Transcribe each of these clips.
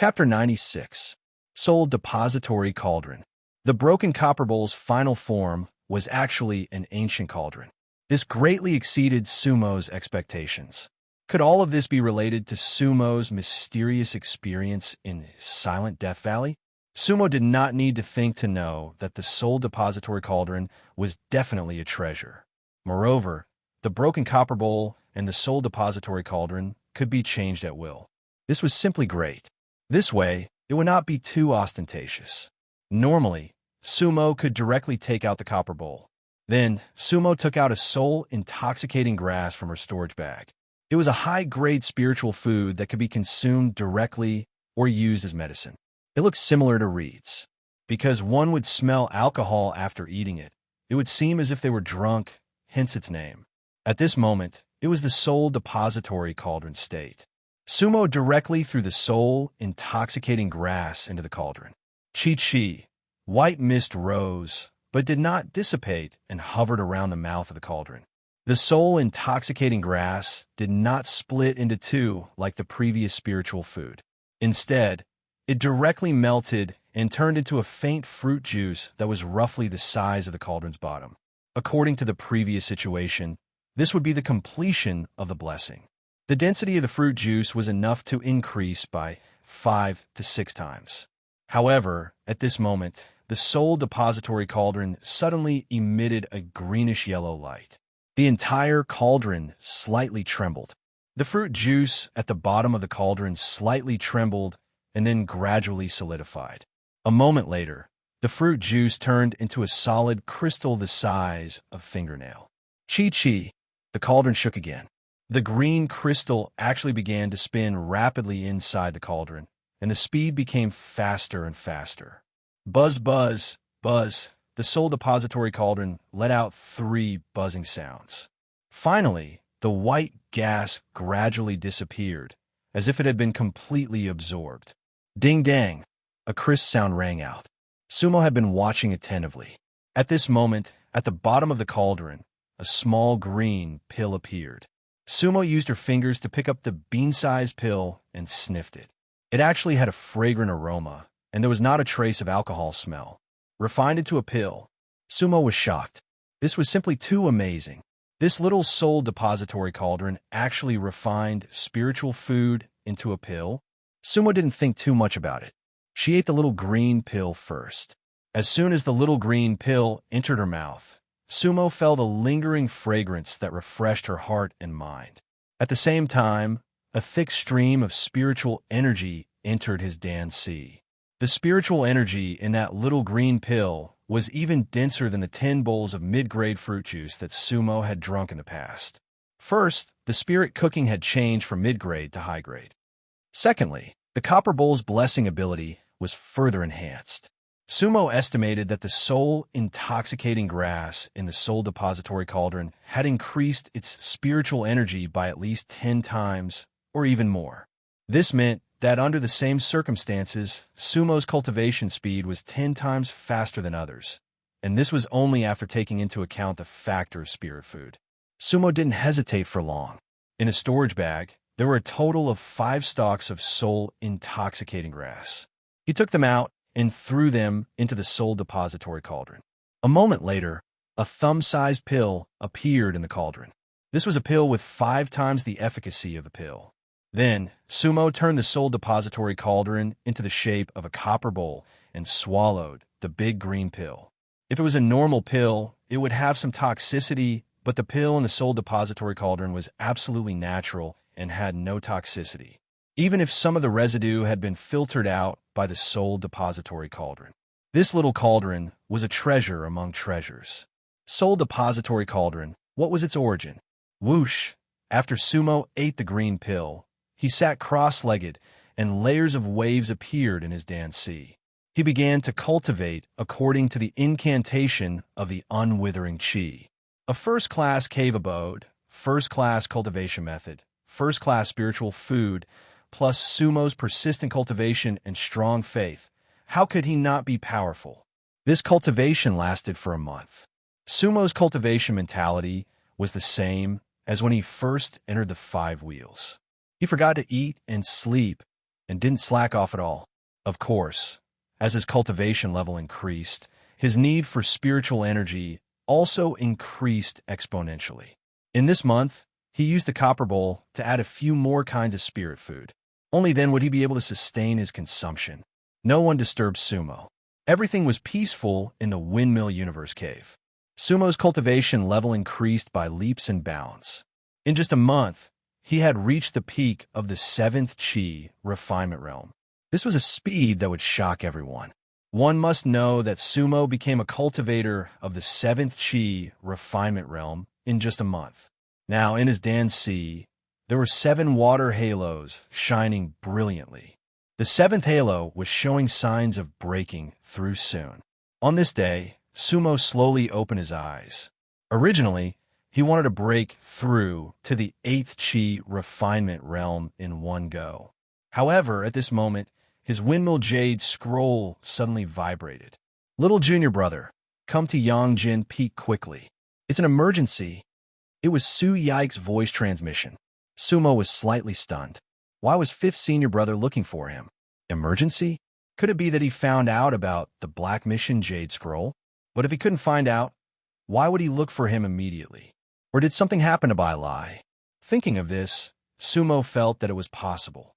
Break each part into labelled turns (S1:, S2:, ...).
S1: Chapter 96. Soul Depository Cauldron. The broken copper bowl's final form was actually an ancient cauldron. This greatly exceeded Sumo's expectations. Could all of this be related to Sumo's mysterious experience in Silent Death Valley? Sumo did not need to think to know that the Soul Depository Cauldron was definitely a treasure. Moreover, the broken copper bowl and the Soul Depository Cauldron could be changed at will. This was simply great. This way, it would not be too ostentatious. Normally, Sumo could directly take out the copper bowl. Then, Sumo took out a soul-intoxicating grass from her storage bag. It was a high-grade spiritual food that could be consumed directly or used as medicine. It looked similar to reeds. Because one would smell alcohol after eating it, it would seem as if they were drunk, hence its name. At this moment, it was the Soul Depository Cauldron state. Sumo directly threw the soul-intoxicating grass into the cauldron. Chi-chi. White mist rose, but did not dissipate and hovered around the mouth of the cauldron. The soul-intoxicating grass did not split into two like the previous spiritual food. Instead, it directly melted and turned into a faint fruit juice that was roughly the size of the cauldron's bottom. According to the previous situation, this would be the completion of the blessing. The density of the fruit juice was enough to increase by 5 to 6 times. However, at this moment, the Soul Depository Cauldron suddenly emitted a greenish-yellow light. The entire cauldron slightly trembled. The fruit juice at the bottom of the cauldron slightly trembled and then gradually solidified. A moment later, the fruit juice turned into a solid crystal the size of a fingernail. Chi-chi, the cauldron shook again. The green crystal actually began to spin rapidly inside the cauldron, and the speed became faster and faster. Buzz, buzz, buzz. The Soul Depository Cauldron let out 3 buzzing sounds. Finally, the white gas gradually disappeared, as if it had been completely absorbed. Ding-dang! A crisp sound rang out. Sumo had been watching attentively. At this moment, at the bottom of the cauldron, a small green pill appeared. Sumo used her fingers to pick up the bean-sized pill and sniffed it. It actually had a fragrant aroma, and there was not a trace of alcohol smell. Refined into a pill, Sumo was shocked. This was simply too amazing. This little Soul Depository Cauldron actually refined spiritual food into a pill. Sumo didn't think too much about it. She ate the little green pill first. As soon as the little green pill entered her mouth, Sumo felt a lingering fragrance that refreshed her heart and mind. At the same time, a thick stream of spiritual energy entered his Dan-si. The spiritual energy in that little green pill was even denser than the 10 bowls of mid-grade fruit juice that Sumo had drunk in the past. First, the spirit cooking had changed from mid-grade to high-grade. Secondly, the copper bowl's blessing ability was further enhanced. Sumo estimated that the soul-intoxicating grass in the Soul Depository Cauldron had increased its spiritual energy by at least 10 times or even more. This meant that under the same circumstances, Sumo's cultivation speed was 10 times faster than others, and this was only after taking into account the factor of spirit food. Sumo didn't hesitate for long. In a storage bag, there were a total of 5 stalks of soul-intoxicating grass. He took them out and threw them into the Soul Depository Cauldron. A moment later, a thumb-sized pill appeared in the cauldron. This was a pill with 5 times the efficacy of the pill. Then, Sumo turned the Soul Depository Cauldron into the shape of a copper bowl and swallowed the big green pill. If it was a normal pill, it would have some toxicity, but the pill in the Soul Depository Cauldron was absolutely natural and had no toxicity, even if some of the residue had been filtered out by the Soul Depository Cauldron. This little cauldron was a treasure among treasures. Soul Depository Cauldron, what was its origin? Whoosh! After Sumo ate the green pill, he sat cross-legged, and layers of waves appeared in his Dan-si. He began to cultivate according to the incantation of the unwithering chi. A first-class cave abode, first-class cultivation method, first-class spiritual food, plus Sumo's persistent cultivation and strong faith. How could he not be powerful? This cultivation lasted for a month. Sumo's cultivation mentality was the same as when he first entered the 5 wheels. He forgot to eat and sleep and didn't slack off at all. Of course, as his cultivation level increased, his need for spiritual energy also increased exponentially. In this month, he used the copper bowl to add a few more kinds of spirit food. Only then would he be able to sustain his consumption. No one disturbed Sumo. Everything was peaceful in the Windmill Universe Cave. Sumo's cultivation level increased by leaps and bounds. In just a month, he had reached the peak of the 7th Chi refinement realm. This was a speed that would shock everyone. One must know that Sumo became a cultivator of the 7th Chi refinement realm in just a month. Now, in his Dan-Si, there were 7 water halos shining brilliantly. The 7th halo was showing signs of breaking through soon. On this day, Sumo slowly opened his eyes. Originally, he wanted to break through to the 8th Chi refinement realm in one go. However, at this moment, his Windmill Jade scroll suddenly vibrated. "Little junior brother, come to Yongjin Peak quickly. It's an emergency." It was Su Yike's voice transmission. Sumo was slightly stunned. Why was 5th senior brother looking for him? Emergency? Could it be that he found out about the Black Mission Jade Scroll? But if he couldn't find out, why would he look for him immediately? Or did something happen to Bai Lai? Thinking of this, Sumo felt that it was possible.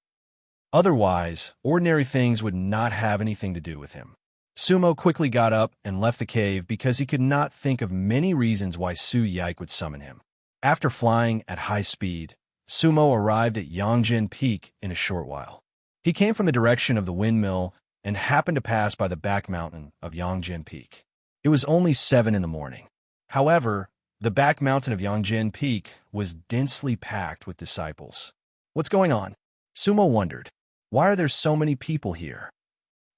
S1: Otherwise, ordinary things would not have anything to do with him. Sumo quickly got up and left the cave because he could not think of many reasons why Su Yike would summon him. After flying at high speed, Sumo arrived at Yongjin Peak in a short while. He came from the direction of the windmill and happened to pass by the back mountain of Yongjin Peak. It was only 7 in the morning. However, the back mountain of Yongjin Peak was densely packed with disciples. What's going on? Sumo wondered. Why are there so many people here?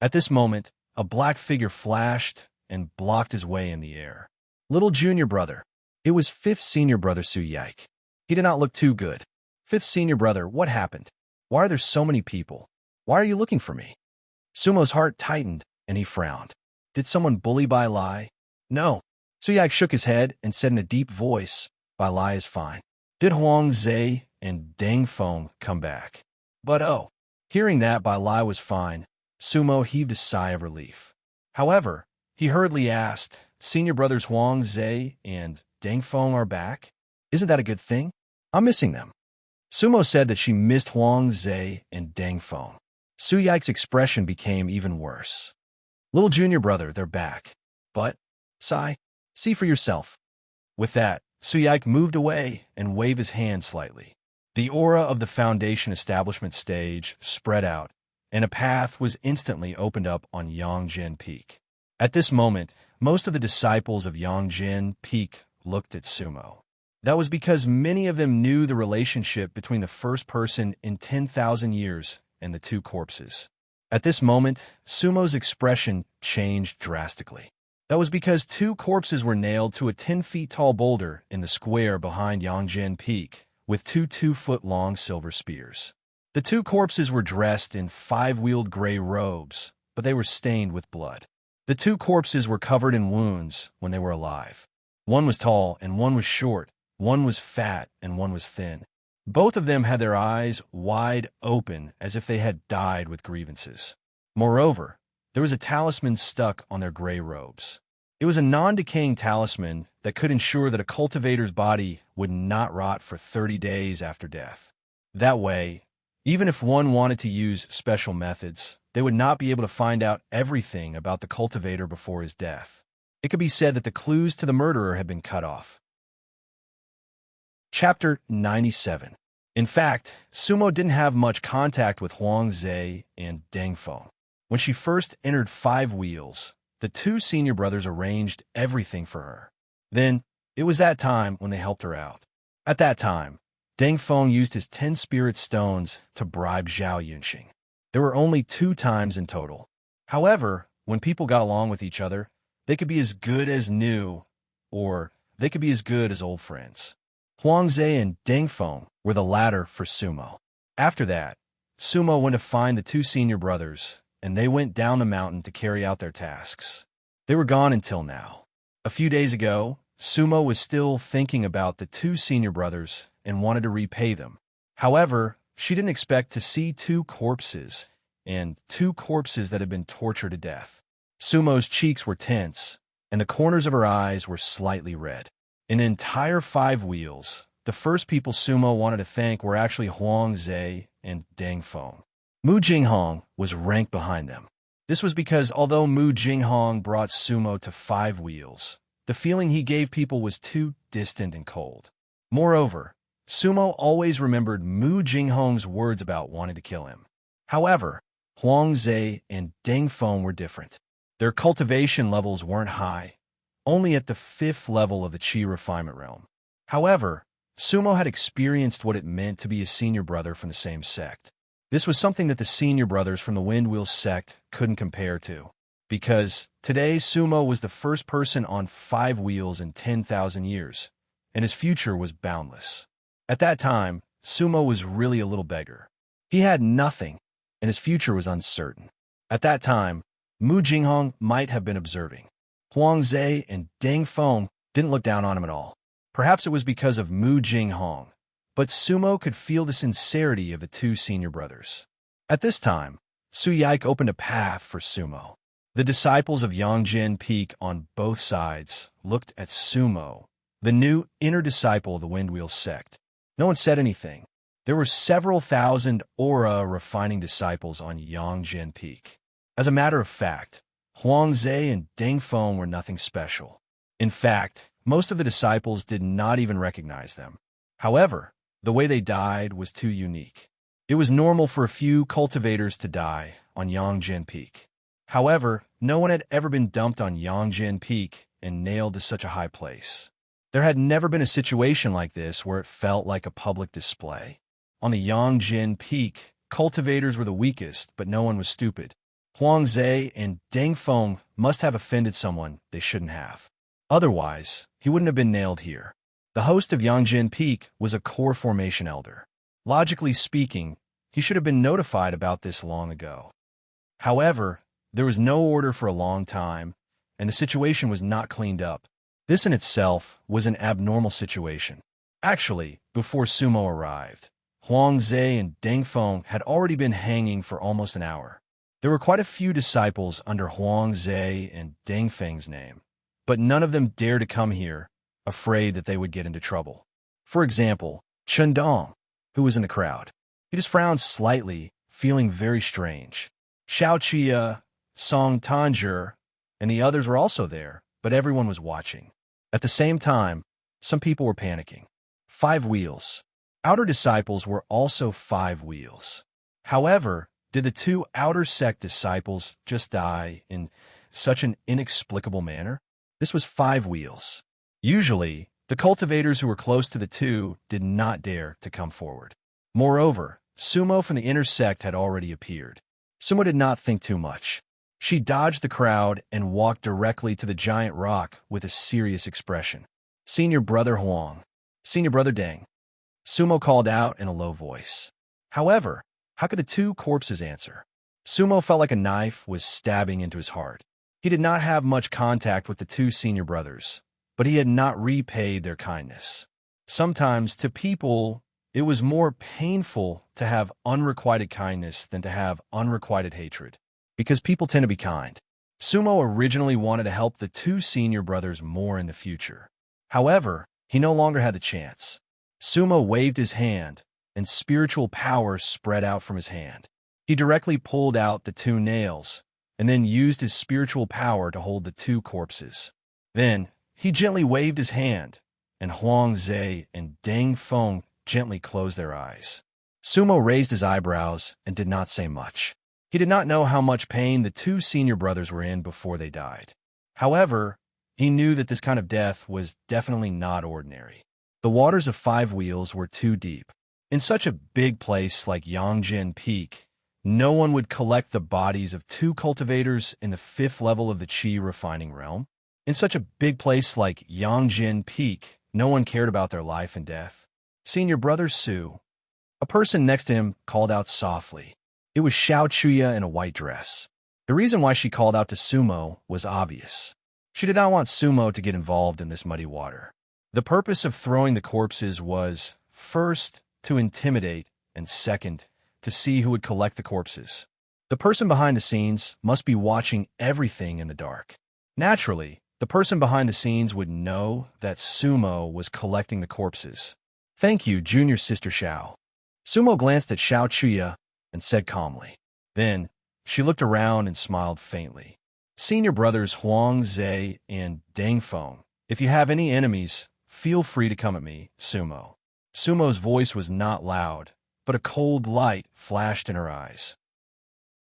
S1: At this moment, a black figure flashed and blocked his way in the air. Little junior brother. It was 5th senior brother Su Yike. He did not look too good. 5th senior brother, what happened? Why are there so many people? Why are you looking for me? Sumo's heart tightened, and he frowned. Did someone bully Bai Lai? No. Su Yike shook his head and said in a deep voice, Bai Lai is fine. Did Huang Zhe and Deng Feng come back? But oh. Hearing that Bai Lai was fine, Sumo heaved a sigh of relief. However, he hurriedly asked, Senior brothers Huang Zhe and Deng Feng are back? Isn't that a good thing? I'm missing them. Sumo said that she missed Huang Zhe and Deng Feng. Su Yike's expression became even worse. Little junior brother, they're back. But, sigh, see for yourself. With that, Su Yike moved away and waved his hand slightly. The aura of the Foundation establishment stage spread out, and a path was instantly opened up on Yongjin Peak. At this moment, most of the disciples of Yongjin Peak looked at Sumo. That was because many of them knew the relationship between the first person in 10,000 years and the 2 corpses. At this moment, Sumo's expression changed drastically. That was because 2 corpses were nailed to a 10-feet-tall boulder in the square behind Yongjin Peak, with 2 2-foot-long silver spears. The 2 corpses were dressed in 5-wheeled gray robes, but they were stained with blood. The 2 corpses were covered in wounds when they were alive. One was tall and one was short, one was fat and one was thin. Both of them had their eyes wide open as if they had died with grievances. Moreover, there was a talisman stuck on their gray robes. It was a non-decaying talisman that could ensure that a cultivator's body would not rot for 30 days after death. That way, even if one wanted to use special methods, they would not be able to find out everything about the cultivator before his death. It could be said that the clues to the murderer had been cut off. Chapter 97. In fact, Sumo didn't have much contact with Huang Zhe and Deng Feng. When she first entered 5 Wheels, the 2 senior brothers arranged everything for her. Then, it was that time when they helped her out. At that time, Deng Feng used his 10 spirit stones to bribe Zhao Yunxing. There were only 2 times in total. However, when people got along with each other, they could be as good as new, or they could be as good as old friends. Huang Zhe and Deng Feng were the latter for Sumo. After that, Sumo went to find the 2 senior brothers, and they went down the mountain to carry out their tasks. They were gone until now. A few days ago, Sumo was still thinking about the 2 senior brothers and wanted to repay them. However, She didn't expect to see two corpses, and two corpses that had been tortured to death. Sumo's cheeks were tense, and the corners of her eyes were slightly red. An entire 5 wheels, the first people Sumo wanted to thank were actually Huang Ze and Deng Feng. Mu Jinghong was ranked behind them. This was because although Mu Jinghong brought Sumo to 5 wheels, the feeling he gave people was too distant and cold. Moreover, Sumo always remembered Mu Jinghong's words about wanting to kill him. However, Huang Ze and Deng Feng were different. Their cultivation levels weren't high, only at the 5th level of the Qi refinement realm. However, Sumo had experienced what it meant to be a senior brother from the same sect. This was something that the senior brothers from the Windwheel sect couldn't compare to, because today Sumo was the first person on 5 wheels in 10,000 years, and his future was boundless. At that time, Sumo was really a little beggar. He had nothing, and his future was uncertain. At that time, Mu Jinghong might have been observing. Huang Ze and Deng Feng didn't look down on him at all. Perhaps it was because of Mu Jinghong, but Sumo could feel the sincerity of the two senior brothers. At this time, Su Yike opened a path for Sumo. The disciples of Yongjin Peak on both sides looked at Sumo, the new inner disciple of the Windwheel sect. No one said anything. There were several thousand aura-refining disciples on Yongjin Peak. As a matter of fact, Huang Ze and Deng Feng were nothing special. In fact, most of the disciples did not even recognize them. However, the way they died was too unique. It was normal for a few cultivators to die on Yongjin Peak. However, no one had ever been dumped on Yongjin Peak and nailed to such a high place. There had never been a situation like this where it felt like a public display. On the Yongjin Peak, cultivators were the weakest, but no one was stupid. Huang Ze and Deng Feng must have offended someone they shouldn't have. Otherwise, he wouldn't have been nailed here. The host of Yongjin Peak was a core formation elder. Logically speaking, he should have been notified about this long ago. However, there was no order for a long time, and the situation was not cleaned up. This in itself was an abnormal situation. Actually, before Sumo arrived, Huang Ze and Deng Feng had already been hanging for almost an hour. There were quite a few disciples under Huang Ze and Deng Feng's name, but none of them dared to come here, afraid that they would get into trouble. For example, Chen Dong, who was in the crowd. He just frowned slightly, feeling very strange. Xiao Chia, Song Tanjur, and the others were also there, but everyone was watching. At the same time, some people were panicking. 5 wheels. Outer disciples were also 5 wheels. However, did the 2 outer sect disciples just die in such an inexplicable manner? This was 5 wheels. Usually, the cultivators who were close to the 2 did not dare to come forward. Moreover, Sumo from the inner sect had already appeared. Sumo did not think too much. She dodged the crowd and walked directly to the giant rock with a serious expression. Senior Brother Huang. Senior Brother Deng. Sumo called out in a low voice. However, how could the 2 corpses answer? Sumo felt like a knife was stabbing into his heart. He did not have much contact with the 2 senior brothers, but he had not repaid their kindness. Sometimes, to people, it was more painful to have unrequited kindness than to have unrequited hatred, because people tend to be kind. Sumo originally wanted to help the 2 senior brothers more in the future. However, he no longer had the chance. Sumo waved his hand, and spiritual power spread out from his hand. He directly pulled out the 2 nails, and then used his spiritual power to hold the 2 corpses. Then, he gently waved his hand, and Huang Ze and Deng Feng gently closed their eyes. Sumo raised his eyebrows and did not say much. He did not know how much pain the 2 senior brothers were in before they died. However, he knew that this kind of death was definitely not ordinary. The waters of 5 wheels were too deep. In such a big place like Yongjin Peak, no one would collect the bodies of 2 cultivators in the 5th level of the Qi refining realm. In such a big place like Yongjin Peak, no one cared about their life and death. Senior Brother Su. A person next to him called out softly. It was Xiao Chuya in a white dress. The reason why she called out to Sumo was obvious. She did not want Sumo to get involved in this muddy water. The purpose of throwing the corpses was, first, to intimidate, and second, to see who would collect the corpses. The person behind the scenes must be watching everything in the dark. Naturally, the person behind the scenes would know that Sumo was collecting the corpses. Thank you, junior sister Xiao. Sumo glanced at Xiao Chuya and said calmly. Then, she looked around and smiled faintly. Senior brothers Huang Zhe and Deng Feng, if you have any enemies, feel free to come at me, Sumo. Sumo's voice was not loud, but a cold light flashed in her eyes.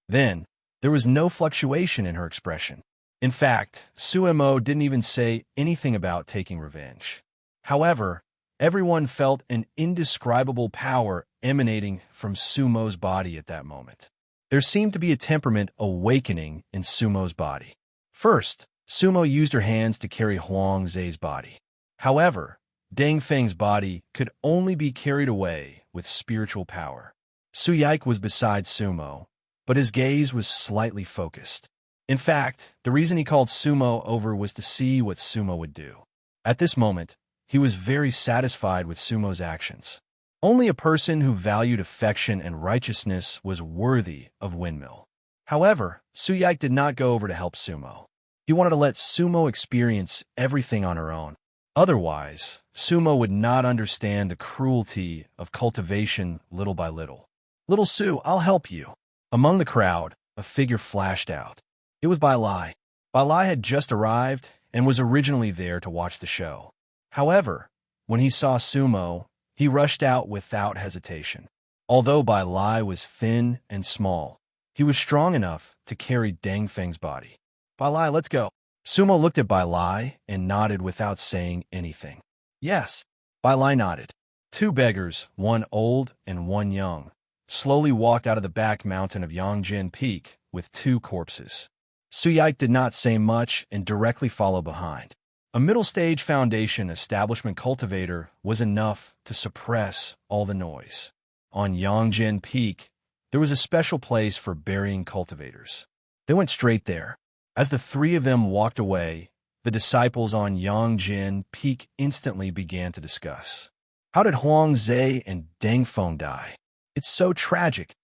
S1: Then, there was no fluctuation in her expression. In fact, Sumo didn't even say anything about taking revenge. However, everyone felt an indescribable power emanating from Sumo's body at that moment. There seemed to be a temperament awakening in Sumo's body. First, Sumo used her hands to carry Huang Zhe's body. However, Deng Feng's body could only be carried away with spiritual power. Su Yike was beside Sumo, but his gaze was slightly focused. In fact, the reason he called Sumo over was to see what Sumo would do. At this moment, he was very satisfied with Sumo's actions. Only a person who valued affection and righteousness was worthy of Windmill. However, Su Yike did not go over to help Sumo. He wanted to let Sumo experience everything on her own. Otherwise, Sumo would not understand the cruelty of cultivation little by little. Little Su, I'll help you. Among the crowd, a figure flashed out. It was Bai Lai. Bai Lai had just arrived and was originally there to watch the show. However, when he saw Sumo, he rushed out without hesitation. Although Bai Lai was thin and small, he was strong enough to carry Deng Feng's body. Bai Lai, let's go. Sumo looked at Bai Lai and nodded without saying anything. Yes. Bai Lai nodded. Two beggars, one old and one young, slowly walked out of the back mountain of Yongjin Peak with two corpses. Su Yike did not say much and directly followed behind. A middle-stage foundation establishment cultivator was enough to suppress all the noise. On Yongjin Peak, there was a special place for burying cultivators. They went straight there. As the three of them walked away, the disciples on Yongjin Peak instantly began to discuss. How did Huang Zhe and Deng Feng die? It's so tragic.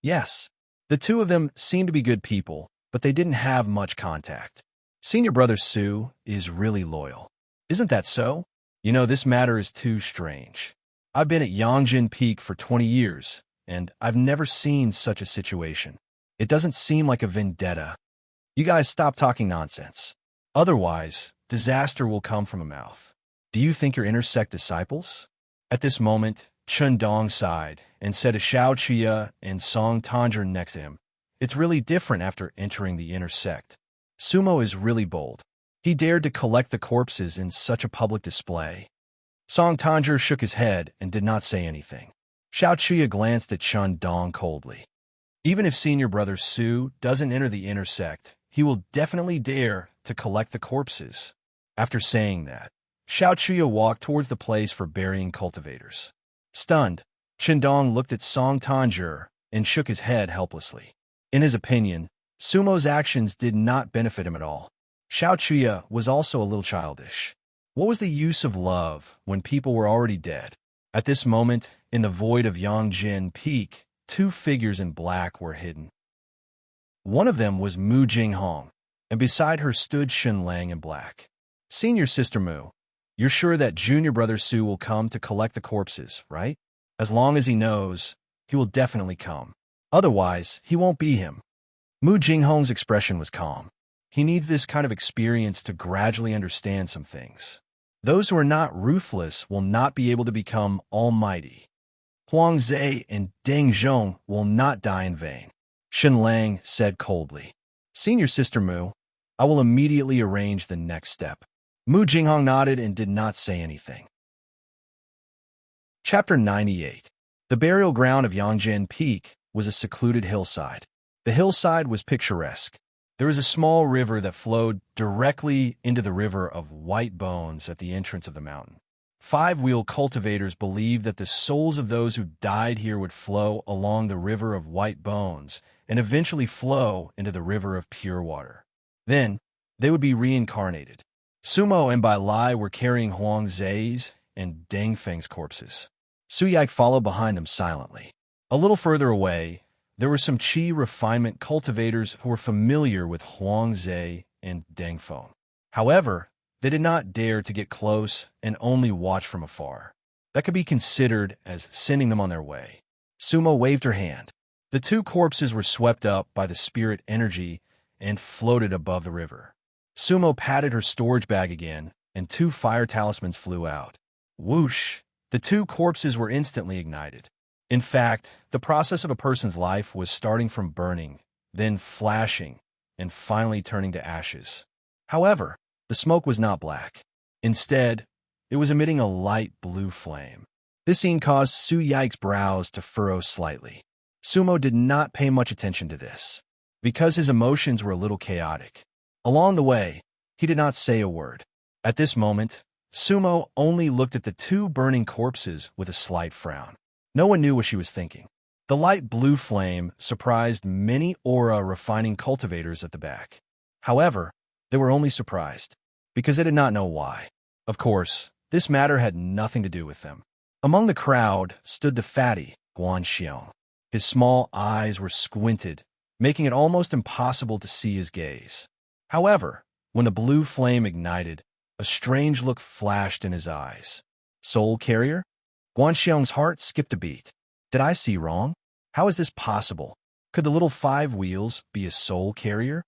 S1: Yes, the two of them seemed to be good people, but they didn't have much contact. Senior brother Su is really loyal. Isn't that so? You know, this matter is too strange. I've been at Yongjin Peak for 20 years, and I've never seen such a situation. It doesn't seem like a vendetta. You guys stop talking nonsense. Otherwise, disaster will come from a mouth. Do you think you're intersect disciples? At this moment, Chun Dong sighed and said to Xiao Chia and Song Tanjun next to him, it's really different after entering the inner sect. Sumo is really bold. He dared to collect the corpses in such a public display. Song Tanjun shook his head and did not say anything. Xiao Chia glanced at Chun Dong coldly. Even if senior brother Su doesn't enter the inner sect, he will definitely dare to collect the corpses. After saying that, Xiao Chia walked towards the place for burying cultivators. Stunned, Dong looked at Song Tanjun and shook his head helplessly. In his opinion, Sumo's actions did not benefit him at all. Xiao Chia was also a little childish. What was the use of love when people were already dead? At this moment, in the void of Yongjin Peak, two figures in black were hidden. One of them was Mu Jinghong, and beside her stood Shen Lang in black. Senior sister Mu, you're sure that junior brother Su will come to collect the corpses, right? As long as he knows, he will definitely come. Otherwise, he won't be him. Mu Jinghong's expression was calm. He needs this kind of experience to gradually understand some things. Those who are not ruthless will not be able to become almighty. Huang Zhe and Deng Zhong will not die in vain. Shen Lang said coldly. Senior sister Mu, I will immediately arrange the next step. Mu Jinghong nodded and did not say anything. Chapter 98. The burial ground of Yongjin Peak was a secluded hillside. The hillside was picturesque. There was a small river that flowed directly into the river of white bones at the entrance of the mountain. Five-wheel cultivators believed that the souls of those who died here would flow along the river of white bones and eventually flow into the river of pure water. Then, they would be reincarnated. Sumo and Bai Lai were carrying Huang Zhe's and Deng Feng's corpses. Su Yike followed behind them silently. A little further away, there were some qi refinement cultivators who were familiar with Huangze and Dengfeng. However, they did not dare to get close and only watch from afar. That could be considered as sending them on their way. Sumo waved her hand. The two corpses were swept up by the spirit energy and floated above the river. Sumo patted her storage bag again, and two fire talismans flew out. Whoosh! The two corpses were instantly ignited. In fact, the process of a person's life was starting from burning, then flashing, and finally turning to ashes. However, the smoke was not black. Instead, it was emitting a light blue flame. This scene caused Su Yike's brows to furrow slightly. Sumo did not pay much attention to this, because his emotions were a little chaotic. Along the way, he did not say a word. At this moment, Sumo only looked at the two burning corpses with a slight frown. No one knew what she was thinking. The light blue flame surprised many aura refining cultivators at the back. However, they were only surprised, because they did not know why. Of course, this matter had nothing to do with them. Among the crowd stood the fatty, Guanxiong. His small eyes were squinted, making it almost impossible to see his gaze. However, when the blue flame ignited, a strange look flashed in his eyes. Soul carrier? Guanxiong's heart skipped a beat. Did I see wrong? How is this possible? Could the little five wheels be a soul carrier?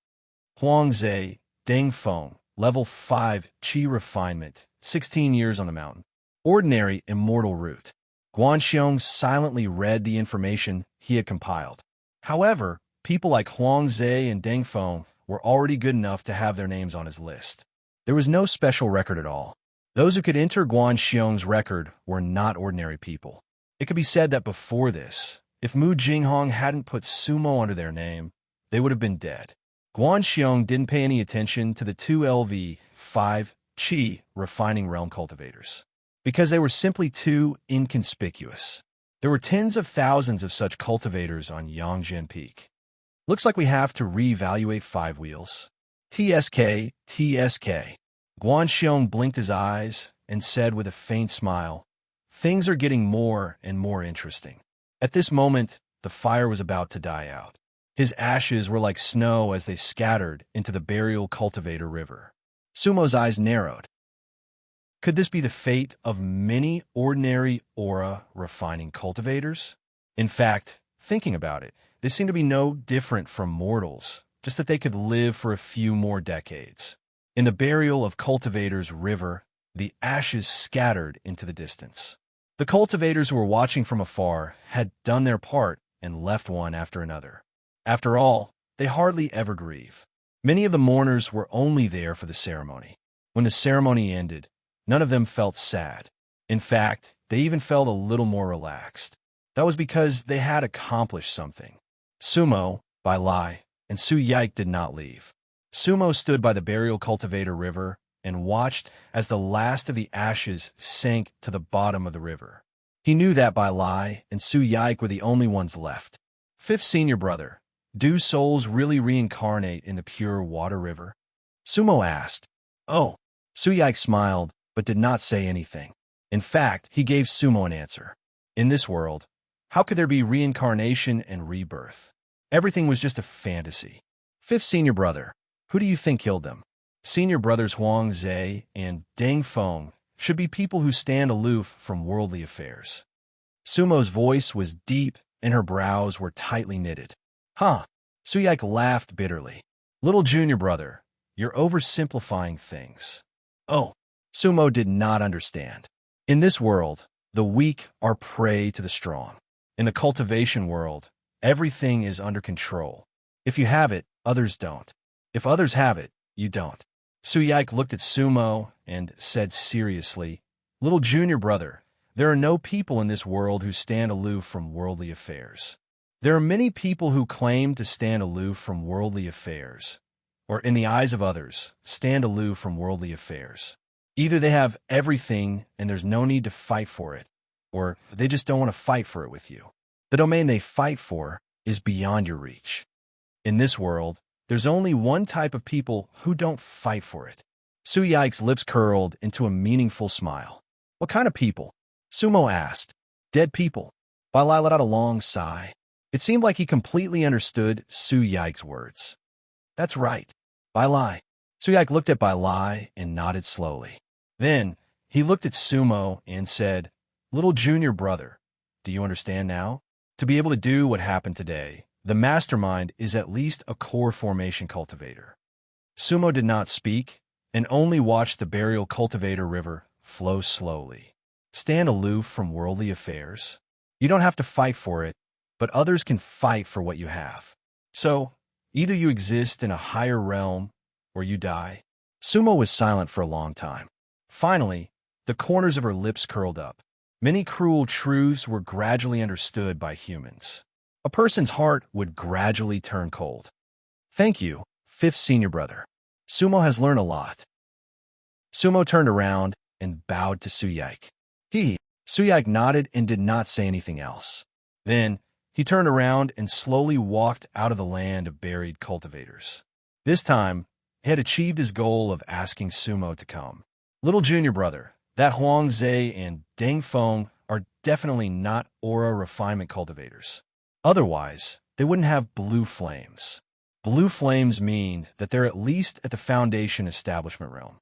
S1: Huangze, Dengfeng, level 5, Qi refinement, 16 years on the mountain. Ordinary immortal root. Guanxiong silently read the information he had compiled. However, people like Huangze and Dengfeng were already good enough to have their names on his list. There was no special record at all. Those who could enter Guanxiong's record were not ordinary people. It could be said that before this, if Mu Jinghong hadn't put Sumo under their name, they would have been dead. Guanxiong didn't pay any attention to the two LV5 Qi refining realm cultivators, because they were simply too inconspicuous. There were tens of thousands of such cultivators on Yangzhen Peak. Looks like we have to reevaluate five wheels. TSK, TSK. Guanxiong blinked his eyes and said with a faint smile, "Things are getting more and more interesting." At this moment, the fire was about to die out. His ashes were like snow as they scattered into the burial cultivator river. Sumo's eyes narrowed. Could this be the fate of many ordinary aura refining cultivators? In fact, thinking about it, they seem to be no different from mortals, just that they could live for a few more decades. In the burial of cultivators river, the ashes scattered into the distance. The cultivators who were watching from afar had done their part and left one after another. After all, they hardly ever grieve. Many of the mourners were only there for the ceremony. When the ceremony ended, none of them felt sad. In fact, they even felt a little more relaxed. That was because they had accomplished something. Sumo, Bai Lai, and Su Yike did not leave. Sumo stood by the burial cultivator river and watched as the last of the ashes sank to the bottom of the river. He knew that Bai Lai and Su Yike were the only ones left. Fifth senior brother, do souls really reincarnate in the pure water river? Sumo asked. Oh. Su Yike smiled, but did not say anything. In fact, he gave Sumo an answer. In this world, how could there be reincarnation and rebirth? Everything was just a fantasy. Fifth senior brother, who do you think killed them? Senior brothers Huangze and Dengfeng should be people who stand aloof from worldly affairs. Sumo's voice was deep and her brows were tightly knitted. Huh. Su Yike laughed bitterly. Little junior brother, you're oversimplifying things. Oh. Sumo did not understand. In this world, the weak are prey to the strong. In the cultivation world, everything is under control. If you have it, others don't. If others have it, you don't. Su Yike looked at Sumo and said seriously, Little junior brother, there are no people in this world who stand aloof from worldly affairs. There are many people who claim to stand aloof from worldly affairs, or in the eyes of others, stand aloof from worldly affairs. Either they have everything and there's no need to fight for it, or they just don't want to fight for it with you. The domain they fight for is beyond your reach. In this world, there's only one type of people who don't fight for it. Su Yike's lips curled into a meaningful smile. What kind of people? Sumo asked. Dead people. Bai Lai let out a long sigh. It seemed like he completely understood Su Yike's words. That's right. Bai Lai. Su Yike looked at Bai Lai and nodded slowly. Then, he looked at Sumo and said, "Little junior brother, do you understand now? To be able to do what happened today, the mastermind is at least a core formation cultivator." Sumo did not speak and only watched the burial cultivator river flow slowly. Stand aloof from worldly affairs. You don't have to fight for it, but others can fight for what you have. So, either you exist in a higher realm or you die. Sumo was silent for a long time. Finally, the corners of her lips curled up. Many cruel truths were gradually understood by humans. A person's heart would gradually turn cold. Thank you, fifth senior brother. Sumo has learned a lot. Sumo turned around and bowed to Su Yike. Su Yike nodded and did not say anything else. Then, he turned around and slowly walked out of the land of buried cultivators. This time, he had achieved his goal of asking Sumo to come. Little junior brother, that Huang Zhe and Deng Feng are definitely not aura refinement cultivators. Otherwise, they wouldn't have blue flames. Blue flames mean that they're at least at the Foundation establishment realm.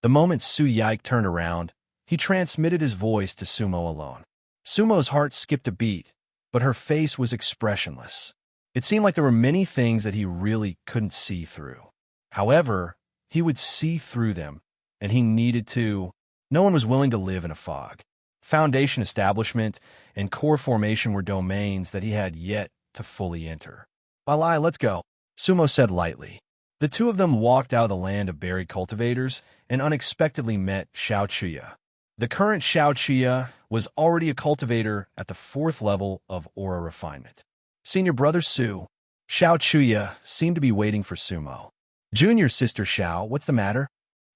S1: The moment Su Yike turned around, he transmitted his voice to Sumo alone. Sumo's heart skipped a beat, but her face was expressionless. It seemed like there were many things that he really couldn't see through. However, he would see through them, and he needed to. No one was willing to live in a fog. Foundation establishment and core formation were domains that he had yet to fully enter. Bai Lai, let's go, Sumo said lightly. The two of them walked out of the land of buried cultivators and unexpectedly met Xiao Chuya. The current Xiao Chuya was already a cultivator at the 4th level of aura refinement. Senior brother Su, Xiao Chuya seemed to be waiting for Sumo. Junior sister Xiao, what's the matter?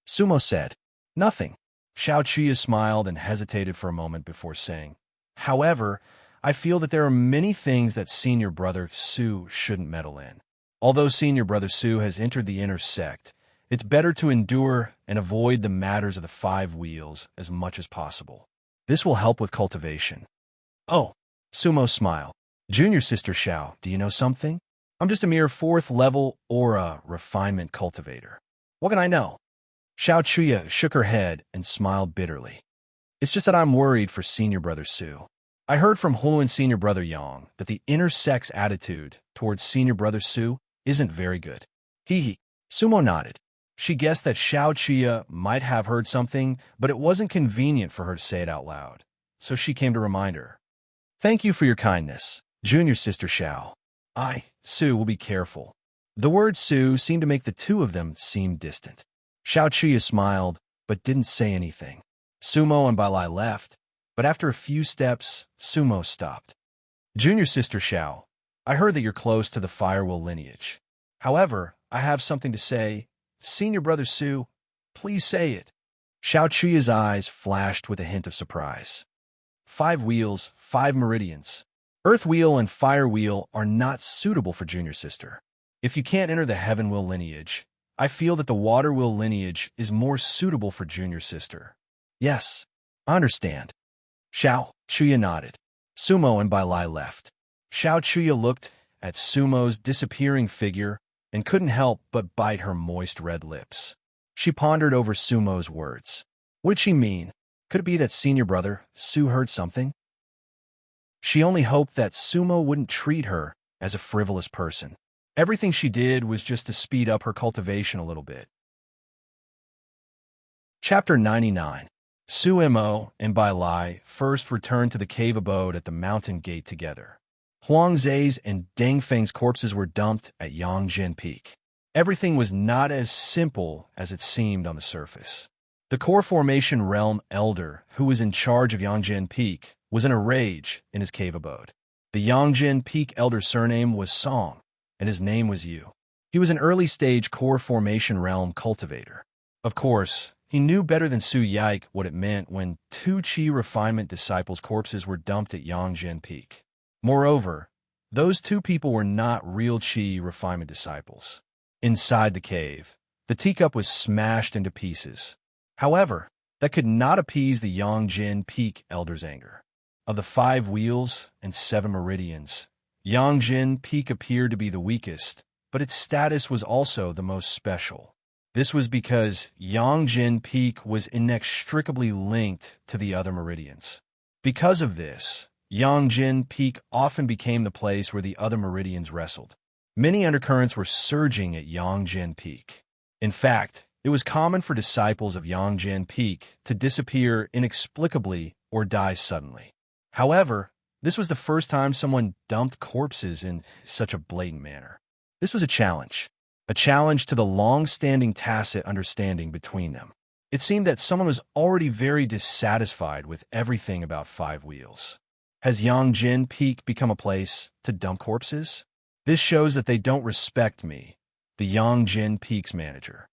S1: Sumo said, nothing. Xiao Chuya smiled and hesitated for a moment before saying, however, I feel that there are many things that senior brother Su shouldn't meddle in. Although senior brother Su has entered the inner sect, it's better to endure and avoid the matters of the 5 wheels as much as possible. This will help with cultivation. Oh, Sumo smiled. Junior sister Xiao, do you know something? I'm just a mere 4th level aura refinement cultivator. What can I know? Xiao Chuya shook her head and smiled bitterly. It's just that I'm worried for senior brother Su. I heard from Huluan senior brother Yang that the inner sect's attitude towards senior brother Su isn't very good. Sumo nodded. She guessed that Xiao Chuya might have heard something, but it wasn't convenient for her to say it out loud, so she came to remind her. Thank you for your kindness, junior sister Xiao. Su, will be careful. The word Su seemed to make the two of them seem distant. Xiao Chuya smiled, but didn't say anything. Sumo and Bai Lai left, but after a few steps, Sumo stopped. Junior sister Xiao, I heard that you're close to the Firewall lineage. However, I have something to say. Senior brother Su, please say it. Xiao Chuya's eyes flashed with a hint of surprise. 5 wheels, 5 meridians. Earth wheel and fire wheel are not suitable for junior sister. If you can't enter the heaven wheel lineage, I feel that the water wheel lineage is more suitable for junior sister. Yes, I understand. Xiao Chuya nodded. Sumo and Bai Lai left. Xiao Chuya looked at Sumo's disappearing figure and couldn't help but bite her moist red lips. She pondered over Sumo's words. What did she mean? Could it be that senior brother Su heard something? She only hoped that Sumo wouldn't treat her as a frivolous person. Everything she did was just to speed up her cultivation a little bit. Chapter 99. Sumo and Bai Lai first returned to the cave abode at the mountain gate together. Huang Zhe's and Deng Feng's corpses were dumped at Yongjin Peak. Everything was not as simple as it seemed on the surface. The core formation realm elder, who was in charge of Yongjin Peak, was in a rage in his cave abode. The Yongjin Peak elder's surname was Song, and his name was Yu. He was an early-stage core formation realm cultivator. Of course, he knew better than Su Yike what it meant when 2 Qi refinement disciples' corpses were dumped at Yongjin Peak. Moreover, those 2 people were not real Qi refinement disciples. Inside the cave, the teacup was smashed into pieces. However, that could not appease the Yongjin Peak elder's anger. Of the 5 wheels and 7 meridians, Yongjin Peak appeared to be the weakest, but its status was also the most special. This was because Yongjin Peak was inextricably linked to the other meridians. Because of this, Yongjin Peak often became the place where the other meridians wrestled. Many undercurrents were surging at Yongjin Peak. In fact, it was common for disciples of Yongjin Peak to disappear inexplicably or die suddenly. However, this was the first time someone dumped corpses in such a blatant manner. This was a challenge to the long-standing tacit understanding between them. It seemed that someone was already very dissatisfied with everything about 5 wheels. Has Yongjin Peak become a place to dump corpses? This shows that they don't respect me, the Yongjin Peak's manager.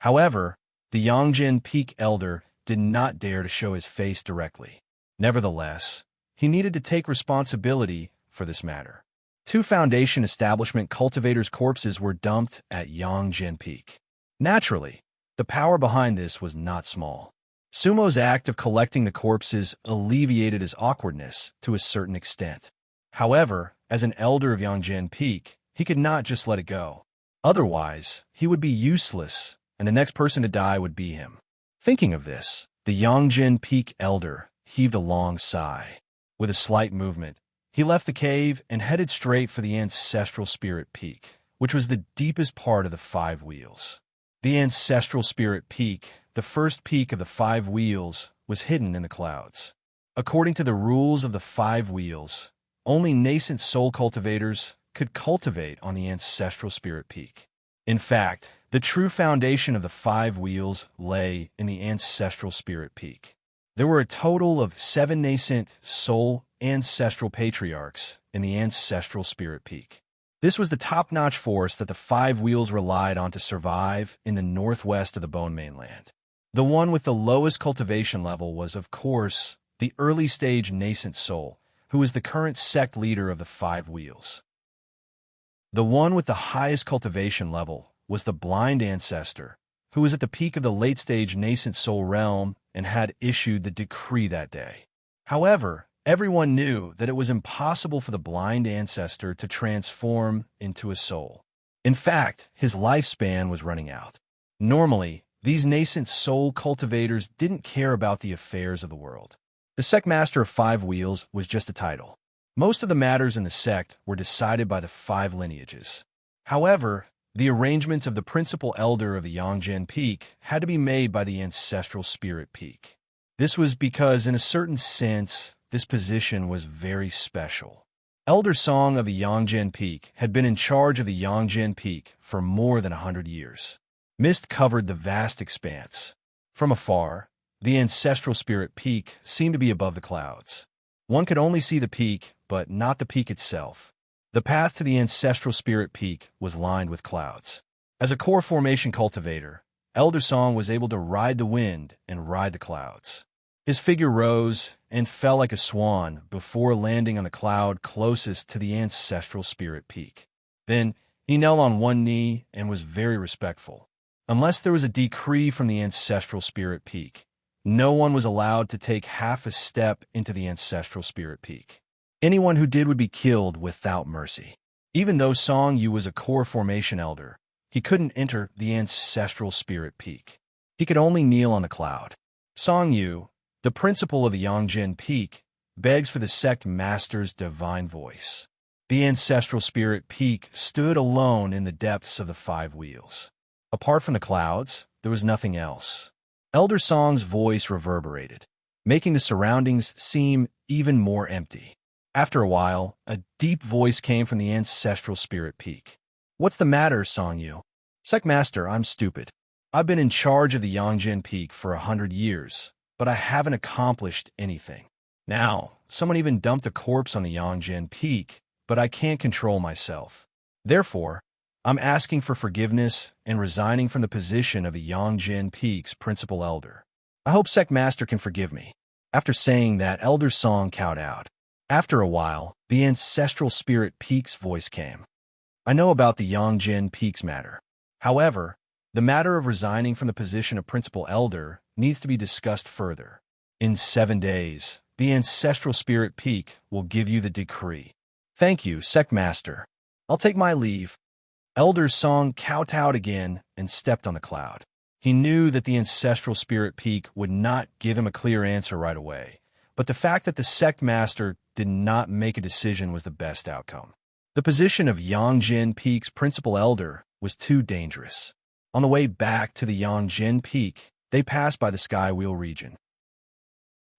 S1: However, the Yongjin Peak elder did not dare to show his face directly. Nevertheless, he needed to take responsibility for this matter. 2 Foundation establishment cultivators' corpses were dumped at Yongjin Peak. Naturally, the power behind this was not small. Sumo's act of collecting the corpses alleviated his awkwardness to a certain extent. However, as an elder of Yongjin Peak, he could not just let it go. Otherwise, he would be useless, and the next person to die would be him. Thinking of this, the Yongjin Peak elder heaved a long sigh. With a slight movement, he left the cave and headed straight for the Ancestral Spirit Peak, which was the deepest part of the 5 wheels. The Ancestral Spirit Peak, the first peak of the 5 wheels, was hidden in the clouds. According to the rules of the 5 wheels, only nascent soul cultivators could cultivate on the Ancestral Spirit Peak. In fact, the true foundation of the 5 wheels lay in the Ancestral Spirit Peak. There were a total of 7 nascent soul ancestral patriarchs in the Ancestral Spirit Peak. This was the top-notch force that the 5 wheels relied on to survive in the northwest of the Bone Mainland. The one with the lowest cultivation level was, of course, the early-stage nascent soul, who is the current sect leader of the 5 wheels. The one with the highest cultivation level was the blind ancestor, who was at the peak of the late-stage nascent soul realm and had issued the decree that day. However, everyone knew that it was impossible for the blind ancestor to transform into a soul. In fact, his lifespan was running out. Normally, these nascent soul cultivators didn't care about the affairs of the world. The sect master of 5 wheels was just a title. Most of the matters in the sect were decided by the 5 lineages. However, the arrangements of the principal elder of the Yongjin Peak had to be made by the Ancestral Spirit Peak. This was because, in a certain sense, this position was very special. Elder Song of the Yongjin Peak had been in charge of the Yongjin Peak for more than 100 years. Mist covered the vast expanse. From afar, the Ancestral Spirit Peak seemed to be above the clouds. One could only see the peak, but not the peak itself. The path to the Ancestral Spirit Peak was lined with clouds. As a core formation cultivator, Elder Song was able to ride the wind and ride the clouds. His figure rose and fell like a swan before landing on the cloud closest to the Ancestral Spirit Peak. Then, he knelt on one knee and was very respectful. Unless there was a decree from the Ancestral Spirit Peak, no one was allowed to take half a step into the Ancestral Spirit Peak. Anyone who did would be killed without mercy. Even though Song Yu was a core formation elder, he couldn't enter the Ancestral Spirit Peak. He could only kneel on the cloud. Song Yu, the principal of the Yongjin Peak, begs for the sect master's divine voice. The Ancestral Spirit Peak stood alone in the depths of the 5 wheels. Apart from the clouds, there was nothing else. Elder Song's voice reverberated, making the surroundings seem even more empty. After a while, a deep voice came from the Ancestral Spirit Peak. "What's the matter, Song Yu?" "Sect Master, I'm stupid. I've been in charge of the Yongjin Peak for 100 years, but I haven't accomplished anything. Now, someone even dumped a corpse on the Yongjin Peak, but I can't control myself. Therefore, I'm asking for forgiveness and resigning from the position of the Yongjin Peak's principal elder. I hope Sect Master can forgive me." After saying that, Elder Song cowed out. After a while, the Ancestral Spirit Peak's voice came. "I know about the Yongjin Peak's matter. However, the matter of resigning from the position of principal elder needs to be discussed further. In 7 days, The ancestral spirit peak will give you the decree. Thank you, Sect Master. I'll take my leave. Elder Song kowtowed again and stepped on the cloud. He knew that the ancestral spirit peak would not give him a clear answer right away, but the fact that the Sect Master did not make a decision was the best outcome. The position of Yongjin Peak's principal elder was too dangerous. On the way back to the Yongjin Peak, they passed by the Sky Wheel region.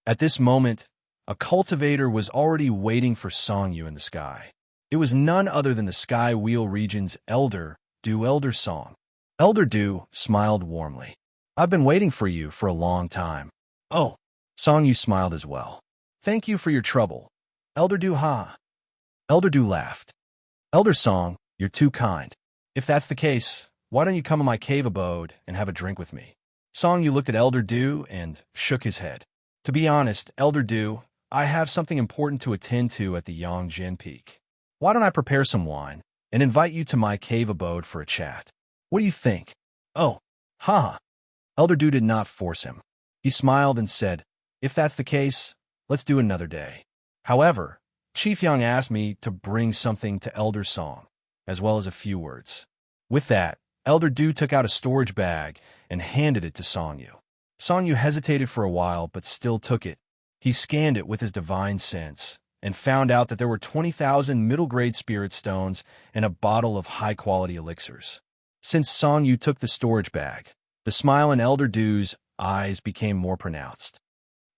S1: At this moment, a cultivator was already waiting for Songyu in the sky. It was none other than the Sky Wheel region's elder, Elder Song. Elder Du smiled warmly. I've been waiting for you for a long time. Oh, Songyu smiled as well. Thank you for your trouble. Elder Du ha. Elder Du laughed. Elder Song, you're too kind. If that's the case, why don't you come to my cave abode and have a drink with me? Songyu looked at Elder Du and shook his head. To be honest, Elder Du, I have something important to attend to at the Yongjin Peak. Why don't I prepare some wine and invite you to my cave abode for a chat? What do you think? Oh, haha. Elder Du did not force him. He smiled and said, if that's the case, let's do another day. However, Chief Yang asked me to bring something to Elder Song, as well as a few words. With that, Elder Du took out a storage bag and handed it to Songyu. Songyu hesitated for a while, but still took it. He scanned it with his divine sense and found out that there were 20,000 middle-grade spirit stones and a bottle of high-quality elixirs. Since Songyu took the storage bag, the smile in Elder Du's eyes became more pronounced.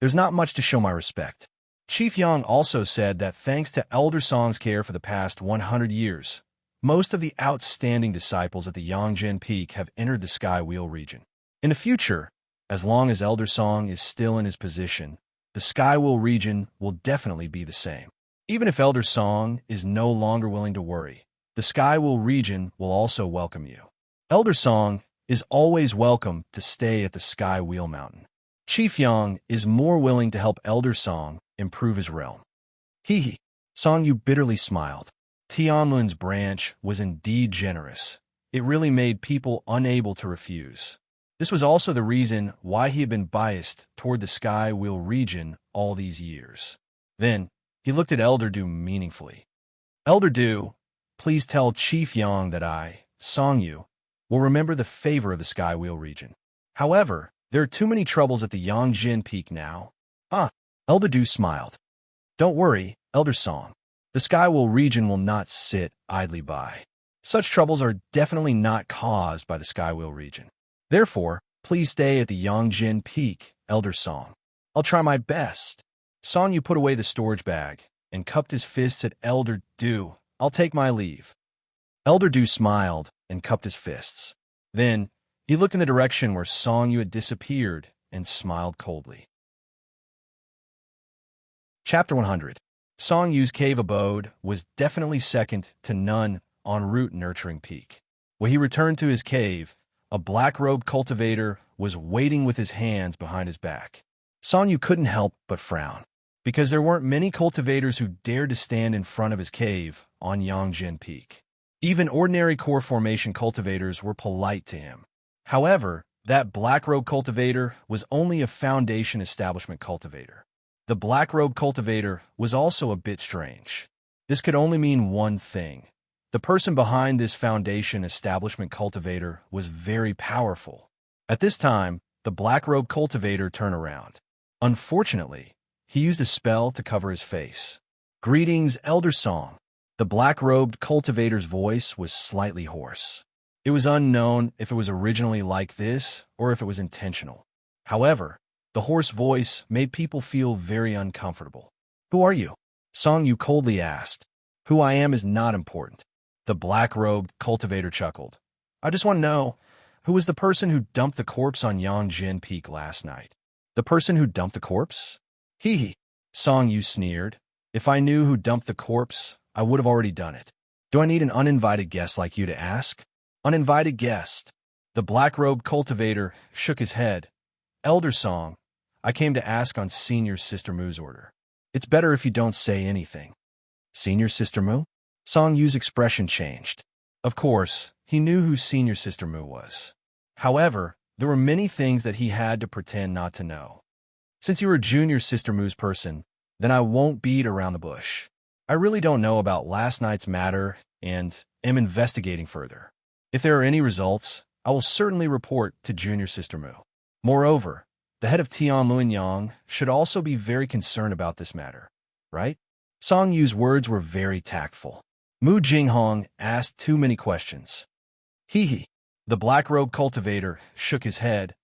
S1: There's not much to show my respect. Chief Yang also said that thanks to Elder Song's care for the past 100 years, most of the outstanding disciples at the Yongjin Peak have entered the Sky Wheel region. In the future, as long as Elder Song is still in his position, the Sky Wheel region will definitely be the same. Even if Elder Song is no longer willing to worry, the Sky Wheel region will also welcome you. Elder Song is always welcome to stay at the Sky Wheel Mountain. Chief Yang is more willing to help Elder Song improve his realm. Hee. Songyu bitterly smiled. Tianlun's branch was indeed generous. It really made people unable to refuse. This was also the reason why he had been biased toward the Sky Wheel region all these years. Then, he looked at Elder Du meaningfully. Elder Du, please tell Chief Yang that I, Songyu, will remember the favor of the Sky Wheel region. However, there are too many troubles at the Yongjin Peak now. Elder Du smiled. Don't worry, Elder Song. The Sky Wheel region will not sit idly by. Such troubles are definitely not caused by the Sky Wheel region. Therefore, please stay at the Yongjin Peak, Elder Song. I'll try my best. Songyu put away the storage bag and cupped his fists at Elder Du. I'll take my leave. Elder Du smiled and cupped his fists. Then, he looked in the direction where Songyu had disappeared and smiled coldly. Chapter 100. Songyu's cave abode was definitely second to none en route nurturing peak. When he returned to his cave, a black-robed cultivator was waiting with his hands behind his back. Songyu couldn't help but frown, because there weren't many cultivators who dared to stand in front of his cave on Yongjin Peak. Even ordinary core formation cultivators were polite to him. However, that black-robed cultivator was only a foundation establishment cultivator. The black-robed cultivator was also a bit strange. This could only mean one thing. The person behind this foundation establishment cultivator was very powerful. At this time, the black-robed cultivator turned around. Unfortunately, he used a spell to cover his face. Greetings, Elder Song. The black-robed cultivator's voice was slightly hoarse. It was unknown if it was originally like this or if it was intentional. However, the hoarse voice made people feel very uncomfortable. Who are you? Songyu coldly asked. Who I am is not important. The black-robed cultivator chuckled. I just want to know, who was the person who dumped the corpse on Yongjin Peak last night? The person who dumped the corpse? Hee. Songyu sneered. If I knew who dumped the corpse, I would have already done it. Do I need an uninvited guest like you to ask? Uninvited guest. The black-robed cultivator shook his head. Elder Song, I came to ask on Senior Sister Mu's order. It's better if you don't say anything. Senior Sister Mu? Songyu's expression changed. Of course, he knew who Senior Sister Mu was. However, there were many things that he had to pretend not to know. Since you were Junior Sister Mu's person, then I won't beat around the bush. I really don't know about last night's matter and am investigating further. If there are any results, I will certainly report to Junior Sister Mu. Moreover, the head of Tian Lunyang should also be very concerned about this matter, right? Song Yu's words were very tactful. Mu Jinghong asked too many questions. Hee. The black-robe cultivator shook his head.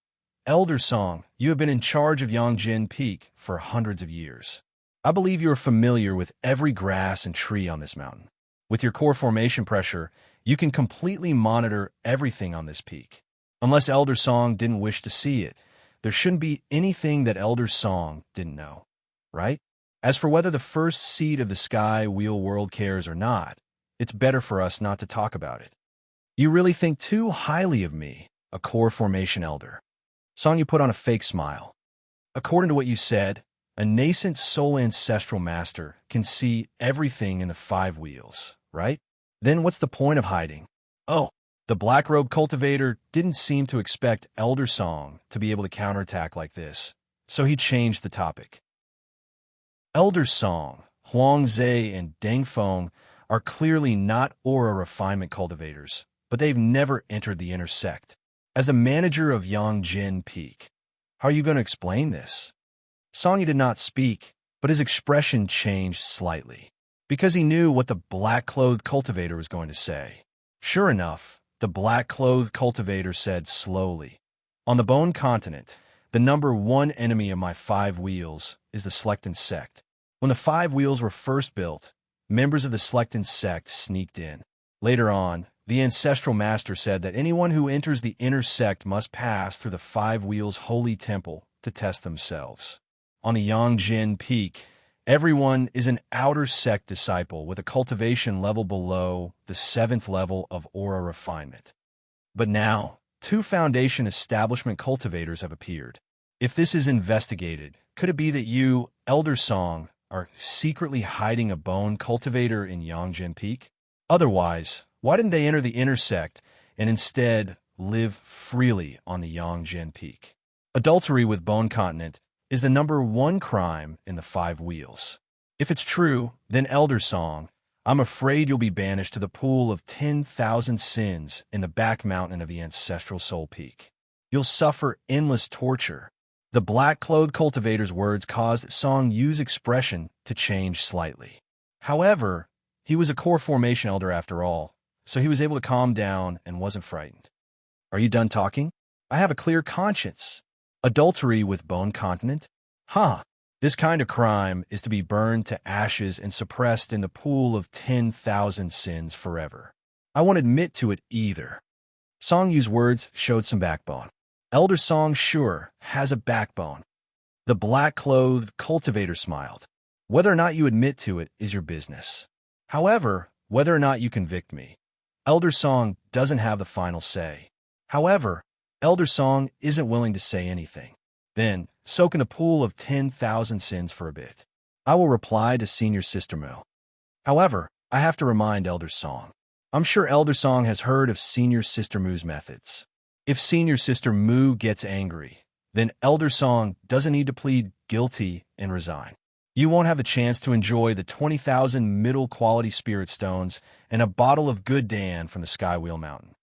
S1: Elder Song, you have been in charge of Yongjin Peak for hundreds of years. I believe you are familiar with every grass and tree on this mountain. With your core formation pressure, you can completely monitor everything on this peak. Unless Elder Song didn't wish to see it, there shouldn't be anything that Elder Song didn't know, right? As for whether the first seed of the sky wheel world cares or not, it's better for us not to talk about it. You really think too highly of me, a core formation elder. Song Yu put on a fake smile. According to what you said, a nascent soul ancestral master can see everything in the 5 wheels, right? Then what's the point of hiding? Oh, the black-robe cultivator didn't seem to expect Elder Song to be able to counterattack like this, so he changed the topic. Elder Song, Huang Zhe, and Deng Feng are clearly not aura refinement cultivators, but they've never entered the inner sect. As the manager of Yongjin Peak, how are you going to explain this? Song Yu did not speak, but his expression changed slightly, because he knew what the black-clothed cultivator was going to say. Sure enough, the black-clothed cultivator said slowly, on the Bone Continent, the number 1 enemy of my 5 wheels is the Selectan sect. When the 5 wheels were first built, members of the Selectan sect sneaked in. Later on, the ancestral master said that anyone who enters the inner sect must pass through the 5 wheels holy temple to test themselves. On the Yongjin Peak, everyone is an outer sect disciple with a cultivation level below the 7th level of aura refinement. But now, 2 foundation establishment cultivators have appeared. If this is investigated, could it be that you, Elder Song, are secretly hiding a bone cultivator in Yongjin Peak? Otherwise, why didn't they enter the inner sect and instead live freely on the Yongjin Peak? Adultery with Bone Continent is the number 1 crime in the 5 wheels. If it's true, then Elder Song, I'm afraid you'll be banished to the pool of 10,000 sins in the back mountain of the ancestral soul peak. You'll suffer endless torture. The black-clothed cultivator's words caused Song Yu's expression to change slightly. However, he was a core formation elder after all, so he was able to calm down and wasn't frightened. Are you done talking? I have a clear conscience. Adultery with Bone Continent? This kind of crime is to be burned to ashes and suppressed in the pool of 10,000 sins forever. I won't admit to it either. Song Yu's words showed some backbone. Elder Song sure has a backbone. The black-clothed cultivator smiled. Whether or not you admit to it is your business. However, whether or not you convict me, Elder Song doesn't have the final say. However, Elder Song isn't willing to say anything. Then, soak in the pool of 10,000 sins for a bit. I will reply to Senior Sister Mu. However, I have to remind Elder Song. I'm sure Elder Song has heard of Senior Sister Mu's methods. If Senior Sister Mu gets angry, then Elder Song doesn't need to plead guilty and resign. You won't have a chance to enjoy the 20,000 middle-quality spirit stones and a bottle of good Dan from the Skywheel Mountain.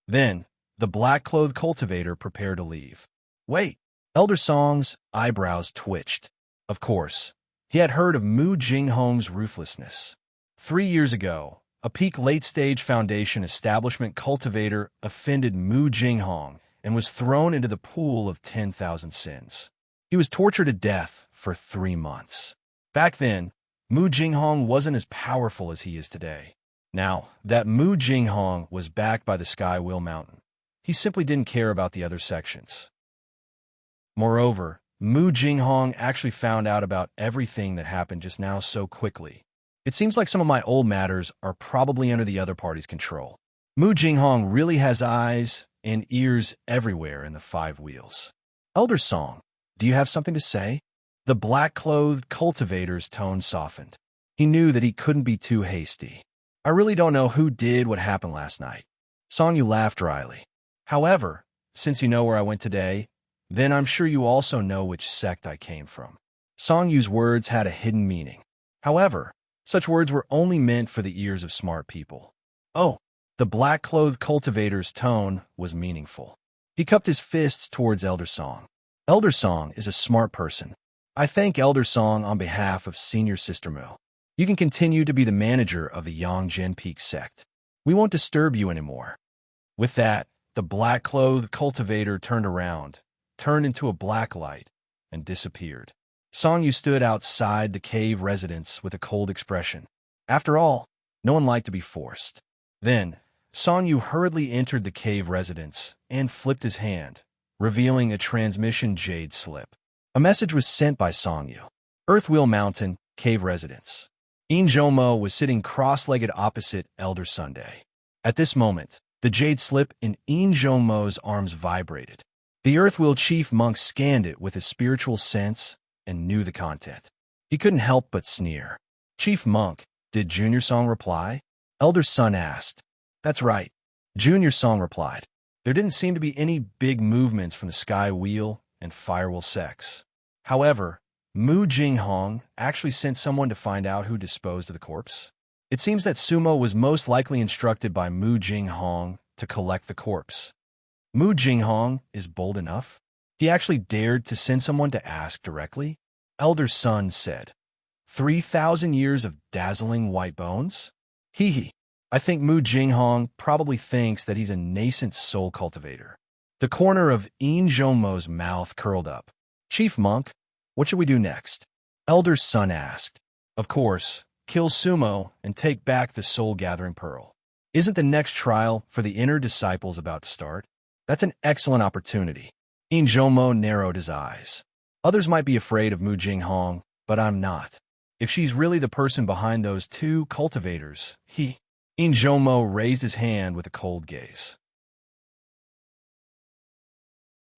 S1: Then, the black-clothed cultivator prepared to leave. Wait, Elder Song's eyebrows twitched. Of course, he had heard of Mu Jinghong's ruthlessness. 3 years ago, a peak late-stage foundation establishment cultivator offended Mu Jinghong and was thrown into the pool of 10,000 sins. He was tortured to death for 3 months. Back then, Mu Jinghong wasn't as powerful as he is today. Now that Mu Jinghong was backed by the Skywheel Mountain, he simply didn't care about the other sections. Moreover, Mu Jinghong actually found out about everything that happened just now so quickly. It seems like some of my old matters are probably under the other party's control. Mu Jinghong really has eyes and ears everywhere in the 5 wheels. Elder Song, do you have something to say? The black-clothed cultivator's tone softened. He knew that he couldn't be too hasty. I really don't know who did what happened last night. Song Yu laughed dryly. However, since you know where I went today, then I'm sure you also know which sect I came from. Song Yu's words had a hidden meaning. However, such words were only meant for the ears of smart people. Oh, the black-clothed cultivator's tone was meaningful. He cupped his fists towards Elder Song. Elder Song is a smart person. I thank Elder Song on behalf of Senior Sister Mu. You can continue to be the manager of the Yangzhen Peak sect. We won't disturb you anymore. With that, the black-clothed cultivator turned around, turned into a black light, and disappeared. Song Yu stood outside the cave residence with a cold expression. After all, no one liked to be forced. Then, Song Yu hurriedly entered the cave residence and flipped his hand, revealing a transmission jade slip. A message was sent by Song Yu. Earthwheel Mountain, cave residence. Injomo was sitting cross-legged opposite Elder Sunday. At this moment, the jade slip in Injomo's arms vibrated. The Earthwheel chief monk scanned it with his spiritual sense and knew the content. He couldn't help but sneer. Chief Monk, did Junior Song reply? Elder Sun asked. That's right. Junior Song replied. There didn't seem to be any big movements from the Sky Wheel and Firewheel sects. However, Mu Jinghong actually sent someone to find out who disposed of the corpse. It seems that Sumo was most likely instructed by Mu Jinghong to collect the corpse. Mu Jinghong is bold enough. He actually dared to send someone to ask directly. Elder Sun said, 3,000 years of dazzling white bones? Hee hee. I think Mu Jinghong probably thinks that he's a nascent soul cultivator. The corner of Injomo's mouth curled up. Chief Monk, what should we do next? Elder Sun asked. Of course, kill Sumo and take back the soul-gathering pearl. Isn't the next trial for the inner disciples about to start? That's an excellent opportunity. Injomo narrowed his eyes. Others might be afraid of Mu Jinghong, but I'm not. If she's really the person behind those two cultivators, Injomo raised his hand with a cold gaze.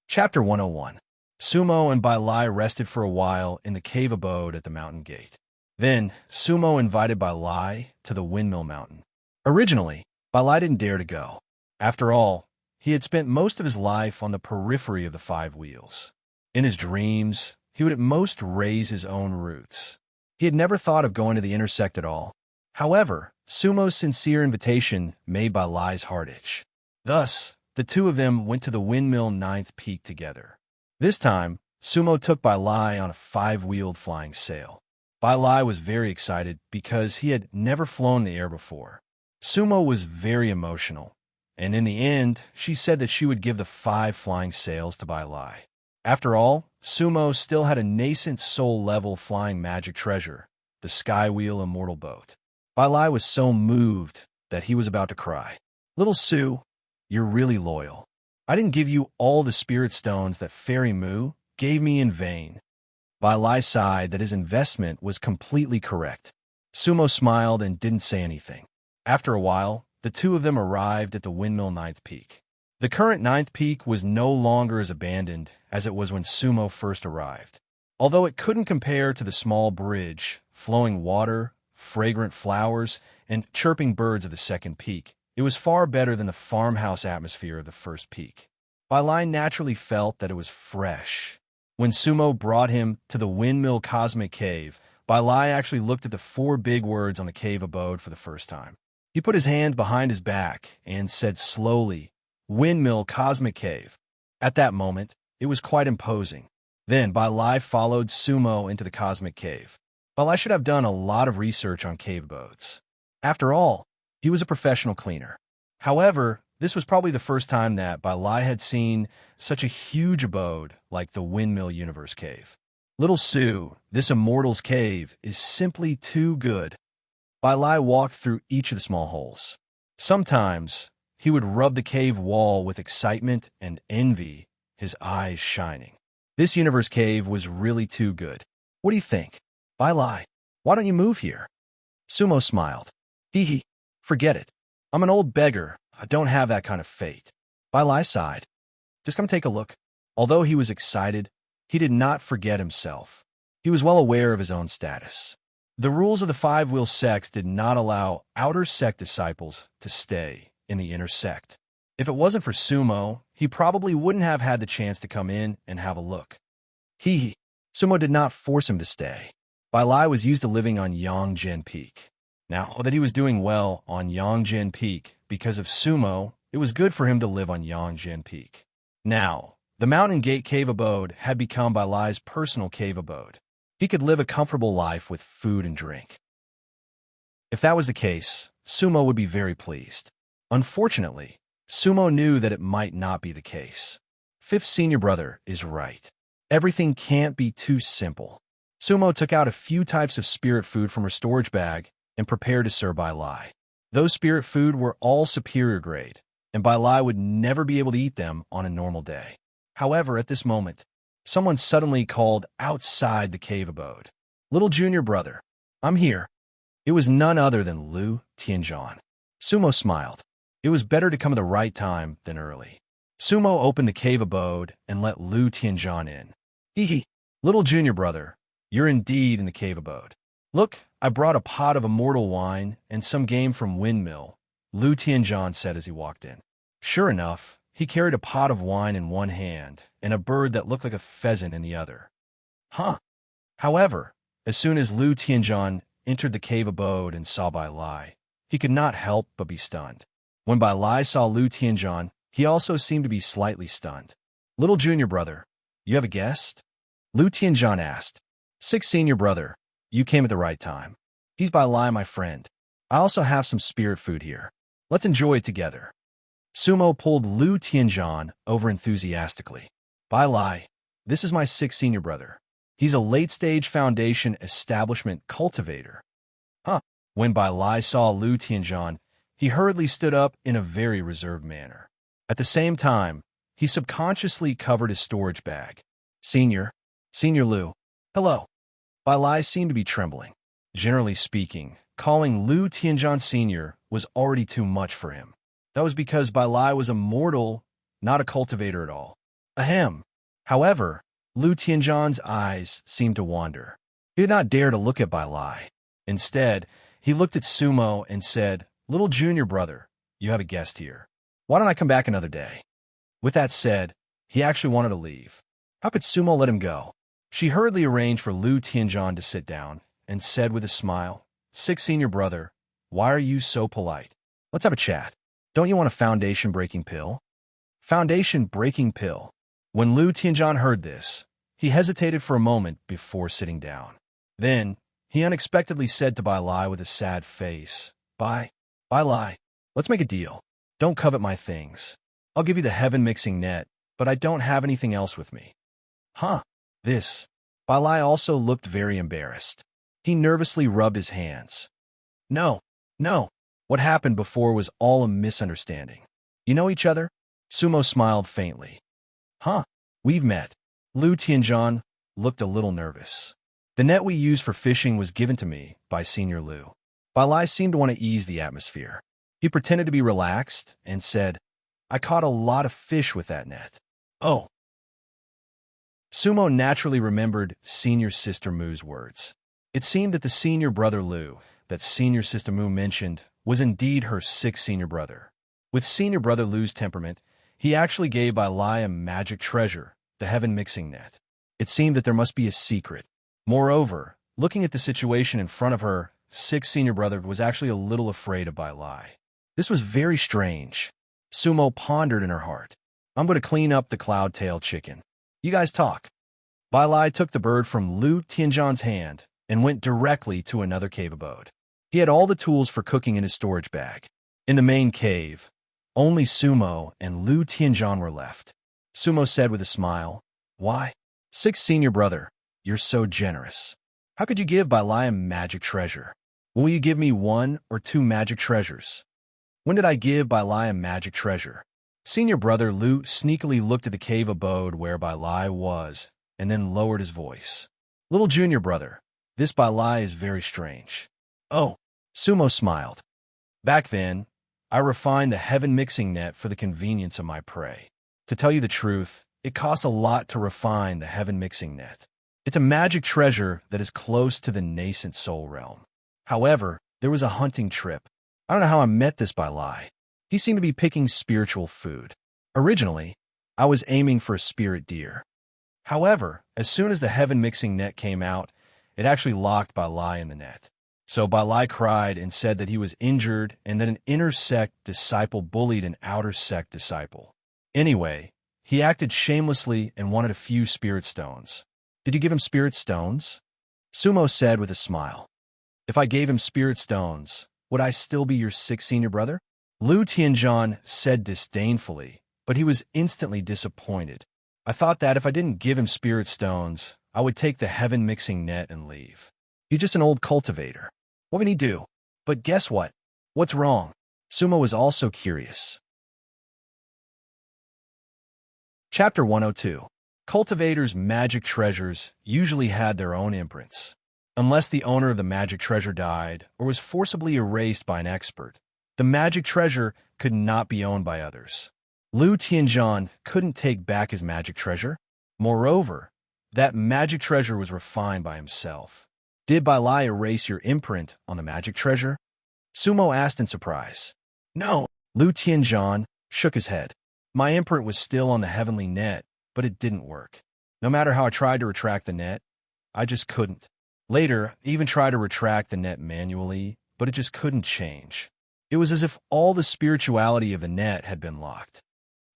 S1: Chapter 101. Sumo and Bai Lai rested for a while in the cave abode at the mountain gate. Then, Sumo invited Bai Lai to the Windmill Mountain. Originally, Bai Lai didn't dare to go. After all, he had spent most of his life on the periphery of the five wheels. In his dreams, he would at most raise his own roots. He had never thought of going to the intersect at all. However, Sumo's sincere invitation made Bai Lai's heart itch. Thus, the two of them went to the Windmill 9th Peak together. This time, Sumo took Bai Lai on a 5-wheeled flying sail. Bai Lai was very excited because he had never flown the air before. Sumo was very emotional, and in the end, she said that she would give the 5 flying sails to Bai Lai. After all, Sumo still had a nascent soul-level flying magic treasure, the Skywheel Immortal Boat. Bai Lai was so moved that he was about to cry. Little Su, you're really loyal. I didn't give you all the spirit stones that Fairy Mu gave me in vain. Bai Lai sighed that his investment was completely correct. Sumo smiled and didn't say anything. After a while, the two of them arrived at the Windmill 9th Peak. The current 9th Peak was no longer as abandoned as it was when Sumo first arrived. Although it couldn't compare to the small bridge, flowing water, fragrant flowers, and chirping birds of the 2nd Peak, it was far better than the farmhouse atmosphere of the 1st Peak. Bai Lai naturally felt that it was fresh. When Sumo brought him to the Windmill Cosmic Cave, Bai Lai actually looked at the 4 big words on the cave abode for the first time. He put his hands behind his back and said slowly, Windmill Cosmic Cave. At that moment, it was quite imposing. Then Bai Lai followed Sumo into the Cosmic Cave. Bai Lai should have done a lot of research on cave abodes. After all, he was a professional cleaner. However, this was probably the first time that Bai Lai had seen such a huge abode like the Windmill Universe Cave. Little Su, this Immortal's Cave is simply too good. Bai Lai walked through each of the small holes. Sometimes, he would rub the cave wall with excitement and envy, his eyes shining. This Universe Cave was really too good. What do you think? Bai Lai, why don't you move here? Sumo smiled. Hee hee, forget it. I'm an old beggar. I don't have that kind of fate. Bai Lai sighed. Just come take a look. Although he was excited, he did not forget himself. He was well aware of his own status. The rules of the 5-wheel sects did not allow outer sect disciples to stay in the inner sect. If it wasn't for Sumo, he probably wouldn't have had the chance to come in and have a look. Hee hee. Sumo did not force him to stay. Bai Lai was used to living on Yongjian Peak. Now that he was doing well on Yongjian Peak because of Sumo, it was good for him to live on Yongjian Peak. Now, the Mountain Gate Cave Abode had become Bai Lai's personal cave abode. He could live a comfortable life with food and drink. If that was the case, Sumo would be very pleased. Unfortunately, Sumo knew that it might not be the case. Fifth senior brother is right. Everything can't be too simple. Sumo took out a few types of spirit food from her storage bag and prepared to serve Bai Lai. Those spirit food were all superior grade, and Bai Lai would never be able to eat them on a normal day. However, at this moment, someone suddenly called outside the cave abode. Little junior brother, I'm here. It was none other than Lu Tianzhan. Sumo smiled. It was better to come at the right time than early. Sumo opened the cave abode and let Lu Tianzhan in. Hee hee, little junior brother, you're indeed in the cave abode. Look, I brought a pot of immortal wine and some game from Windmill, Lu Tianzhan said as he walked in. Sure enough, he carried a pot of wine in one hand and a bird that looked like a pheasant in the other. Huh. However, as soon as Lu Tianzhan entered the cave abode and saw Bai Lai, he could not help but be stunned. When Bai Lai saw Lu Tianzhan, he also seemed to be slightly stunned. Little junior brother, you have a guest? Lu Tianzhan asked. Sixth senior brother, you came at the right time. He's Bai Lai, my friend. I also have some spirit food here. Let's enjoy it together. Sumo pulled Lu Tianzhan over enthusiastically. Bai Lai, this is my sixth senior brother. He's a late-stage foundation establishment cultivator. Huh. When Bai Lai saw Lu Tianzhan, he hurriedly stood up in a very reserved manner. At the same time, he subconsciously covered his storage bag. Senior Lu. Hello. Bai Lai seemed to be trembling. Generally speaking, calling Lu Tianzhan Senior was already too much for him. That was because Bai Lai was a mortal, not a cultivator at all. Ahem. However, Lu Tianzhan's eyes seemed to wander. He did not dare to look at Bai Lai. Instead, he looked at Sumo and said, Little junior brother, you have a guest here. Why don't I come back another day? With that said, he actually wanted to leave. How could Sumo let him go? She hurriedly arranged for Lu Tianzhan to sit down and said with a smile, Sixth senior brother, why are you so polite? Let's have a chat. Don't you want a foundation-breaking pill? Foundation-breaking pill. When Lu Tianzhan heard this, he hesitated for a moment before sitting down. Then, he unexpectedly said to Bai Lai with a sad face, Bai Lai, let's make a deal. Don't covet my things. I'll give you the heaven-mixing net, but I don't have anything else with me. Huh? This. Bai Lai also looked very embarrassed. He nervously rubbed his hands. No. What happened before was all a misunderstanding. You know each other? Sumo smiled faintly. Huh? We've met. Lu Tianzhan looked a little nervous. The net we used for fishing was given to me by Senior Lu. Bai Lai seemed to want to ease the atmosphere. He pretended to be relaxed and said, I caught a lot of fish with that net. Oh. Sumo naturally remembered Senior Sister Mu's words. It seemed that the senior brother Lu, that Senior Sister Mu mentioned, was indeed her sixth senior brother. With Senior Brother Lu's temperament, he actually gave Bai Lai a magic treasure, the heaven mixing net. It seemed that there must be a secret. Moreover, looking at the situation in front of her, sixth senior brother was actually a little afraid of Bai Lai. This was very strange. Sumo pondered in her heart. I'm going to clean up the cloud-tailed chicken. You guys talk. Bai Lai took the bird from Lu Tianzhan's hand and went directly to another cave abode. He had all the tools for cooking in his storage bag. In the main cave, only Sumo and Lu Tianzhan were left. Sumo said with a smile, Why? Sixth senior brother, you're so generous. How could you give Bai Lai a magic treasure? Will you give me 1 or 2 magic treasures? When did I give Bai Lai a magic treasure? Senior brother Lu sneakily looked at the cave abode where Bai Lai was, and then lowered his voice. Little junior brother, this Bai Lai is very strange. Oh, Sumo smiled. Back then, I refined the heaven mixing net for the convenience of my prey. To tell you the truth, it costs a lot to refine the heaven mixing net. It's a magic treasure that is close to the nascent soul realm. However, there was a hunting trip. I don't know how I met this Bai Lai. He seemed to be picking spiritual food. Originally, I was aiming for a spirit deer. However, as soon as the heaven-mixing net came out, it actually locked Bai Lai in the net. So Bai Lai cried and said that he was injured and that an inner sect disciple bullied an outer sect disciple. Anyway, he acted shamelessly and wanted a few spirit stones. Did you give him spirit stones? Sumo said with a smile. If I gave him spirit stones, would I still be your sick senior brother? Lu Tianzhan said disdainfully, but he was instantly disappointed. I thought that if I didn't give him spirit stones, I would take the heaven-mixing net and leave. He's just an old cultivator. What can he do? But guess what? What's wrong? Sumo was also curious. Chapter 102. Cultivators' magic treasures usually had their own imprints. Unless the owner of the magic treasure died or was forcibly erased by an expert, the magic treasure could not be owned by others. Lu Tianzhan couldn't take back his magic treasure. Moreover, that magic treasure was refined by himself. Did Bai Lai erase your imprint on the magic treasure? Sumo asked in surprise. No, Lu Tianzhan shook his head. My imprint was still on the heavenly net, but it didn't work. No matter how I tried to retract the net, I just couldn't. Later, I even tried to retract the net manually, but it just couldn't change. It was as if all the spirituality of the net had been locked.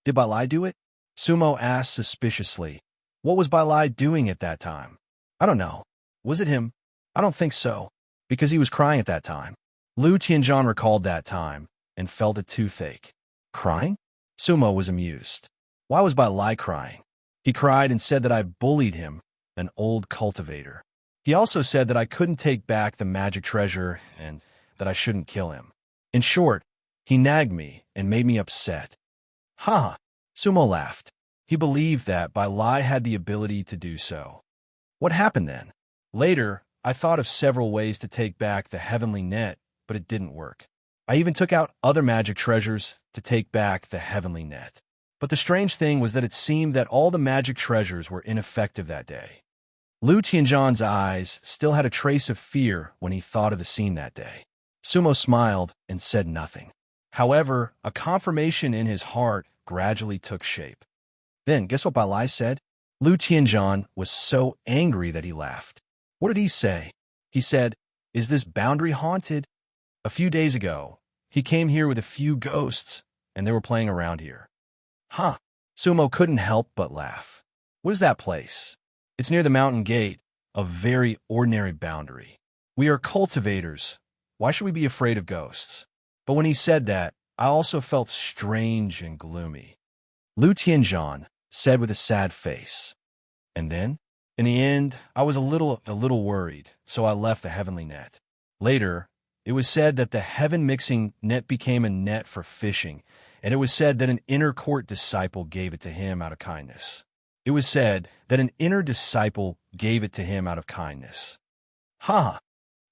S1: Did Bai Lai do it? Sumo asked suspiciously. What was Bai Lai doing at that time? I don't know. Was it him? I don't think so, because he was crying at that time. Lu Tianzhan recalled that time and felt a toothache. Crying? Sumo was amused. Why was Bai Lai crying? He cried and said that I bullied him, an old cultivator. He also said that I couldn't take back the magic treasure and that I shouldn't kill him. In short, he nagged me and made me upset. Ha! Sumo laughed. He believed that Bai Lai had the ability to do so. What happened then? Later, I thought of several ways to take back the heavenly net, but it didn't work. I even took out other magic treasures to take back the heavenly net. But the strange thing was that it seemed that all the magic treasures were ineffective that day. Lu Tianzhan's eyes still had a trace of fear when he thought of the scene that day. Sumo smiled and said nothing. However, a confirmation in his heart gradually took shape. Then, guess what Bai Lai said? Lu Tianzhan was so angry that he laughed. What did he say? He said, "Is this boundary haunted?" A few days ago, he came here with a few ghosts, and they were playing around here. Huh. Sumo couldn't help but laugh. What is that place? It's near the mountain gate, a very ordinary boundary. We are cultivators. Why should we be afraid of ghosts? But when he said that, I also felt strange and gloomy. Lu Tianzhan said with a sad face. And then? In the end, I was a little worried, so I left the heavenly net. Later, it was said that the heaven-mixing net became a net for fishing, and it was said that an inner court disciple gave it to him out of kindness. It was said that an inner disciple gave it to him out of kindness. Ha!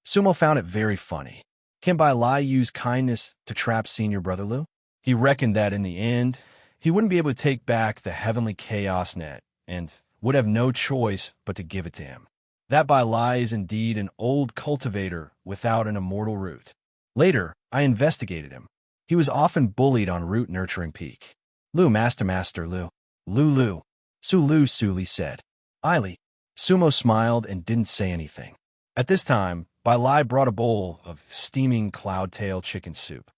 S1: Sumo found it very funny. Can Bai Lai use kindness to trap Senior Brother Lu? He reckoned that in the end, he wouldn't be able to take back the heavenly chaos net and would have no choice but to give it to him. That Bai Lai is indeed an old cultivator without an immortal root. Later, I investigated him. He was often bullied on root nurturing peak. Lu, Master Lu. Lu. Su Li said. Ili. Sumo smiled and didn't say anything. At this time, Bai Lai brought a bowl of steaming cloud-tail chicken soup.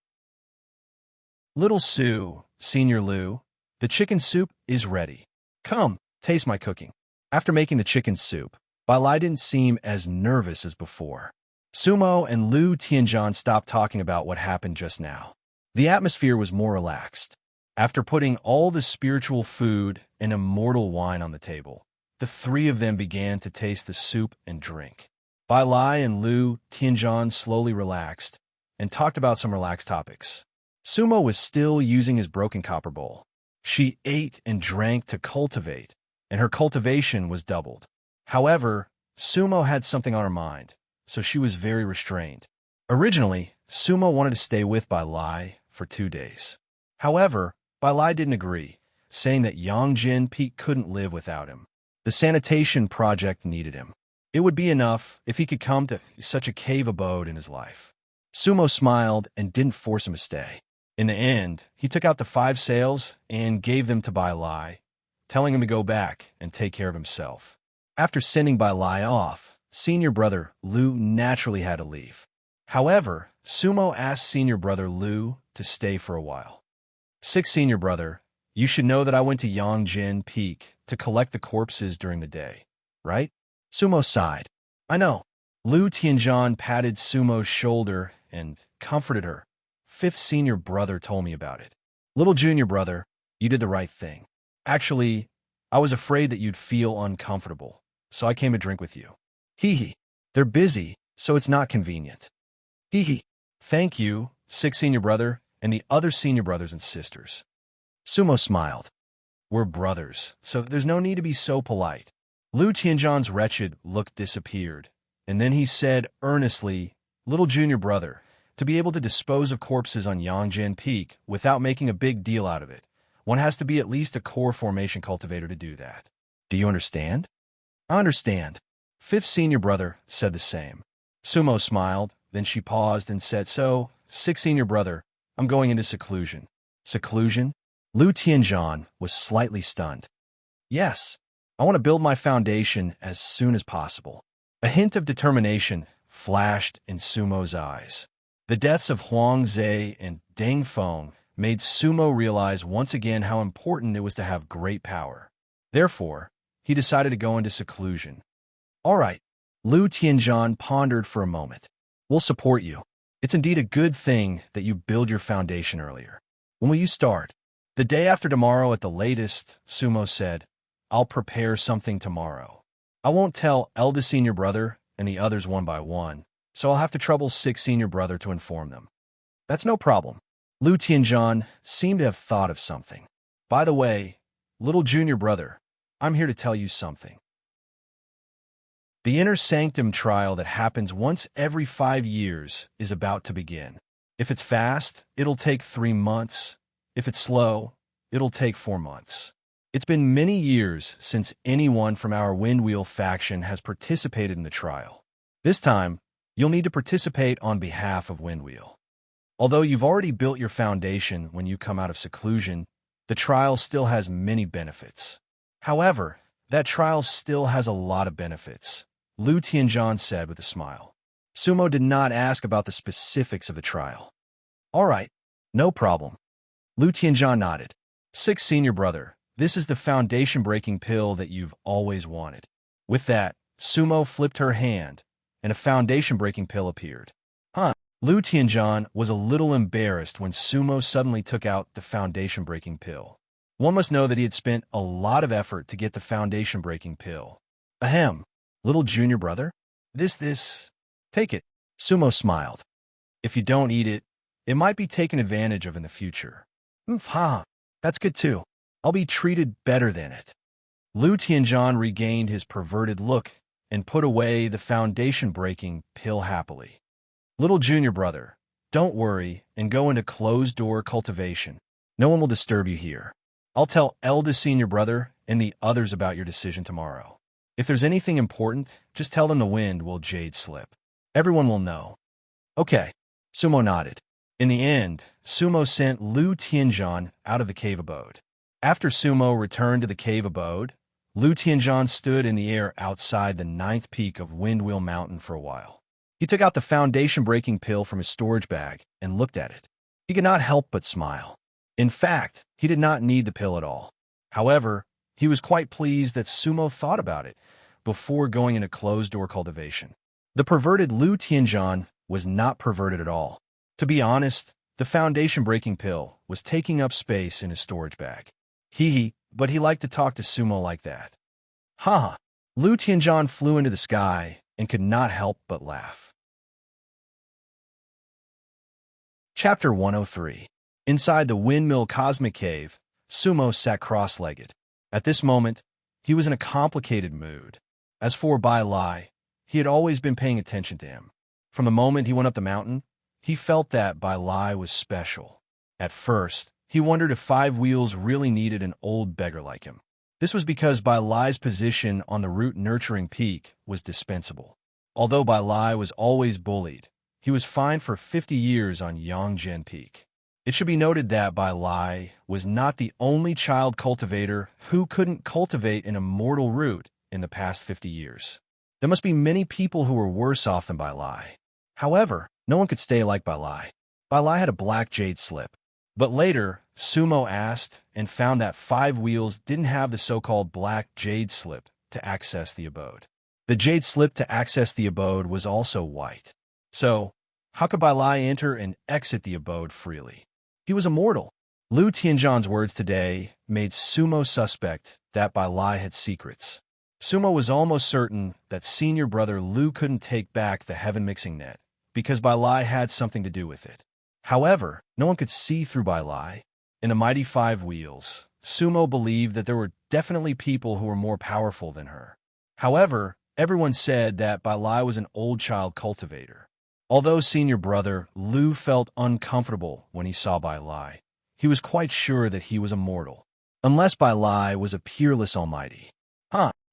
S1: Little Su, Senior Lu, the chicken soup is ready. Come, taste my cooking. After making the chicken soup, Bai Lai didn't seem as nervous as before. Sumo and Lu Tianzhan stopped talking about what happened just now. The atmosphere was more relaxed. After putting all the spiritual food and immortal wine on the table, the three of them began to taste the soup and drink. Bai Lai and Lu Tianzhan slowly relaxed and talked about some relaxed topics. Sumo was still using his broken copper bowl. She ate and drank to cultivate, and her cultivation was doubled. However, Sumo had something on her mind, so she was very restrained. Originally, Sumo wanted to stay with Bai Lai for 2 days. However, Bai Lai didn't agree, saying that Yongjin Peak couldn't live without him. The sanitation project needed him. It would be enough if he could come to such a cave abode in his life. Sumo smiled and didn't force him to stay. In the end, he took out the 5 sails and gave them to Bai Lai, telling him to go back and take care of himself. After sending Bai Lai off, senior brother Lu naturally had to leave. However, Sumo asked senior brother Lu to stay for a while. Senior brother, you should know that I went to Yongjin Peak to collect the corpses during the day, right? Sumo sighed. I know. Lu Tianzhan patted Sumo's shoulder and comforted her. Fifth senior brother told me about it. Little junior brother, you did the right thing. Actually, I was afraid that you'd feel uncomfortable, so I came to drink with you. Hee. They're busy, so it's not convenient. Hee. Thank you, sixth senior brother, and the other senior brothers and sisters. Sumo smiled. We're brothers, so there's no need to be so polite. Lu Tianzhan's wretched look disappeared, and then he said earnestly, Little junior brother, to be able to dispose of corpses on Yongjin Peak without making a big deal out of it, one has to be at least a core formation cultivator to do that. Do you understand? I understand. Fifth senior brother said the same. Sumo smiled, then she paused and said, So, sixth senior brother, I'm going into seclusion. Seclusion? Lu Tianzhan was slightly stunned. Yes, I want to build my foundation as soon as possible. A hint of determination flashed in Sumo's eyes. The deaths of Huang Zhe and Deng Feng made Sumo realize once again how important it was to have great power. Therefore, he decided to go into seclusion. All right, Lu Tianzhan pondered for a moment. We'll support you. It's indeed a good thing that you build your foundation earlier. When will you start? The day after tomorrow at the latest, Sumo said. I'll prepare something tomorrow. I won't tell eldest senior brother and the others one by one, so I'll have to trouble sixth senior brother to inform them. That's no problem. Lu Tianzhan seemed to have thought of something. By the way, little junior brother, I'm here to tell you something. The inner sanctum trial that happens once every 5 years is about to begin. If it's fast, it'll take 3 months. If it's slow, it'll take 4 months. It's been many years since anyone from our Windwheel faction has participated in the trial. This time, you'll need to participate on behalf of Windwheel. Although you've already built your foundation when you come out of seclusion, the trial still has many benefits. However, that trial still has a lot of benefits, Lu Tianzhan said with a smile. Sumo did not ask about the specifics of the trial. All right, no problem. Lu Tianzhan nodded. Sixth senior brother, this is the foundation-breaking pill that you've always wanted. With that, Sumo flipped her hand, and a foundation-breaking pill appeared. Huh? Lu Tianzhan was a little embarrassed when Sumo suddenly took out the foundation-breaking pill. One must know that he had spent a lot of effort to get the foundation-breaking pill. Ahem, little junior brother? Take it. Sumo smiled. If you don't eat it, it might be taken advantage of in the future. That's good too. I'll be treated better than it. Lu Tianzhan regained his perverted look and put away the foundation-breaking pill happily. Little junior brother, don't worry and go into closed-door cultivation. No one will disturb you here. I'll tell eldest senior brother and the others about your decision tomorrow. If there's anything important, just tell them the wind will jade slip. Everyone will know. Okay, Sumo nodded. In the end, Sumo sent Lu Tianzhan out of the cave abode. After Sumo returned to the cave abode, Lu Tianzhan stood in the air outside the 9th peak of Windwheel Mountain for a while. He took out the foundation-breaking pill from his storage bag and looked at it. He could not help but smile. In fact, he did not need the pill at all. However, he was quite pleased that Sumo thought about it before going into closed-door cultivation. The perverted Lu Tianzhan was not perverted at all. To be honest, the foundation-breaking pill was taking up space in his storage bag. But he liked to talk to Sumo like that. Lu Tianzhan flew into the sky and could not help but laugh. Chapter 103. Inside the Windmill Cosmic Cave, Sumo sat cross-legged. At this moment, he was in a complicated mood. As for Bai Lai, he had always been paying attention to him. From the moment he went up the mountain, he felt that Bai Lai was special. At first, he wondered if Five Wheels really needed an old beggar like him. This was because Bai Lai's position on the root-nurturing peak was dispensable. Although Bai Lai was always bullied, he was fined for 50 years on Yongjin Peak. It should be noted that Bai Lai was not the only child cultivator who couldn't cultivate an immortal root in the past 50 years. There must be many people who were worse off than Bai Lai. However, no one could stay like Bai Lai. Bai Lai had a black jade slip. But later, Sumo asked and found that Five Wheels didn't have the so-called black jade slip to access the abode. The jade slip to access the abode was also white. So, how could Bai Lai enter and exit the abode freely? He was immortal. Lu Tianzhan's words today made Sumo suspect that Bai Lai had secrets. Sumo was almost certain that senior brother Lu couldn't take back the heaven mixing net because Bai Lai had something to do with it. However, no one could see through Bai Lai. In the mighty Five Wheels, Sumo believed that there were definitely people who were more powerful than her. However, everyone said that Bai Lai was an old child cultivator. Although senior brother Lu felt uncomfortable when he saw Bai Lai, he was quite sure that he was immortal, unless Bai Lai was a peerless almighty.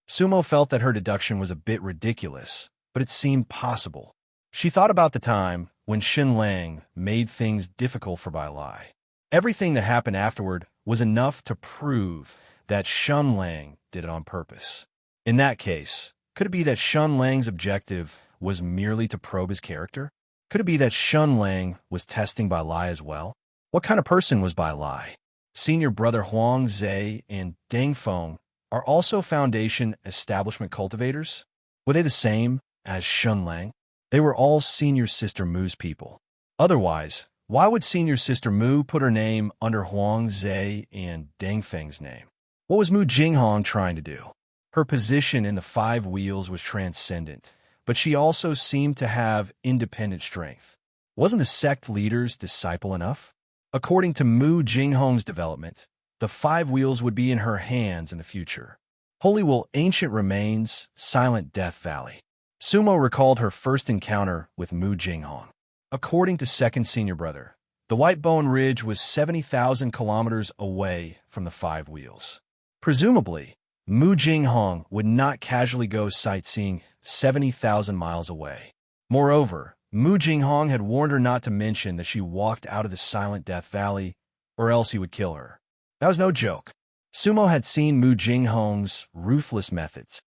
S1: Sumo felt that her deduction was a bit ridiculous, but it seemed possible. She thought about the time when Xin Lang made things difficult for Bai Lai. Everything that happened afterward was enough to prove that Xin Lang did it on purpose. In that case, could it be that Xin Lang's objective was merely to probe his character? Could it be that Xin Lang was testing Bai Lai as well? What kind of person was Bai Lai? Senior brother Huang Zhe and Deng Feng are also foundation establishment cultivators. Were they the same as Xin Lang? They were all senior sister Mu's people. Otherwise, why would senior sister Mu put her name under Huang Zhe and Deng Feng's name? What was Mu Jinghong trying to do? Her position in the Five Wheels was transcendent, but she also seemed to have independent strength. Wasn't the sect leader's disciple enough? According to Mu Jinghong's development, the Five Wheels would be in her hands in the future. Holy Will Ancient Remains, Silent Death Valley. Sumo recalled her first encounter with Mu Jinghong. According to second senior brother, the White Bone Ridge was 70,000 kilometers away from the Five Wheels. Presumably, Mu Jinghong would not casually go sightseeing 70,000 miles away. Moreover, Mu Jinghong had warned her not to mention that she walked out of the Silent Death Valley, or else he would kill her. That was no joke. Sumo had seen Mu Jinghong's ruthless methods.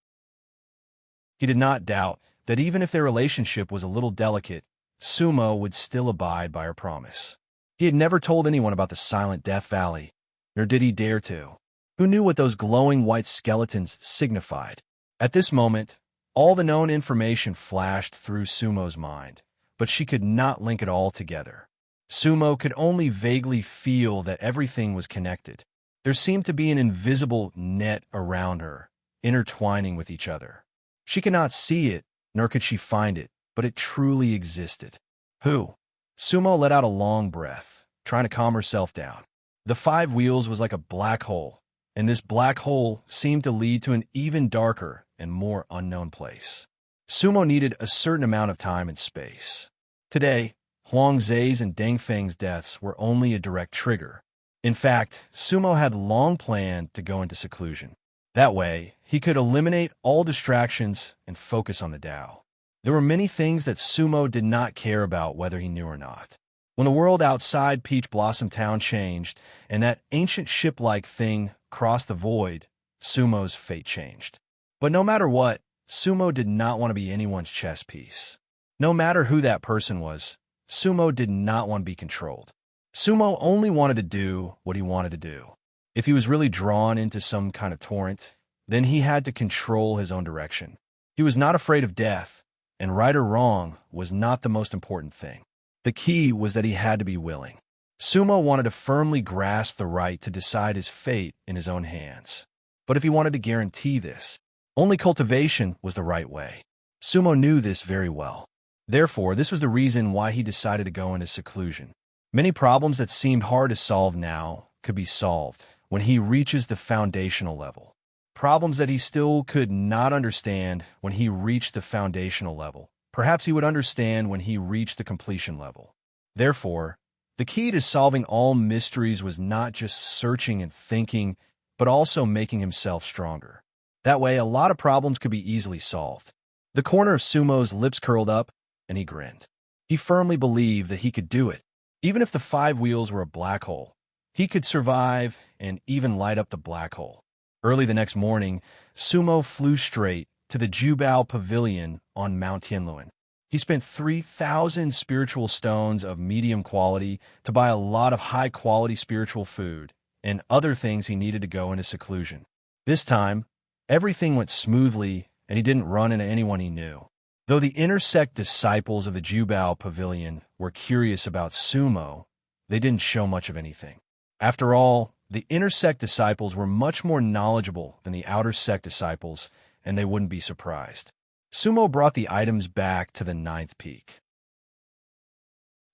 S1: He did not doubt that even if their relationship was a little delicate, Sumo would still abide by her promise. He had never told anyone about the Silent Death Valley, nor did he dare to. Who knew what those glowing white skeletons signified? At this moment, all the known information flashed through Sumo's mind, but she could not link it all together. Sumo could only vaguely feel that everything was connected. There seemed to be an invisible net around her, intertwining with each other. She could not see it, nor could she find it, but it truly existed. Who? Sumo let out a long breath, trying to calm herself down. The Five Wheels was like a black hole, and this black hole seemed to lead to an even darker and more unknown place. Sumo needed a certain amount of time and space. Today, Huang Zhe's and Deng Feng's deaths were only a direct trigger. In fact, Sumo had long planned to go into seclusion. That way, he could eliminate all distractions and focus on the Tao. There were many things that Sumo did not care about whether he knew or not. When the world outside Peach Blossom Town changed, and that ancient ship-like thing crossed the void, Sumo's fate changed. But no matter what, Sumo did not want to be anyone's chess piece. No matter who that person was, Sumo did not want to be controlled. Sumo only wanted to do what he wanted to do. If he was really drawn into some kind of torrent, then he had to control his own direction. He was not afraid of death, and right or wrong was not the most important thing. The key was that he had to be willing. Sumo wanted to firmly grasp the right to decide his fate in his own hands. But if he wanted to guarantee this, only cultivation was the right way. Sumo knew this very well. Therefore, this was the reason why he decided to go into seclusion. Many problems that seemed hard to solve now could be solved when he reaches the foundational level. Problems that he still could not understand when he reached the foundational level, perhaps he would understand when he reached the completion level. Therefore, the key to solving all mysteries was not just searching and thinking, but also making himself stronger. That way, a lot of problems could be easily solved. The corner of Sumo's lips curled up, and he grinned. He firmly believed that he could do it. Even if the five wheels were a black hole, he could survive and even light up the black hole. Early the next morning, Sumo flew straight to the Jubao Pavilion on Mount Tianluan. He spent 3,000 spiritual stones of medium quality to buy a lot of high-quality spiritual food and other things he needed to go into seclusion. This time, everything went smoothly and he didn't run into anyone he knew. Though the inner sect disciples of the Jubao Pavilion were curious about Sumo, they didn't show much of anything. After all, the inner sect disciples were much more knowledgeable than the outer sect disciples, and they wouldn't be surprised. Sumo brought the items back to the ninth peak.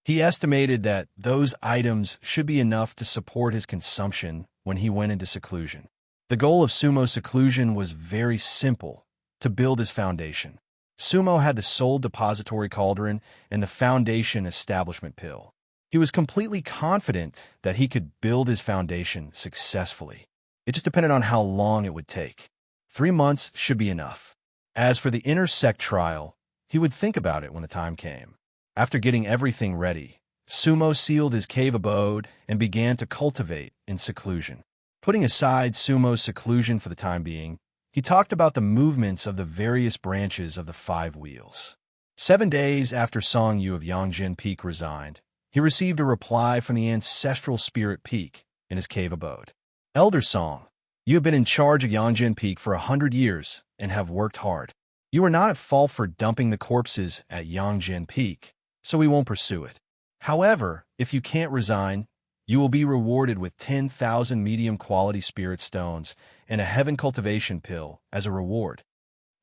S1: He estimated that those items should be enough to support his consumption when he went into seclusion. The goal of Sumo's seclusion was very simple: to build his foundation. Sumo had the soul depository cauldron and the foundation establishment pill. He was completely confident that he could build his foundation successfully. It just depended on how long it would take. 3 months should be enough. As for the inner sect trial, he would think about it when the time came. After getting everything ready, Sumo sealed his cave abode and began to cultivate in seclusion. Putting aside Sumo's seclusion for the time being, he talked about the movements of the various branches of the five wheels. 7 days after Song Yu of Yongjin Peak resigned, he received a reply from the ancestral spirit peak in his cave abode. Elder Song, you have been in charge of Yongjin Peak for 100 years and have worked hard. You are not at fault for dumping the corpses at Yongjin Peak, so we won't pursue it. However, if you can't resign, you will be rewarded with 10,000 medium-quality spirit stones and a heaven cultivation pill as a reward.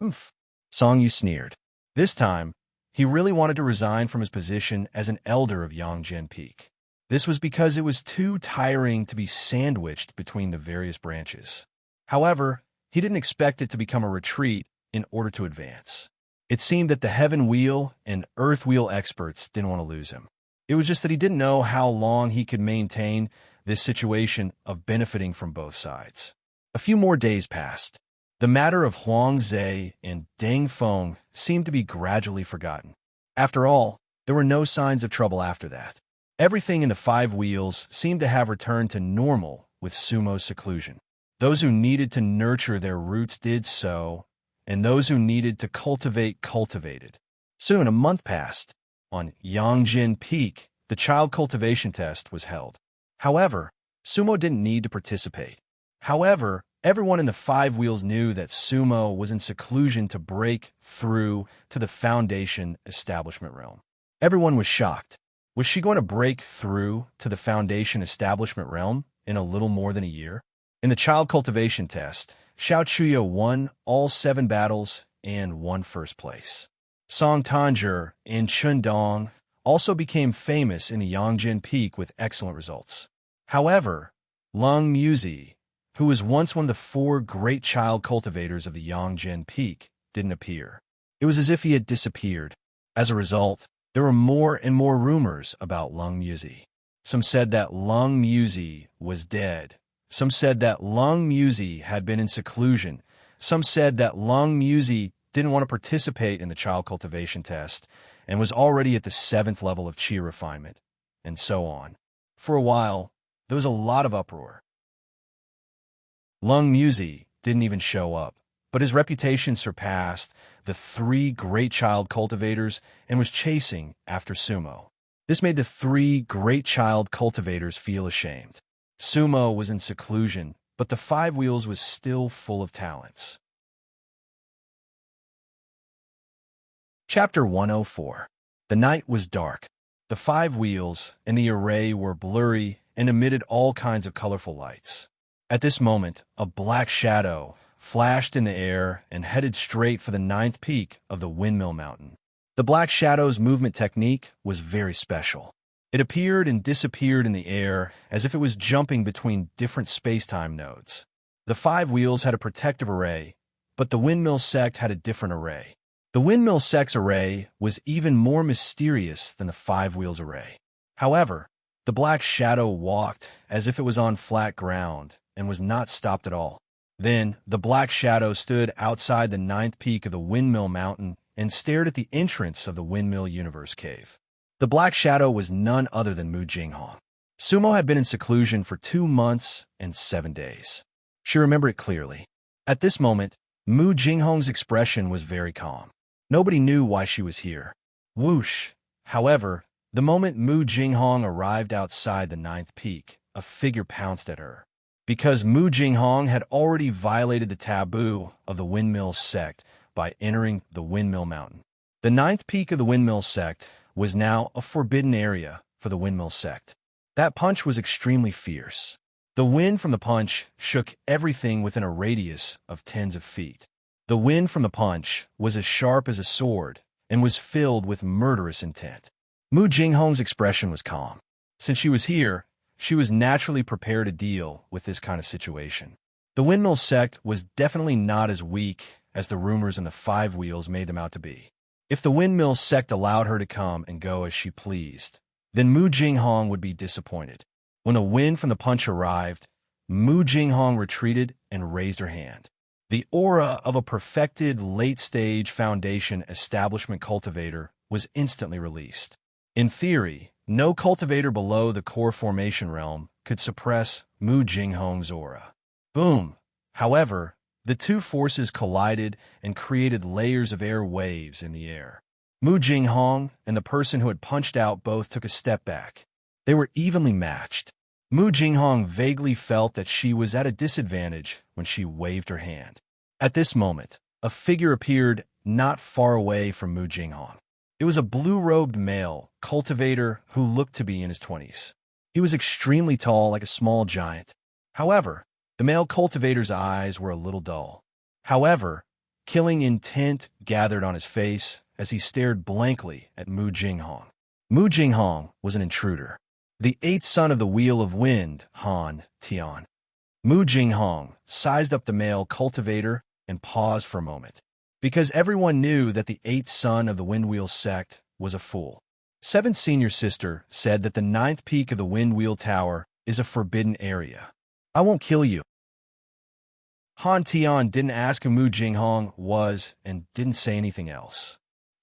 S1: Oomph. Song Yu sneered. This time, he really wanted to resign from his position as an elder of Yongjin Peak. This was because it was too tiring to be sandwiched between the various branches. However, he didn't expect it to become a retreat in order to advance. It seemed that the Heaven Wheel and Earth Wheel experts didn't want to lose him. It was just that he didn't know how long he could maintain this situation of benefiting from both sides. A few more days passed. The matter of Huang Zhe and Deng Feng seemed to be gradually forgotten. After all, there were no signs of trouble after that. Everything in the five wheels seemed to have returned to normal with Sumo's seclusion. Those who needed to nurture their roots did so, and those who needed to cultivate cultivated. Soon a month passed. On Yongjin Peak, the child cultivation test was held. However, Sumo didn't need to participate. However, everyone in the five wheels knew that Sumo was in seclusion to break through to the foundation establishment realm. Everyone was shocked. Was she going to break through to the foundation establishment realm in a little more than a year? In the child cultivation test, Xiao Chuyo won all 7 battles and won first place. Song Tanjir and Chun Dong also became famous in the Yongjin Peak with excellent results. However, Lung Muzi, who was once one of the 4 great child cultivators of the Yongjin Peak, didn't appear. It was as if he had disappeared. As a result, there were more and more rumors about Lung Muzi. Some said that Lung Muzi was dead. Some said that Lung Muzi had been in seclusion. Some said that Lung Muzi didn't want to participate in the child cultivation test and was already at the 7th level of chi refinement, and so on. For a while, there was a lot of uproar. Lung Muzi didn't even show up, but his reputation surpassed the 3 great child cultivators and was chasing after Sumo. This made the 3 great child cultivators feel ashamed. Sumo was in seclusion, but the five wheels was still full of talents. Chapter 104. The night was dark. The five wheels and the array were blurry and emitted all kinds of colorful lights. At this moment, a black shadow flashed in the air and headed straight for the 9th peak of the Windmill Mountain. The black shadow's movement technique was very special. It appeared and disappeared in the air as if it was jumping between different space-time nodes. The five wheels had a protective array, but the Windmill sect had a different array. The Windmill sect's array was even more mysterious than the five wheels array. However, the black shadow walked as if it was on flat ground and was not stopped at all. Then, the black shadow stood outside the 9th peak of the Windmill Mountain and stared at the entrance of the Windmill Universe Cave. The Black Shadow was none other than Mu Jinghong. Sumo had been in seclusion for 2 months and 7 days. She remembered it clearly. At this moment, Mu Jinghong's expression was very calm. Nobody knew why she was here. Whoosh! However, the moment Mu Jinghong arrived outside the 9th peak, a figure pounced at her. Because Mu Jinghong had already violated the taboo of the Windmill sect by entering the Windmill Mountain. The 9th peak of the Windmill sect was now a forbidden area for the Windmill sect. That punch was extremely fierce. The wind from the punch shook everything within a radius of tens of feet. The wind from the punch was as sharp as a sword and was filled with murderous intent. Mu Jinghong's expression was calm. Since she was here, she was naturally prepared to deal with this kind of situation. The Windmill sect was definitely not as weak as the rumors and the 5 wheels made them out to be. If the Windmill sect allowed her to come and go as she pleased, then Mu Jinghong would be disappointed. When the wind from the punch arrived, Mu Jinghong retreated and raised her hand. The aura of a perfected late-stage foundation establishment cultivator was instantly released. In theory, no cultivator below the core formation realm could suppress Mu Jinghong's aura. Boom! However, the two forces collided and created layers of air waves in the air. Mu Jinghong and the person who had punched out both took a step back. They were evenly matched. Mu Jinghong vaguely felt that she was at a disadvantage when she waved her hand. At this moment, a figure appeared not far away from Mu Jinghong. It was a blue-robed male cultivator who looked to be in his 20s. He was extremely tall, like a small giant. However, the male cultivator's eyes were a little dull. However, killing intent gathered on his face as he stared blankly at Mu Jinghong. Mu Jinghong was an intruder. The 8th son of the Wheel of Wind, Han Tian. Mu Jinghong sized up the male cultivator and paused for a moment, because everyone knew that the 8th son of the Windwheel sect was a fool. 7th senior sister said that the 9th peak of the Windwheel Tower is a forbidden area. I won't kill you. Han Tian didn't ask who Mu Jinghong was and didn't say anything else.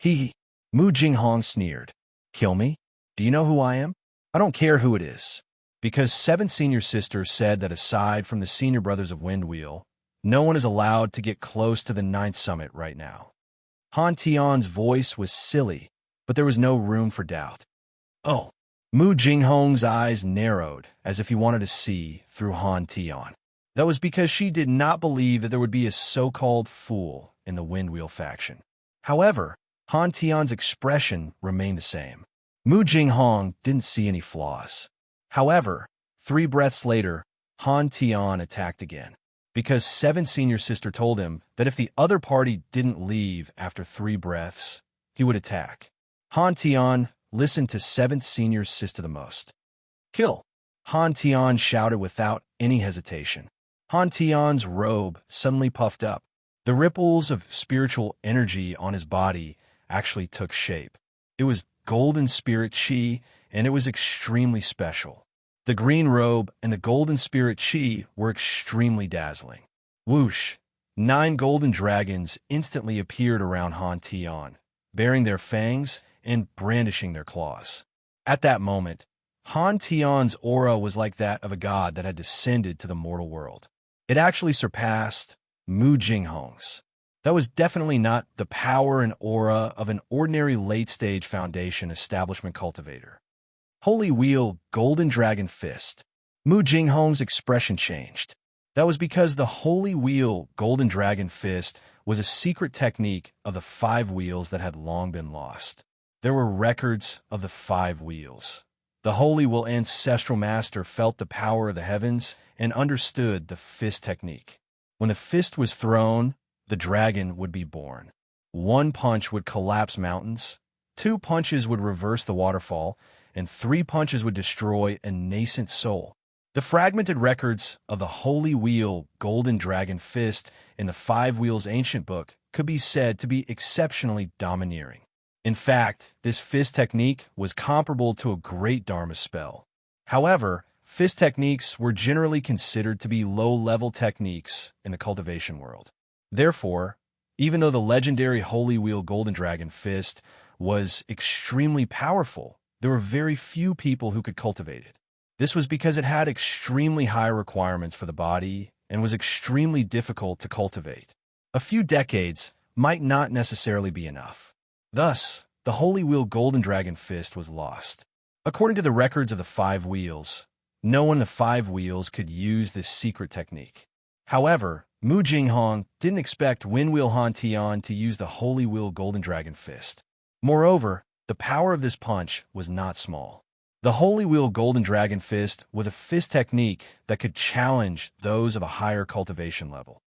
S1: Mu Jinghong sneered. Kill me? Do you know who I am? I don't care who it is. Because 7th senior sister said that aside from the senior brothers of Windwheel, no one is allowed to get close to the 9th summit right now. Han Tian's voice was silly, but there was no room for doubt. Oh. Mu Jinghong's eyes narrowed as if he wanted to see through Han Tian. That was because she did not believe that there would be a so-called fool in the Windwheel faction. However, Han Tian's expression remained the same. Mu Jinghong didn't see any flaws. However, 3 breaths later, Han Tian attacked again, because 7th senior sister told him that if the other party didn't leave after 3 breaths, he would attack. Han Tian listened to 7th senior sister the most. Kill! Han Tian shouted without any hesitation. Han Tian's robe suddenly puffed up. The ripples of spiritual energy on his body actually took shape. It was golden spirit chi, and it was extremely special. The green robe and the golden spirit chi were extremely dazzling. Whoosh! 9 golden dragons instantly appeared around Han Tian, bearing their fangs and brandishing their claws. At that moment, Han Tian's aura was like that of a god that had descended to the mortal world. It actually surpassed Mu Jinghong's. That was definitely not the power and aura of an ordinary late-stage foundation establishment cultivator. Holy Wheel Golden Dragon Fist. Mu Jinghong's expression changed. That was because the Holy Wheel Golden Dragon Fist was a secret technique of the 5 wheels that had long been lost. There were records of the 5 wheels. The Holy Wheel Ancestral Master felt the power of the heavens and understood the fist technique. When the fist was thrown, the dragon would be born. 1 punch would collapse mountains, 2 punches would reverse the waterfall, and 3 punches would destroy a nascent soul. The fragmented records of the Holy Wheel Golden Dragon Fist in the 5 Wheels Ancient Book could be said to be exceptionally domineering. In fact, this fist technique was comparable to a great Dharma spell. However, fist techniques were generally considered to be low-level techniques in the cultivation world. Therefore, even though the legendary Holy Wheel Golden Dragon Fist was extremely powerful, there were very few people who could cultivate it. This was because it had extremely high requirements for the body and was extremely difficult to cultivate. A few decades might not necessarily be enough. Thus, the Holy Wheel Golden Dragon Fist was lost. According to the records of the Five Wheels, no one in the Five Wheels could use this secret technique. However, Mu Jinghong didn't expect Windwheel Han Tian to use the Holy Wheel Golden Dragon Fist. Moreover, the power of this punch was not small. The Holy Wheel Golden Dragon Fist was a fist technique that could challenge those of a higher cultivation level.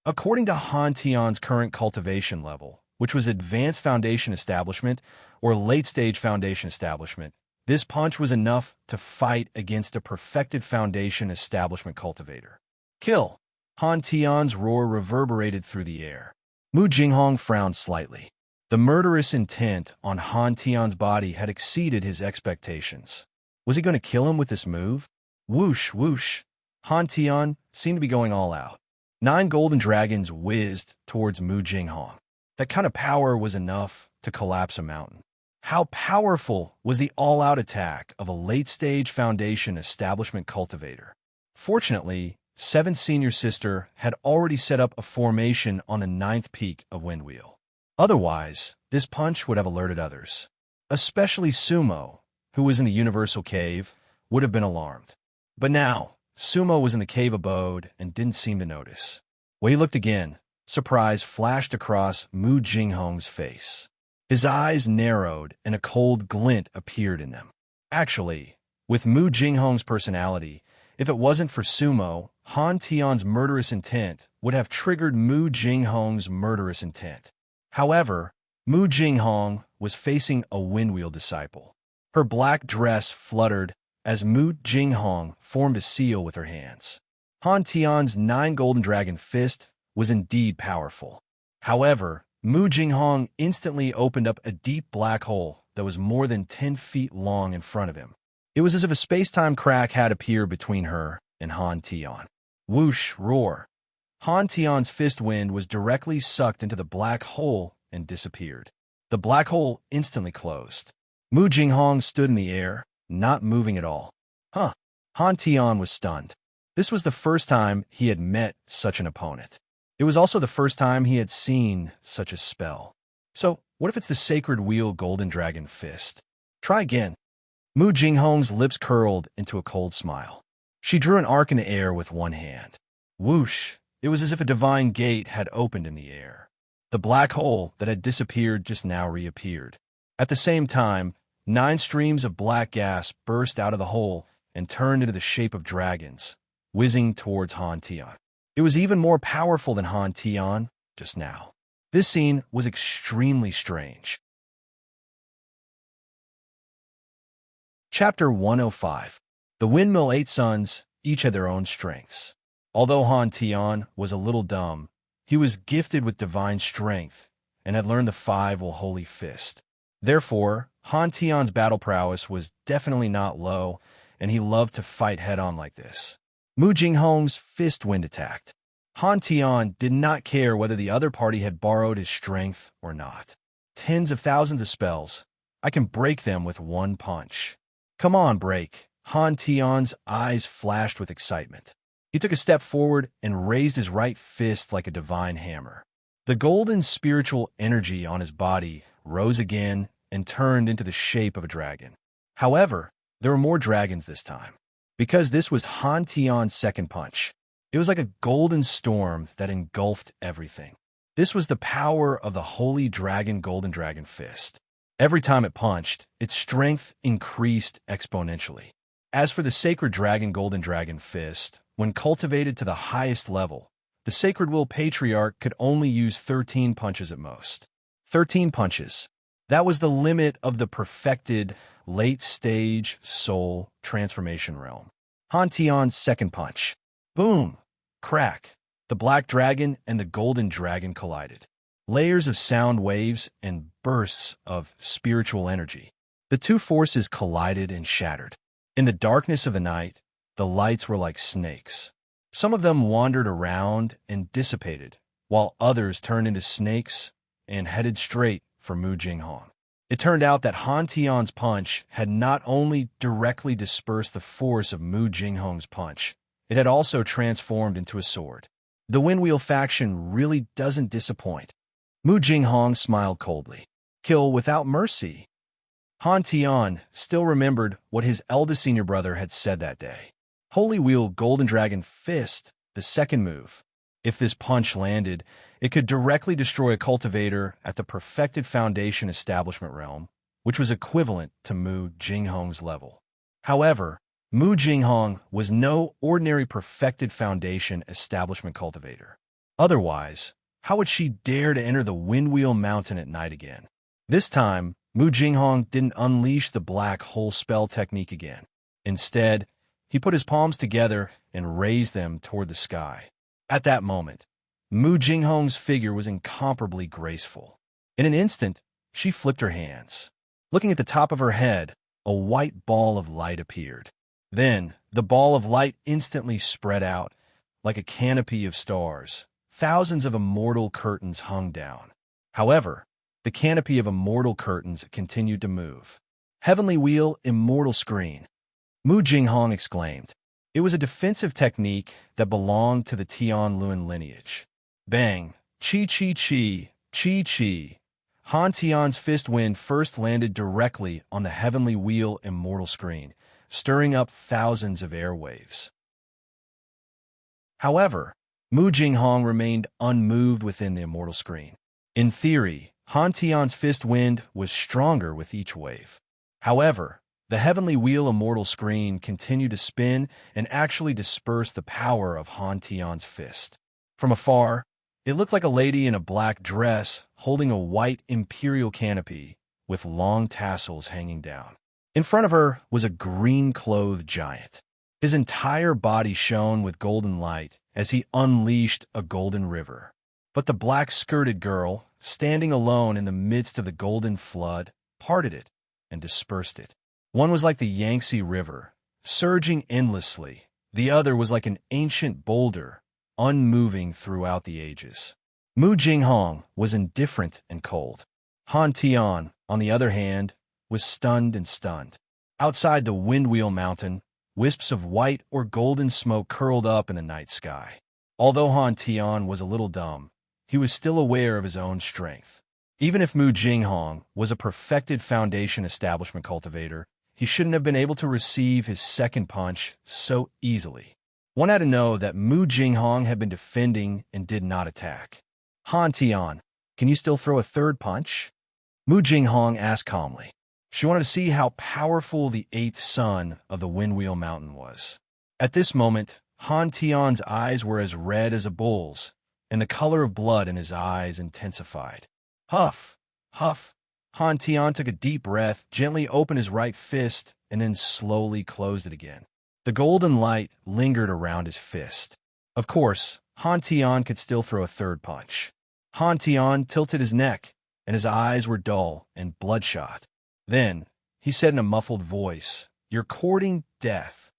S1: According to Han Tian's current cultivation level, which was Advanced Foundation Establishment or Late Stage Foundation Establishment, this punch was enough to fight against a perfected Foundation Establishment cultivator. Kill! Han Tian's roar reverberated through the air. Mu Jinghong frowned slightly. The murderous intent on Han Tian's body had exceeded his expectations. Was he going to kill him with this move? Whoosh, whoosh. Han Tian seemed to be going all out. 9 golden dragons whizzed towards Mu Jinghong. That kind of power was enough to collapse a mountain. How powerful was the all-out attack of a late-stage Foundation Establishment cultivator? Fortunately, 7th Senior Sister had already set up a formation on the 9th peak of Windwheel. Otherwise, this punch would have alerted others. Especially Sumo, who was in the Universal Cave, would have been alarmed. But now, Sumo was in the cave abode and didn't seem to notice. When he looked again, surprise flashed across Mu Jinghong's face. His eyes narrowed and a cold glint appeared in them. Actually, with Mu Jinghong's personality, if it wasn't for Sumo, Han Tian's murderous intent would have triggered Mu Jinghong's murderous intent. However, Mu Jinghong was facing a Windwheel disciple. Her black dress fluttered as Mu Jinghong formed a seal with her hands. Han Tian's 9 golden dragon fist was indeed powerful. However, Mu Jinghong instantly opened up a deep black hole that was more than 10 feet long in front of him. It was as if a space-time crack had appeared between her and Han Tian. Whoosh, roar. Han Tian's fist wind was directly sucked into the black hole and disappeared. The black hole instantly closed. Mu Jinghong stood in the air, not moving at all. Han Tian was stunned. This was the first time he had met such an opponent. It was also the first time he had seen such a spell. So, what if it's the Sacred Wheel Golden Dragon Fist? Try again. Mu Jinghong's lips curled into a cold smile. She drew an arc in the air with one hand. Whoosh! It was as if a divine gate had opened in the air. The black hole that had disappeared just now reappeared. At the same time, 9 streams of black gas burst out of the hole and turned into the shape of dragons, whizzing towards Han Tian. It was even more powerful than Han Tian just now. This scene was extremely strange. Chapter 105. The Windmill 8 Sons each had their own strengths. Although Han Tian was a little dumb, he was gifted with divine strength and had learned the 5 Holy Fist. Therefore, Han Tian's battle prowess was definitely not low, and he loved to fight head-on like this. Mu Jinghong's fist wind attacked. Han Tian did not care whether the other party had borrowed his strength or not. Tens of thousands of spells. I can break them with one punch. Come on, break. Han Tian's eyes flashed with excitement. He took a step forward and raised his right fist like a divine hammer. The golden spiritual energy on his body rose again and turned into the shape of a dragon. However, there were more dragons this time, because this was Han Tian's second punch. It was like a golden storm that engulfed everything. This was the power of the Holy Dragon Golden Dragon Fist. Every time it punched, its strength increased exponentially. As for the Sacred Dragon Golden Dragon Fist, when cultivated to the highest level, the Sacred Will Patriarch could only use 13 punches at most. 13 punches. That was the limit of the perfected, late-stage soul transformation realm. Han Tian's second punch. Boom! Crack! The black dragon and the golden dragon collided. Layers of sound waves and bursts of spiritual energy. The two forces collided and shattered. In the darkness of the night, the lights were like snakes. Some of them wandered around and dissipated, while others turned into snakes and headed straight for Mu Jinghong. It turned out that Han Tian's punch had not only directly dispersed the force of Mu Jinghong's punch, it had also transformed into a sword. The Windwheel faction really doesn't disappoint. Mu Jinghong smiled coldly. Kill without mercy. Han Tian still remembered what his eldest senior brother had said that day. Holy Wheel Golden Dragon Fist, the second move. If this punch landed, it could directly destroy a cultivator at the Perfected Foundation Establishment realm, which was equivalent to Mu Jinghong's level. However, Mu Jinghong was no ordinary Perfected Foundation Establishment cultivator. Otherwise, how would she dare to enter the Windwheel Mountain at night again? This time, Mu Jinghong didn't unleash the black hole spell technique again. Instead, he put his palms together and raised them toward the sky. At that moment, Mu Jinghong's figure was incomparably graceful. In an instant, she flipped her hands. Looking at the top of her head, a white ball of light appeared. Then, the ball of light instantly spread out, like a canopy of stars. Thousands of immortal curtains hung down. However, the canopy of immortal curtains continued to move. Heavenly Wheel, Immortal Screen. Mu Jinghong exclaimed. It was a defensive technique that belonged to the Tianluan lineage. Bang! Chi chi chi! Chi chi! Han Tian's fist wind first landed directly on the Heavenly Wheel Immortal Screen, stirring up thousands of airwaves. However, Mu Jinghong remained unmoved within the Immortal Screen. In theory, Han Tian's fist wind was stronger with each wave. However, the Heavenly Wheel Immortal Screen continued to spin and actually disperse the power of Han Tian's fist. From afar, it looked like a lady in a black dress holding a white imperial canopy with long tassels hanging down. In front of her was a green-clothed giant. His entire body shone with golden light as he unleashed a golden river. But the black-skirted girl, standing alone in the midst of the golden flood, parted it and dispersed it. One was like the Yangtze River, surging endlessly. The other was like an ancient boulder, unmoving throughout the ages. Mu Jinghong was indifferent and cold. Han Tian, on the other hand, was stunned and stunned. Outside the Windwheel Mountain, wisps of white or golden smoke curled up in the night sky. Although Han Tian was a little dumb, he was still aware of his own strength. Even if Mu Jinghong was a Perfected Foundation Establishment cultivator, he shouldn't have been able to receive his second punch so easily. One had to know that Mu Jinghong had been defending and did not attack. Han Tian, can you still throw a third punch? Mu Jinghong asked calmly. She wanted to see how powerful the eighth sun of the Windwheel Mountain was. At this moment, Han Tian's eyes were as red as a bull's, and the color of blood in his eyes intensified. Huff! Huff! Han Tian took a deep breath, gently opened his right fist, and then slowly closed it again. The golden light lingered around his fist. Of course, Han Tian could still throw a third punch. Han Tian tilted his neck, and his eyes were dull and bloodshot. Then, he said in a muffled voice, "You're courting death."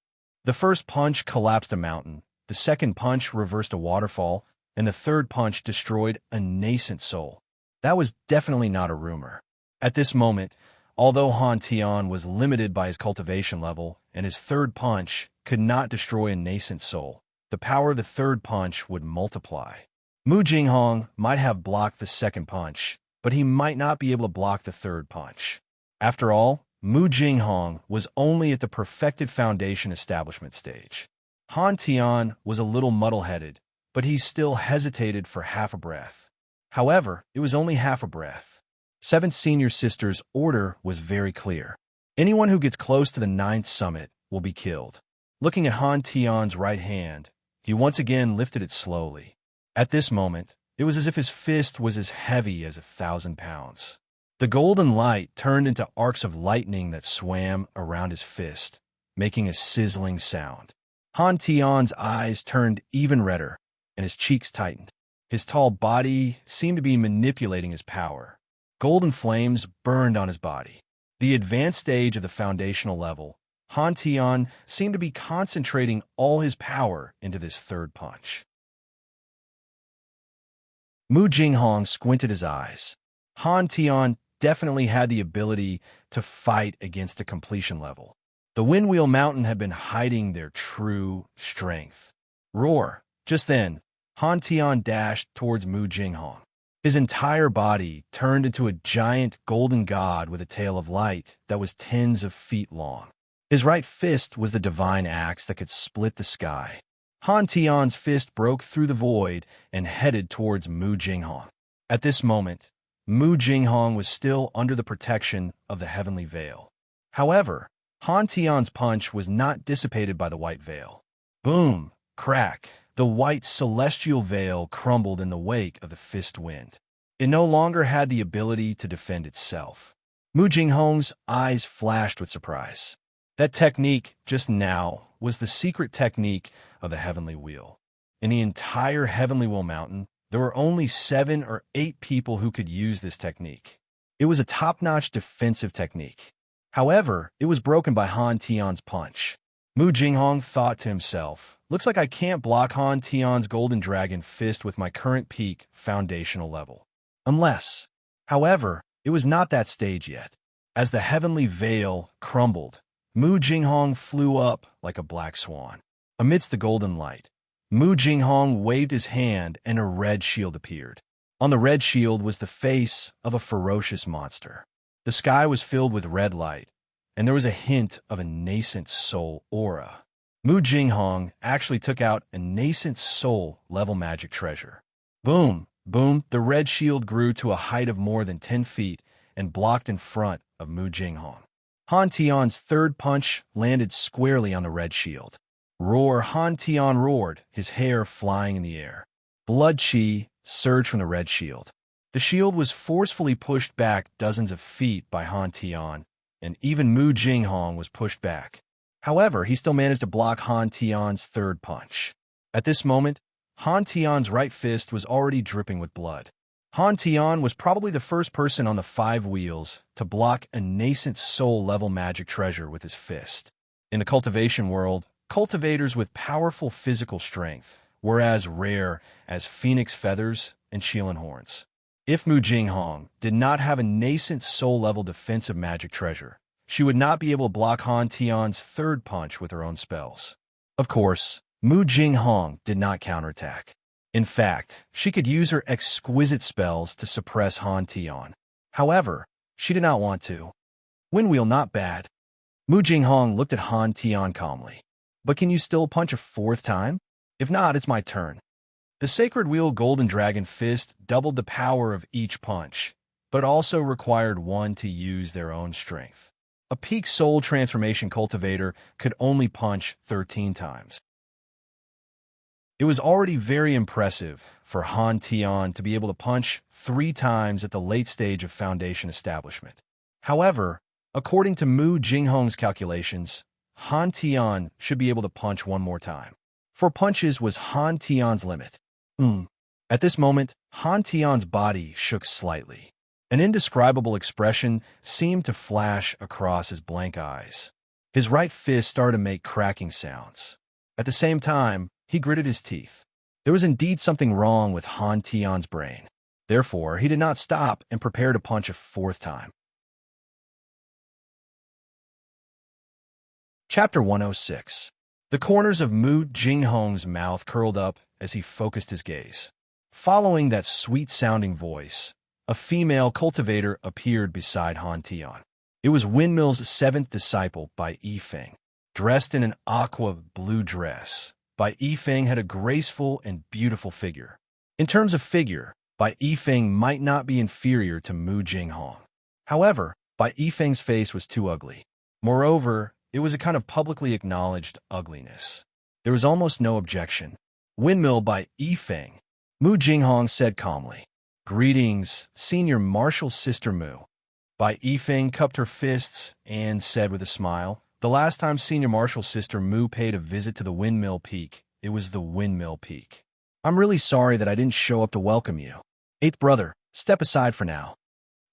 S1: The first punch collapsed a mountain, the second punch reversed a waterfall, and the third punch destroyed a nascent soul. That was definitely not a rumor. At this moment, although Han Tian was limited by his cultivation level, and his third punch could not destroy a nascent soul, the power of the third punch would multiply. Mu Jinghong might have blocked the second punch, but he might not be able to block the third punch. After all, Mu Jinghong was only at the Perfected Foundation Establishment stage. Han Tian was a little muddle-headed, but he still hesitated for half a breath. However, it was only half a breath. Seventh Senior Sister's order was very clear. Anyone who gets close to the ninth summit will be killed. Looking at Han Tian's right hand, he once again lifted it slowly. At this moment, it was as if his fist was as heavy as 1,000 pounds. The golden light turned into arcs of lightning that swam around his fist, making a sizzling sound. Han Tian's eyes turned even redder, and his cheeks tightened. His tall body seemed to be manipulating his power. Golden flames burned on his body. The advanced stage of the foundational level, Han Tian seemed to be concentrating all his power into this third punch. Mu Jinghong squinted his eyes. Han Tian definitely had the ability to fight against a completion level. The Windwheel Mountain had been hiding their true strength. Roar! Just then, Han Tian dashed towards Mu Jinghong. His entire body turned into a giant golden god with a tail of light that was tens of feet long. His right fist was the divine axe that could split the sky. Han Tian's fist broke through the void and headed towards Mu Jinghong. At this moment, Mu Jinghong was still under the protection of the heavenly veil. However, Han Tian's punch was not dissipated by the white veil. Boom! Crack! The white celestial veil crumbled in the wake of the fist wind. It no longer had the ability to defend itself. Mu Jinghong's eyes flashed with surprise. That technique, just now, was the secret technique of the Heavenly Wheel. In the entire Heavenly Wheel Mountain, there were only 7 or 8 people who could use this technique. It was a top-notch defensive technique. However, it was broken by Han Tian's punch. Mu Jinghong thought to himself, looks like I can't block Han Tian's Golden Dragon fist with my current peak foundational level. Unless. However, it was not that stage yet. As the heavenly veil crumbled, Mu Jinghong flew up like a black swan. Amidst the golden light, Mu Jinghong waved his hand and a red shield appeared. On the red shield was the face of a ferocious monster. The sky was filled with red light, and there was a hint of a nascent soul aura. Mu Jinghong actually took out a nascent soul-level magic treasure. Boom, boom, the red shield grew to a height of more than 10 feet and blocked in front of Mu Jinghong. Han Tian's third punch landed squarely on the red shield. Roar! Han Tian roared, his hair flying in the air. Blood chi surged from the red shield. The shield was forcefully pushed back dozens of feet by Han Tian, and even Mu Jinghong was pushed back. However, he still managed to block Han Tian's third punch. At this moment, Han Tian's right fist was already dripping with blood. Han Tian was probably the first person on the 5 wheels to block a nascent soul-level magic treasure with his fist. In the cultivation world, cultivators with powerful physical strength were as rare as phoenix feathers and Qilin horns. If Mu Jinghong did not have a nascent soul-level defensive magic treasure, she would not be able to block Han Tian's third punch with her own spells. Of course, Mu Jinghong did not counterattack. In fact, she could use her exquisite spells to suppress Han Tian. However, she did not want to. Windwheel not bad. Mu Jinghong looked at Han Tian calmly. But can you still punch a 4th time? If not, it's my turn. The Sacred Wheel Golden Dragon Fist doubled the power of each punch, but also required one to use their own strength. A peak soul transformation cultivator could only punch 13 times. It was already very impressive for Han Tian to be able to punch 3 times at the late stage of foundation establishment. However, according to Mu Jinghong's calculations, Han Tian should be able to punch 1 more time. 4 punches was Han Tian's limit. At this moment, Han Tian's body shook slightly. An indescribable expression seemed to flash across his blank eyes. His right fist started to make cracking sounds. At the same time, he gritted his teeth. There was indeed something wrong with Han Tian's brain. Therefore, he did not stop and prepare to punch a 4th time. Chapter 106. The corners of Mu Jinghong's mouth curled up as he focused his gaze. Following that sweet-sounding voice, a female cultivator appeared beside Han Tian. It was Windmill's 7th disciple, Bai Yifeng. Dressed in an aqua-blue dress, Bai Yifeng had a graceful and beautiful figure. In terms of figure, Bai Yifeng might not be inferior to Mu Jinghong. However, Bai Yifeng's face was too ugly. Moreover, it was a kind of publicly acknowledged ugliness. There was almost no objection. Windmill Bai Yifeng, Mu Jinghong said calmly. Greetings, Senior Martial Sister Mu. Bai Yifeng cupped her fists and said with a smile, the last time Senior Martial Sister Mu paid a visit to the Windmill Peak, it was the Windmill Peak. I'm really sorry that I didn't show up to welcome you. 8th brother, step aside for now.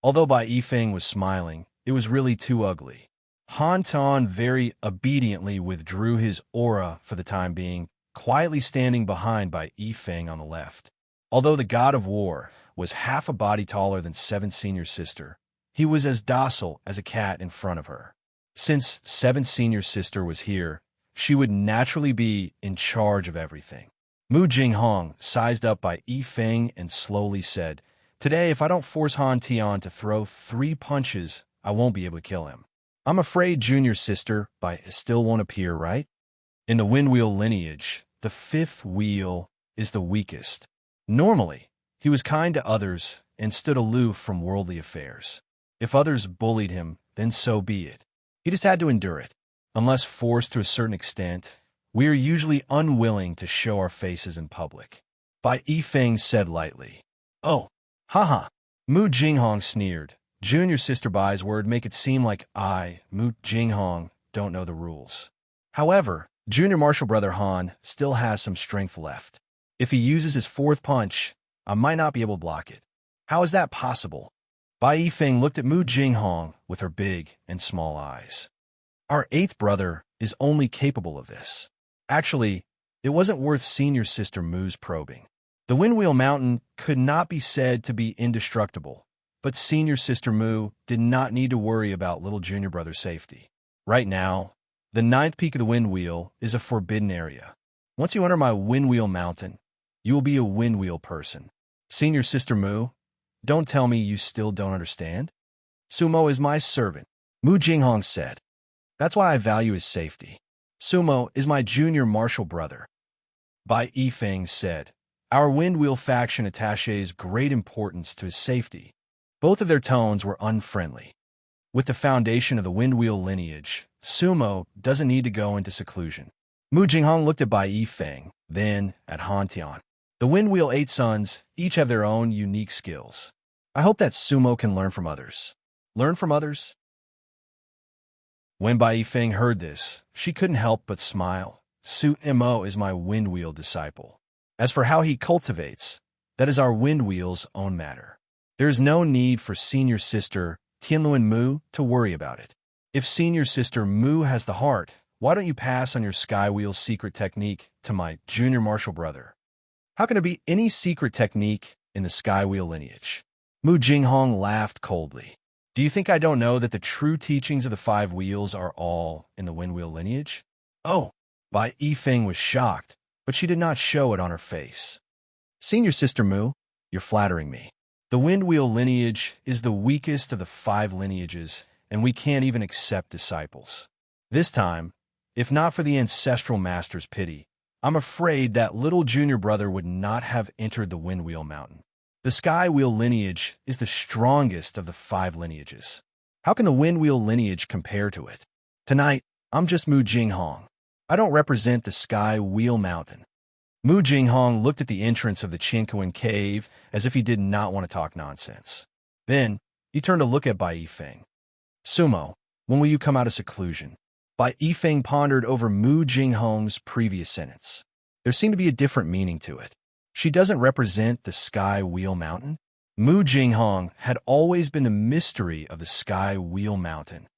S1: Although Bai Yifeng was smiling, it was really too ugly. Han Tian very obediently withdrew his aura for the time being, quietly standing behind Bai Yifeng on the left. Although the god of war was half a body taller than 7th senior sister, He was as docile as a cat in front of her. Since seventh senior sister was here, she would naturally be in charge of everything. Mu Jinghong sized up by Yi Feng and slowly said, "Today, if I don't force Han Tian to throw 3 punches, I won't be able to kill him. I'm afraid junior sister by still won't appear, right? In the wind wheel lineage, the 5th wheel is the weakest. Normally, he was kind to others and stood aloof from worldly affairs. If others bullied him, then so be it. He just had to endure it. Unless forced to a certain extent, we are usually unwilling to show our faces in public." Bai Yifeng said lightly. "Oh, haha." Mu Jinghong sneered. Junior sister Bai's word make it seem like I, Mu Jinghong, don't know the rules. However, junior martial brother Han still has some strength left. If he uses his 4th punch, I might not be able to block it. How is that possible? Bai Yifeng looked at Mu Jinghong with her big and small eyes. Our 8th brother is only capable of this. Actually, it wasn't worth senior sister Mu's probing. The Windwheel Mountain could not be said to be indestructible, but senior sister Mu did not need to worry about little junior brother's safety. Right now, the 9th peak of the Windwheel is a forbidden area. Once you enter my Windwheel Mountain, you will be a Windwheel person. Senior sister Mu, don't tell me you still don't understand? Sumo is my servant, Mu Jinghong said. That's why I value his safety. Sumo is my junior martial brother. Bai Yifeng said. Our Windwheel faction attaches great importance to his safety. Both of their tones were unfriendly. With the foundation of the Windwheel lineage, Sumo doesn't need to go into seclusion. Mu Jinghong looked at Bai Yifeng, then at Han Tian. The Windwheel 8 sons each have their own unique skills. I hope that Sumo can learn from others. Learn from others? When Bai Yifeng heard this, she couldn't help but smile. Su Mo is my Windwheel disciple. As for how he cultivates, that is our Windwheel's own matter. There is no need for senior sister Tianluan Mu to worry about it. If senior sister Mu has the heart, why don't you pass on your Skywheel secret technique to my junior martial brother? How can there be any secret technique in the Skywheel lineage? Mu Jinghong laughed coldly. Do you think I don't know that the true teachings of the 5 wheels are all in the Windwheel lineage? Oh, Bai Yifeng was shocked, but she did not show it on her face. Senior sister Mu, you're flattering me. The Windwheel lineage is the weakest of the 5 lineages, and we can't even accept disciples. This time, if not for the ancestral master's pity, I'm afraid that little junior brother would not have entered the Windwheel Mountain. The Skywheel lineage is the strongest of the 5 lineages. How can the Windwheel lineage compare to it? Tonight, I'm just Mu Jinghong. I don't represent the Skywheel Mountain. Mu Jinghong looked at the entrance of the Qinkuan cave as if he did not want to talk nonsense. Then, he turned to look at Bai Yifeng. Sumo, when will you come out of seclusion? Bai Yifeng pondered over Mu Jinghong's previous sentence. There seemed to be a different meaning to it. She doesn't represent the Skywheel Mountain. Mu Jinghong had always been the mystery of the Skywheel Mountain.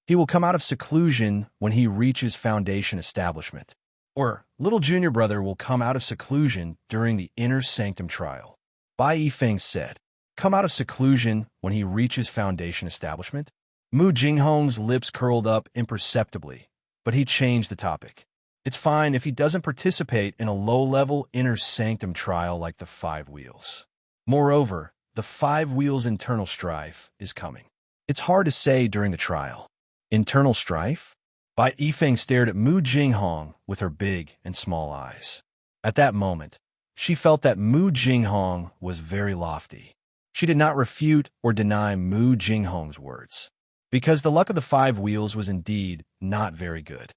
S1: He will come out of seclusion when he reaches Foundation establishment. Or, little junior brother will come out of seclusion during the Inner Sanctum trial. Bai Yifeng said, come out of seclusion when he reaches Foundation establishment? Mu Jinghong's lips curled up imperceptibly, but he changed the topic. It's fine if he doesn't participate in a low-level Inner Sanctum trial like the 5 wheels. Moreover, the 5 wheels' internal strife is coming. It's hard to say during the trial. Internal strife? Bai Yifeng stared at Mu Jinghong with her big and small eyes. At that moment, she felt that Mu Jinghong was very lofty. She did not refute or deny Mu Jinghong's words, because the luck of the 5 wheels was indeed not very good.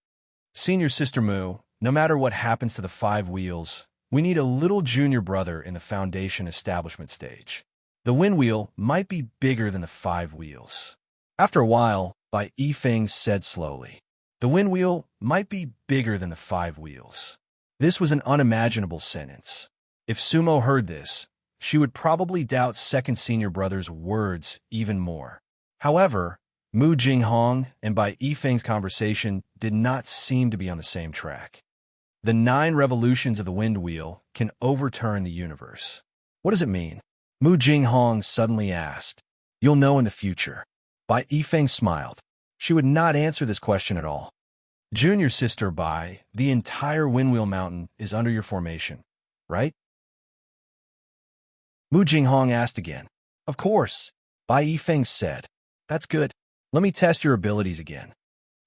S1: Senior sister Mu, no matter what happens to the 5 wheels, we need a little junior brother in the Foundation establishment stage. The wind wheel might be bigger than the 5 wheels. After a while, Bai Yifeng said slowly, the wind wheel might be bigger than the 5 wheels. This was an unimaginable sentence. If Sumo heard this, she would probably doubt second senior brother's words even more. However, Mu Jinghong and Bai Yifeng's conversation did not seem to be on the same track. The 9 revolutions of the wind wheel can overturn the universe. What does it mean? Mu Jinghong suddenly asked. You'll know in the future. Bai Yifeng smiled. She would not answer this question at all. Junior sister Bai, the entire Windwheel Mountain is under your formation, right? Mu Jinghong asked again. Of course, Bai Yifeng said. That's good. Let me test your abilities again.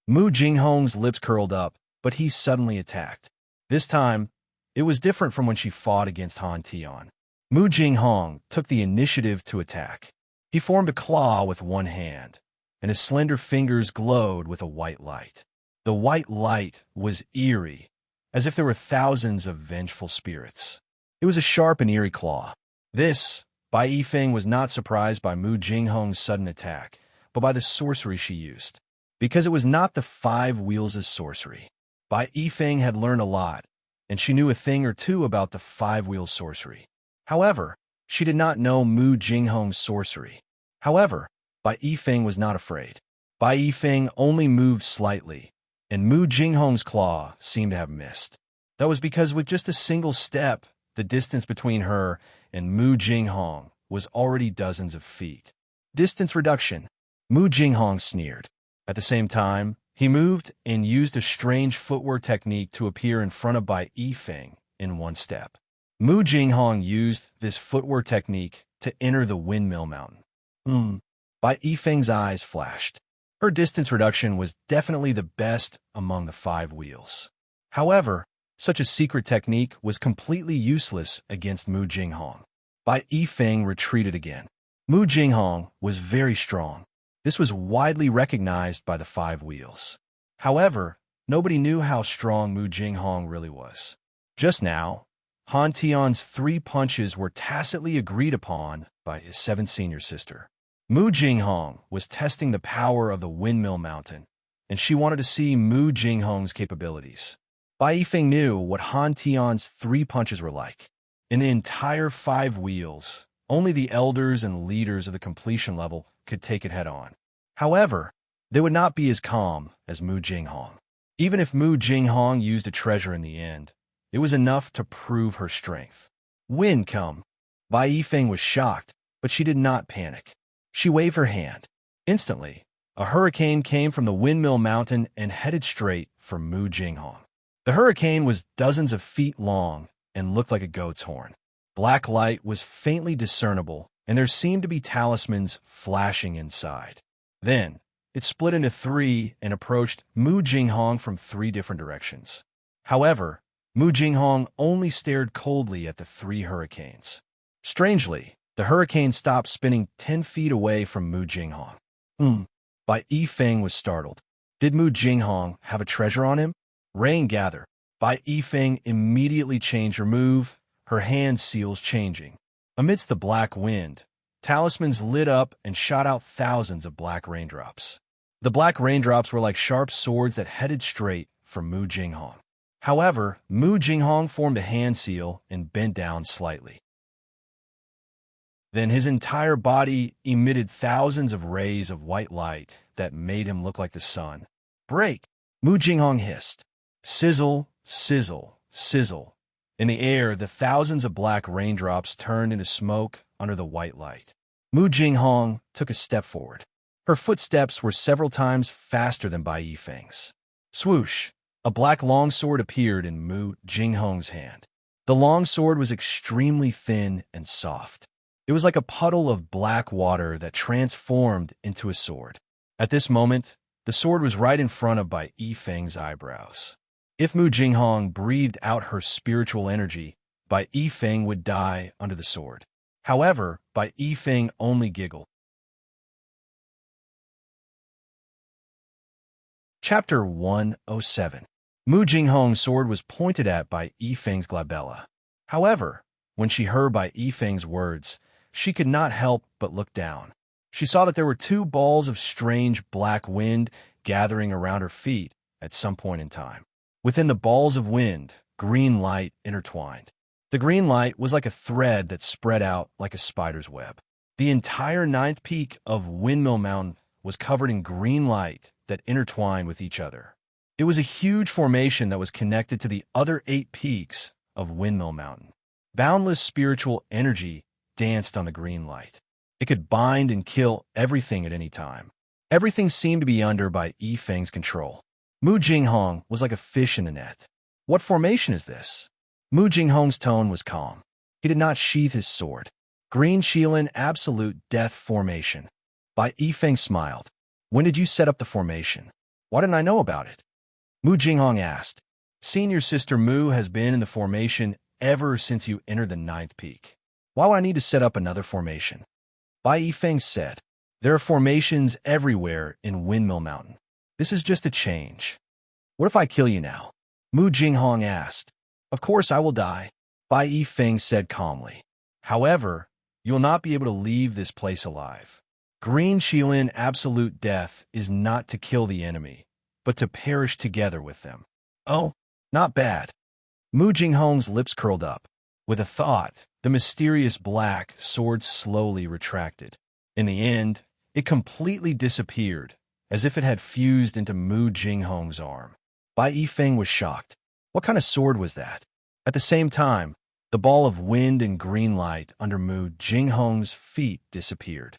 S1: Mu Jinghong's lips curled up, but he suddenly attacked. This time, it was different from when she fought against Han Tian. Mu Jinghong took the initiative to attack. He formed a claw with one hand, and his slender fingers glowed with a white light. The white light was eerie, as if there were thousands of vengeful spirits. It was a sharp and eerie claw. This, Bai Yifeng was not surprised by Mu Jinghong's sudden attack, but by the sorcery she used. Because it was not the 5 wheels' sorcery. Bai Yifeng had learned a lot, and she knew a thing or two about the 5-wheel sorcery. However, she did not know Mu Jinghong's sorcery. However, Bai Yifeng was not afraid. Bai Yifeng only moved slightly, and Mu Jinghong's claw seemed to have missed. That was because with just a single step, the distance between her and Mu Jinghong was already dozens of feet. Distance reduction. Mu Jinghong sneered. At the same time, he moved and used a strange footwork technique to appear in front of Bai Yifeng in one step. Mu Jinghong used this footwork technique to enter the Windmill Mountain. Bai Yifeng's eyes flashed. Her distance reduction was definitely the best among the 5 wheels. However, such a secret technique was completely useless against Mu Jinghong. Bai Yifeng retreated again. Mu Jinghong was very strong. This was widely recognized by the 5 wheels. However, nobody knew how strong Mu Jinghong really was. Just now, Han Tian's 3 punches were tacitly agreed upon by his 7th senior sister. Mu Jinghong was testing the power of the Windmill Mountain, and she wanted to see Mu Jinghong's capabilities. Bai Yifeng knew what Han Tian's 3 punches were like. In the entire 5 wheels, only the elders and leaders of the completion level could take it head-on. However, they would not be as calm as Mu Jinghong. Even if Mu Jinghong used a treasure in the end, it was enough to prove her strength. Wind come. Bai Yifeng was shocked, but she did not panic. She waved her hand. Instantly, a hurricane came from the Windmill Mountain and headed straight for Mu Jinghong. The hurricane was dozens of feet long and looked like a goat's horn. Black light was faintly discernible, and there seemed to be talismans flashing inside. Then, it split into 3 and approached Mu Jinghong from 3 different directions. However, Mu Jinghong only stared coldly at the 3 hurricanes. Strangely, the hurricane stopped spinning 10 feet away from Mu Jinghong. Bai Yifeng was startled. Did Mu Jinghong have a treasure on him? Rain gather. Bai Yifeng immediately changed her move, her hand seals changing. Amidst the black wind, talismans lit up and shot out thousands of black raindrops. The black raindrops were like sharp swords that headed straight for Mu Jinghong. However, Mu Jinghong formed a hand seal and bent down slightly. Then his entire body emitted thousands of rays of white light that made him look like the sun. Break! Mu Jinghong hissed. Sizzle, sizzle, sizzle. In the air, the thousands of black raindrops turned into smoke under the white light. Mu Jinghong took a step forward. Her footsteps were several times faster than Bai Yifeng's. Swoosh! A black longsword appeared in Mu Jinghong's hand. The longsword was extremely thin and soft. It was like a puddle of black water that transformed into a sword. At this moment, the sword was right in front of Bai Yifeng's eyebrows. If Mu Jinghong breathed out her spiritual energy, Bai Yifeng would die under the sword. However, Bai Yifeng only giggled. Chapter 107. Mu Jinghong's sword was pointed at Bai Yifeng's glabella. However, when she heard Bai Yifeng's words, she could not help but look down. She saw that there were 2 balls of strange black wind gathering around her feet at some point in time. Within the balls of wind, green light intertwined. The green light was like a thread that spread out like a spider's web. The entire 9th peak of Windmill Mountain was covered in green light that intertwined with each other. It was a huge formation that was connected to the other 8 peaks of Windmill Mountain. Boundless spiritual energy danced on the green light. It could bind and kill everything at any time. Everything seemed to be under Bai Yifeng's control. Mu Jinghong was like a fish in a net. What formation is this? Mu Jinghong's tone was calm. He did not sheath his sword. Green Shilin absolute death formation. Bai Yifeng smiled. When did you set up the formation? Why didn't I know about it? Mu Jinghong asked. Senior sister Mu has been in the formation ever since you entered the 9th peak. Why would I need to set up another formation? Bai Yifeng said. There are formations everywhere in Windmill Mountain. This is just a change. What if I kill you now? Mu Jinghong asked. Of course I will die, Bai Yifeng said calmly. However, you will not be able to leave this place alive. Green Shilin absolute death is not to kill the enemy, but to perish together with them. Oh, not bad. Mu Jinghong's lips curled up. With a thought, the mysterious black sword slowly retracted. In the end, it completely disappeared, as if it had fused into Mu Jinghong's arm. Bai Yifeng was shocked. What kind of sword was that? At the same time, the ball of wind and green light under Mu Jinghong's feet disappeared.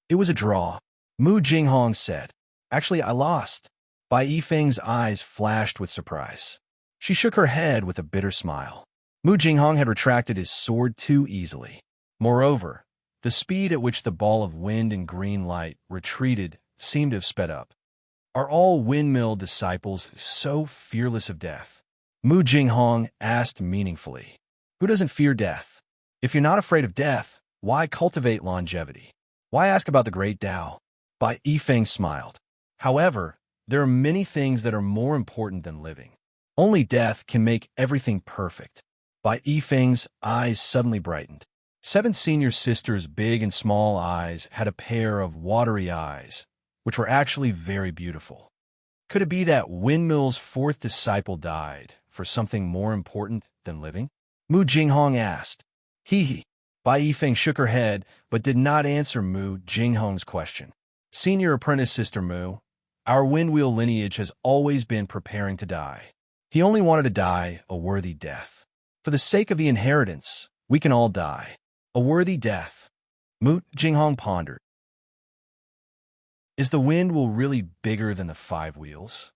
S1: It was a draw. Mu Jinghong said. Actually, I lost. Bai Yifeng's eyes flashed with surprise. She shook her head with a bitter smile. Mu Jinghong had retracted his sword too easily. Moreover, the speed at which the ball of wind and green light retreated seemed to have sped up. Are all windmill disciples so fearless of death? Mu Jinghong asked meaningfully. Who doesn't fear death? If you're not afraid of death, why cultivate longevity? Why ask about the great Tao? Bai Yifeng smiled. However, there are many things that are more important than living. Only death can make everything perfect. Bai Yifeng's eyes suddenly brightened. 7 senior sisters' big and small eyes had a pair of watery eyes, which were actually very beautiful. Could it be that Windmill's 4th disciple died for something more important than living? Mu Jinghong asked. Hee. Bai Yifeng shook her head, but did not answer Mu Jinghong's question. Senior apprentice sister Mu, our Windwheel lineage has always been preparing to die. He only wanted to die a worthy death. For the sake of the inheritance, we can all die. A worthy death. Mu Jinghong pondered. Is the Windwheel really bigger than the 5 wheels?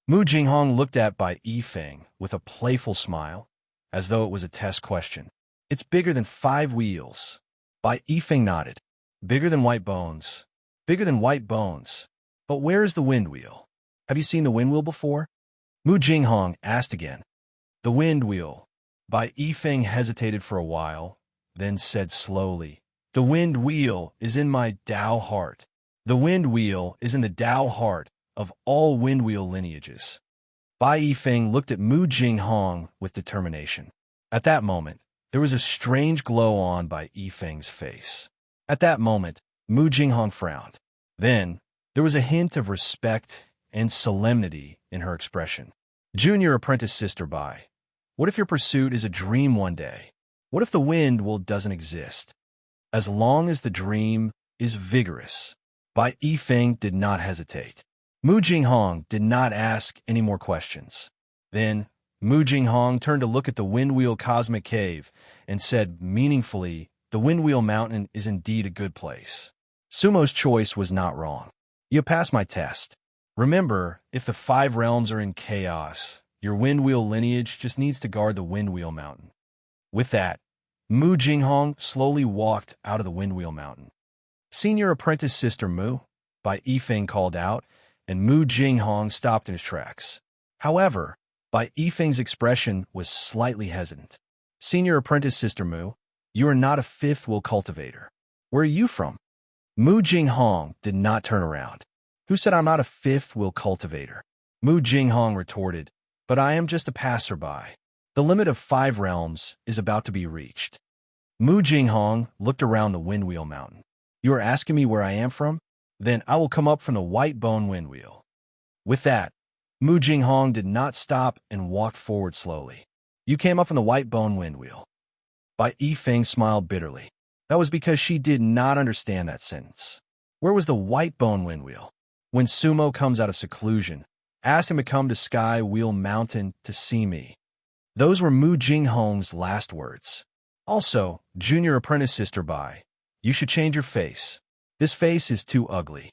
S1: Mu Jinghong looked at Bai Yifeng with a playful smile, as though it was a test question. It's bigger than 5 wheels. Bai Yifeng nodded. Bigger than white bones. Bigger than white bones. But where is the Windwheel? Have you seen the Windwheel before? Mu Jinghong asked again. The Windwheel. Bai Yifeng hesitated for a while, then said slowly, The Windwheel is in my Tao heart. The Windwheel is in the Tao heart of all Windwheel lineages. Bai Yifeng looked at Mu Jinghong with determination. At that moment, there was a strange glow on Bai Yifeng's face. At that moment, Mu Jinghong frowned. Then, there was a hint of respect and solemnity in her expression. Junior apprentice sister Bai, what if your pursuit is a dream one day? What if the Windwheel doesn't exist? As long as the dream is vigorous. Bai Yifeng did not hesitate. Mu Jinghong did not ask any more questions. Then, Mu Jinghong turned to look at the Windwheel Cosmic Cave and said meaningfully, The Windwheel Mountain is indeed a good place. Sumo's choice was not wrong. You passed my test. Remember, if the 5 realms are in chaos, your Windwheel lineage just needs to guard the Windwheel Mountain. With that, Mu Jinghong slowly walked out of the Windwheel Mountain. Senior apprentice sister Mu, Bai Yifeng called out, and Mu Jinghong stopped in his tracks. However, Bai Yifeng's expression was slightly hesitant. Senior apprentice sister Mu, you are not a 5th wheel cultivator. Where are you from? Mu Jinghong did not turn around. Who said I'm not a 5th wheel cultivator? Mu Jinghong retorted, but I am just a passerby. The limit of 5 realms is about to be reached. Mu Jinghong looked around the Windwheel Mountain. You are asking me where I am from? Then I will come up from the White Bone Windwheel. With that, Mu Jinghong did not stop and walked forward slowly. You came up from the White Bone Windwheel. Bai Yifeng smiled bitterly. That was because she did not understand that sentence. Where was the White Bone Windwheel? When Sumo comes out of seclusion, ask him to come to Sky Wheel Mountain to see me. Those were Mu Jinghong's last words. Also, junior apprentice sister Bai, You should change your face. This face is too ugly.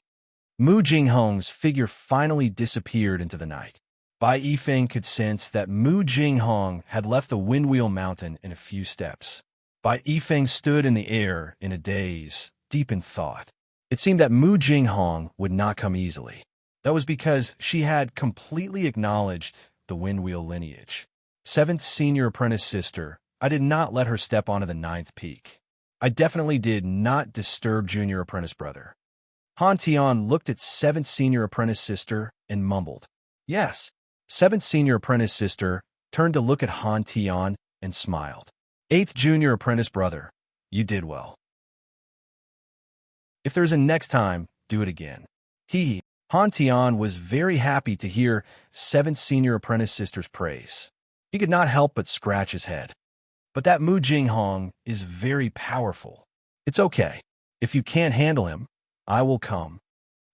S1: Mu Jinghong's figure finally disappeared into the night. Bai Yifeng could sense that Mu Jinghong had left the Windwheel Mountain in a few steps. Bai Yifeng stood in the air in a daze, deep in thought. It seemed that Mu Jinghong would not come easily. That was because she had completely acknowledged the Windwheel lineage. 7th senior apprentice sister, I did not let her step onto the 9th peak. I definitely did not disturb junior apprentice brother. Han Tian looked at 7th senior apprentice sister and mumbled. Yes. 7th senior apprentice sister turned to look at Han Tian and smiled. 8th junior apprentice brother, you did well. If there's a next time, do it again. Han Tian was very happy to hear 7th senior apprentice sister's praise. He could not help but scratch his head. But that Mu Jinghong is very powerful. It's okay. If you can't handle him, I will come.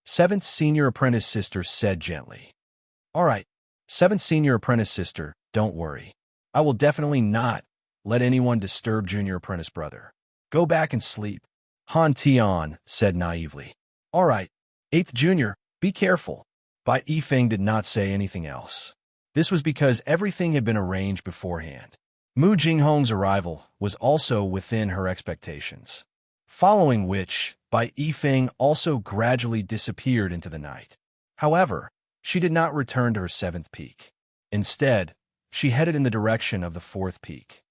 S1: 7th senior apprentice sister said gently. All right, 7th senior apprentice sister, don't worry. I will definitely not let anyone disturb junior apprentice brother. Go back and sleep. Han Tian said naively. All right, 8th junior, be careful. Bai Yifeng did not say anything else. This was because everything had been arranged beforehand. Mu Jinghong's arrival was also within her expectations. Following which, Bai Yifeng also gradually disappeared into the night. However, she did not return to her 7th peak. Instead, she headed in the direction of the 4th peak.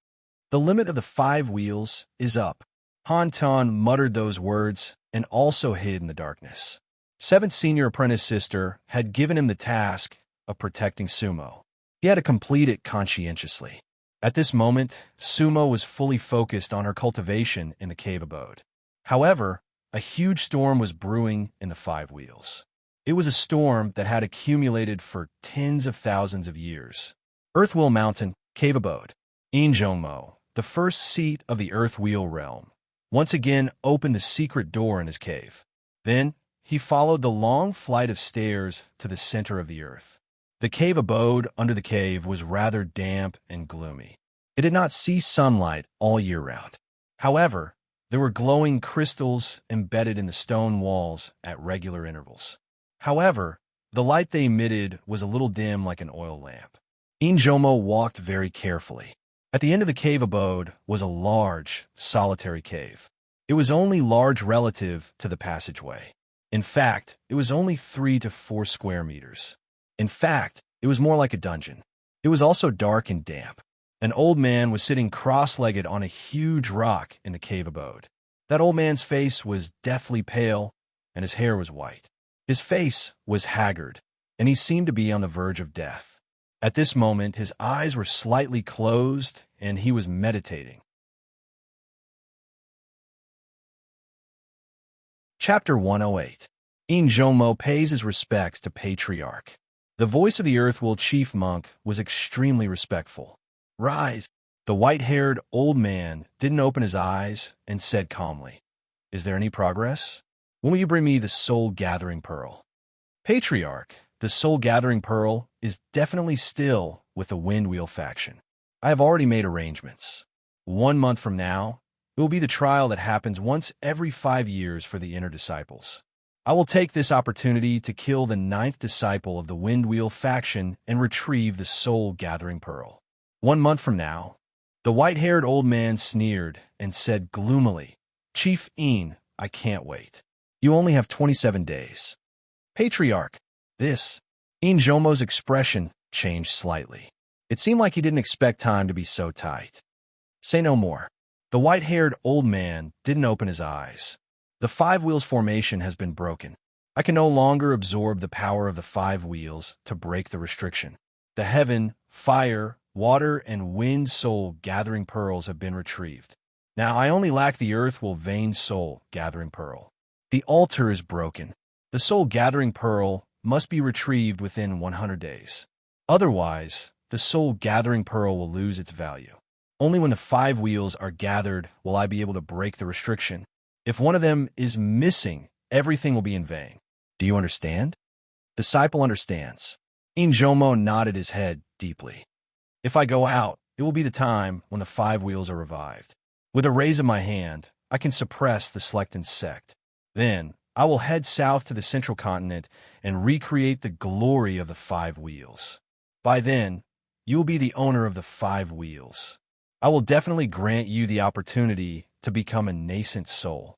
S1: The limit of the 5 wheels is up. Han Tian muttered those words and also hid in the darkness. 7th senior apprentice sister had given him the task of protecting Sumo. He had to complete it conscientiously. At this moment, Sumo was fully focused on her cultivation in the cave abode. However, a huge storm was brewing in the 5 wheels. It was a storm that had accumulated for tens of thousands of years. Earthwheel Mountain, cave abode. Injongmo, the first seat of the Earthwheel realm, once again opened the secret door in his cave. Then, he followed the long flight of stairs to the center of the earth. The cave abode under the cave was rather damp and gloomy. It did not see sunlight all year round. However, there were glowing crystals embedded in the stone walls at regular intervals. However, the light they emitted was a little dim like an oil lamp. Injomo walked very carefully. At the end of the cave abode was a large, solitary cave. It was only large relative to the passageway. In fact, it was only 3 to 4 square meters. In fact, it was more like a dungeon. It was also dark and damp. An old man was sitting cross-legged on a huge rock in the cave abode. That old man's face was deathly pale, and his hair was white. His face was haggard, and he seemed to be on the verge of death. At this moment, his eyes were slightly closed, and he was meditating. Chapter 108. Injomo pays his respects to Patriarch. The voice of the Earthwheel chief monk was extremely respectful. Rise. The white-haired old man didn't open his eyes and said calmly, Is there any progress? When will you bring me the soul-gathering pearl? Patriarch, the soul-gathering pearl is definitely still with the Windwheel faction. I have already made arrangements. 1 month from now, it will be the trial that happens once every 5 years for the inner disciples. I will take this opportunity to kill the 9th disciple of the Windwheel faction and retrieve the soul-gathering pearl. 1 month from now, the white-haired old man sneered and said gloomily, Chief Een, I can't wait. You only have 27 days. Patriarch, this. Injomo's expression changed slightly. It seemed like he didn't expect time to be so tight. Say no more. The white-haired old man didn't open his eyes. The 5 wheels formation has been broken. I can no longer absorb the power of the 5 wheels to break the restriction. The heaven, fire, water, and wind soul gathering pearls have been retrieved. Now I only lack the Earthwheel vein soul gathering pearl. The altar is broken. The soul gathering pearl must be retrieved within 100 days. Otherwise, the soul gathering pearl will lose its value. Only when the 5 wheels are gathered will I be able to break the restriction. If one of them is missing, everything will be in vain. Do you understand? Disciple understands. Injomo nodded his head deeply. If I go out, it will be the time when the 5 wheels are revived. With a raise of my hand, I can suppress the Selectan sect. Then, I will head south to the central continent and recreate the glory of the 5 wheels. By then, you will be the owner of the 5 wheels. I will definitely grant you the opportunity to become a nascent soul.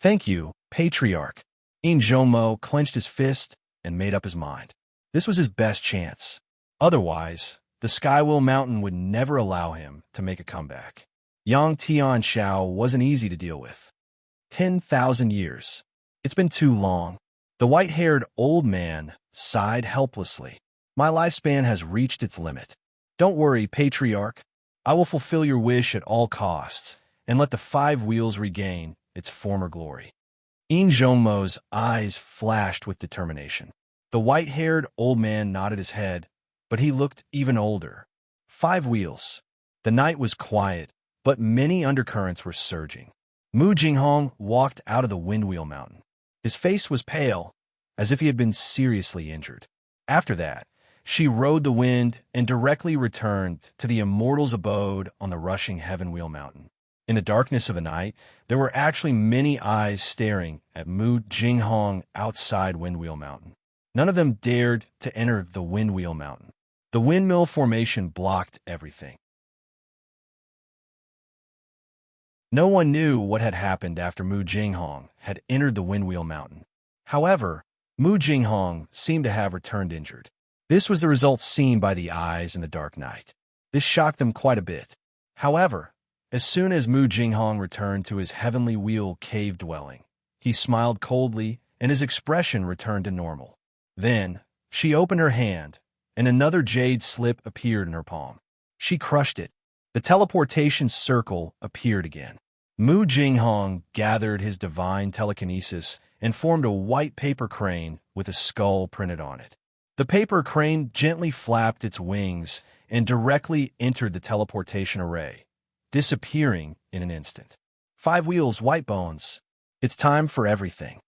S1: Thank you, Patriarch. Injomo clenched his fist and made up his mind. This was his best chance. Otherwise, the Skywheel Mountain would never allow him to make a comeback. Yang Tianxiao wasn't easy to deal with. 10,000 years. It's been too long. The white-haired old man sighed helplessly. My lifespan has reached its limit. Don't worry, Patriarch. I will fulfill your wish at all costs and let the 5 wheels regain its former glory. Injomo's eyes flashed with determination. The white-haired old man nodded his head, but he looked even older. 5 wheels. The night was quiet, but many undercurrents were surging. Mu Jinghong walked out of the Windwheel Mountain. His face was pale, as if he had been seriously injured. After that, she rode the wind and directly returned to the immortal's abode on the rushing Heavenwheel Mountain. In the darkness of the night, there were actually many eyes staring at Mu Jinghong outside Windwheel Mountain. None of them dared to enter the Windwheel Mountain. The windmill formation blocked everything. No one knew what had happened after Mu Jinghong had entered the Windwheel Mountain. However, Mu Jinghong seemed to have returned injured. This was the result seen by the eyes in the dark night. This shocked them quite a bit. However, as soon as Mu Jinghong returned to his heavenly wheel cave dwelling, he smiled coldly and his expression returned to normal. Then, she opened her hand, and another jade slip appeared in her palm. She crushed it. The teleportation circle appeared again. Mu Jinghong gathered his divine telekinesis and formed a white paper crane with a skull printed on it. The paper crane gently flapped its wings and directly entered the teleportation array, disappearing in an instant. 5 wheels, white bones. It's time for everything.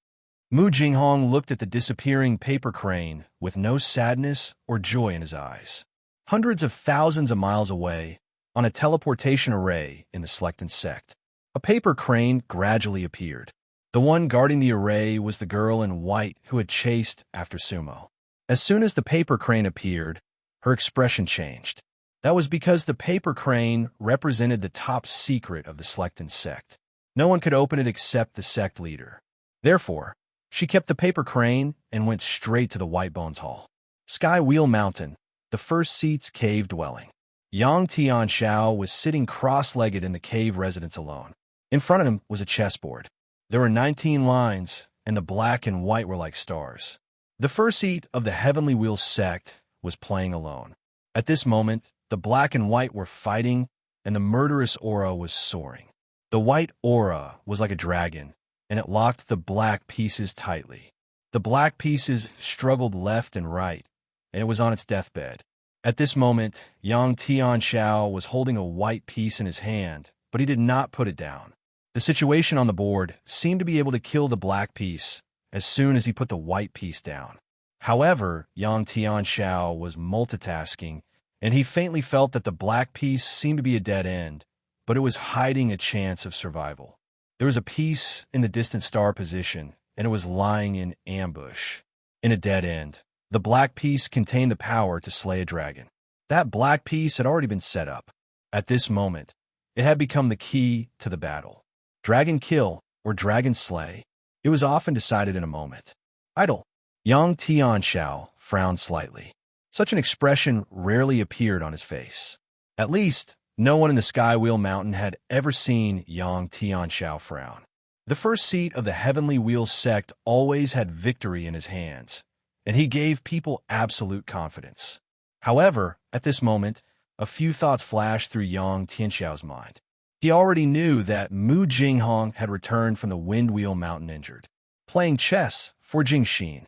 S1: Mu Jinghong looked at the disappearing paper crane with no sadness or joy in his eyes. Hundreds of thousands of miles away, on a teleportation array in the Selectan sect, a paper crane gradually appeared. The one guarding the array was the girl in white who had chased after Sumo. As soon as the paper crane appeared, her expression changed. That was because the paper crane represented the top secret of the Selectan sect. No one could open it except the sect leader. Therefore, she kept the paper crane and went straight to the White Bones Hall. Skywheel Mountain, the first seat's cave dwelling. Yang Tianxiao was sitting cross-legged in the cave residence alone. In front of him was a chessboard. There were 19 lines, and the black and white were like stars. The first seat of the Heavenly Wheel sect was playing alone. At this moment, the black and white were fighting, and the murderous aura was soaring. The white aura was like a dragon, and it locked the black pieces tightly. The black pieces struggled left and right, and it was on its deathbed. At this moment, Yang Tianxiao was holding a white piece in his hand, but he did not put it down. The situation on the board seemed to be able to kill the black piece as soon as he put the white piece down. However, Yang Tianxiao was multitasking, and he faintly felt that the black piece seemed to be a dead end, but it was hiding a chance of survival. There was a piece in the distant star position, and it was lying in ambush. In a dead end, the black piece contained the power to slay a dragon. That black piece had already been set up. At this moment, it had become the key to the battle. Dragon kill or dragon slay, it was often decided in a moment. Idle. Yang Tianxiao frowned slightly. Such an expression rarely appeared on his face. At least, no one in the Skywheel Mountain had ever seen Yang Tianxiao frown. The first seat of the Heavenly Wheel sect always had victory in his hands, and he gave people absolute confidence. However, at this moment, a few thoughts flashed through Yang Tianxiao's mind. He already knew that Mu Jinghong had returned from the Windwheel Mountain injured, playing chess for Jingxin.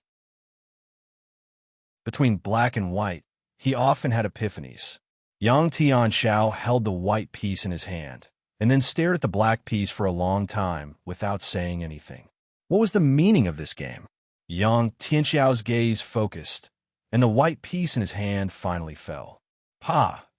S1: Between black and white, he often had epiphanies. Yang Tianxiao held the white piece in his hand, and then stared at the black piece for a long time without saying anything. What was the meaning of this game? Yang Tianxiao's gaze focused, and the white piece in his hand finally fell.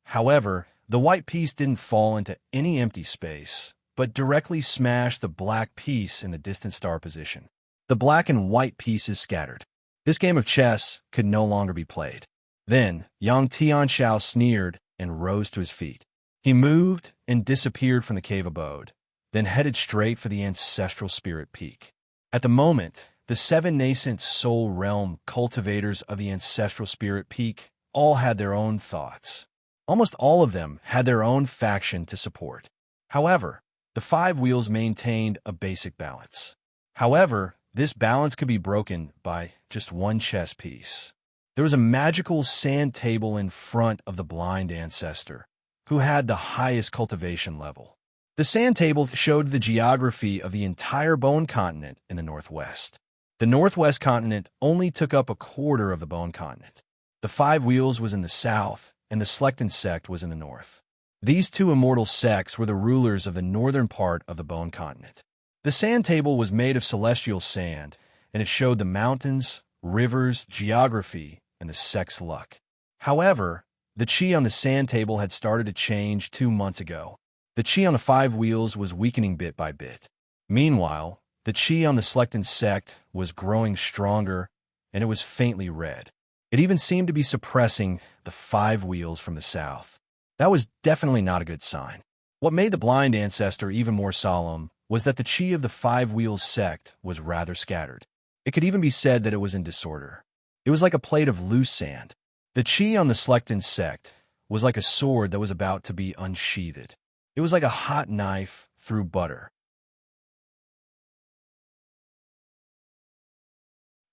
S1: However, the white piece didn't fall into any empty space, but directly smashed the black piece in the distant star position. The black and white pieces scattered. This game of chess could no longer be played. Then, Yang Tianxiao sneered and rose to his feet. He moved and disappeared from the cave abode, then headed straight for the ancestral spirit peak. At the moment, the 7 nascent soul realm cultivators of the ancestral spirit peak all had their own thoughts. Almost all of them had their own faction to support. However, the 5 wheels maintained a basic balance. However, this balance could be broken by just one chess piece. There was a magical sand table in front of the blind ancestor, who had the highest cultivation level. The sand table showed the geography of the entire bone continent in the northwest. The northwest continent only took up a quarter of the bone continent. The 5 wheels was in the south, and the Slekton sect was in the north. These 2 immortal sects were the rulers of the northern part of the bone continent. The sand table was made of celestial sand, and it showed the mountains, rivers, geography, and the sect's luck. However, the chi on the sand table had started to change 2 months ago. The chi on the 5 wheels was weakening bit by bit. Meanwhile, the chi on the Slekton sect was growing stronger, and it was faintly red. It even seemed to be suppressing the 5 wheels from the south. That was definitely not a good sign. What made the blind ancestor even more solemn was that the chi of the 5 wheels sect was rather scattered. It could even be said that it was in disorder. It was like a plate of loose sand. The chi on the Slekton sect was like a sword that was about to be unsheathed. It was like a hot knife through butter.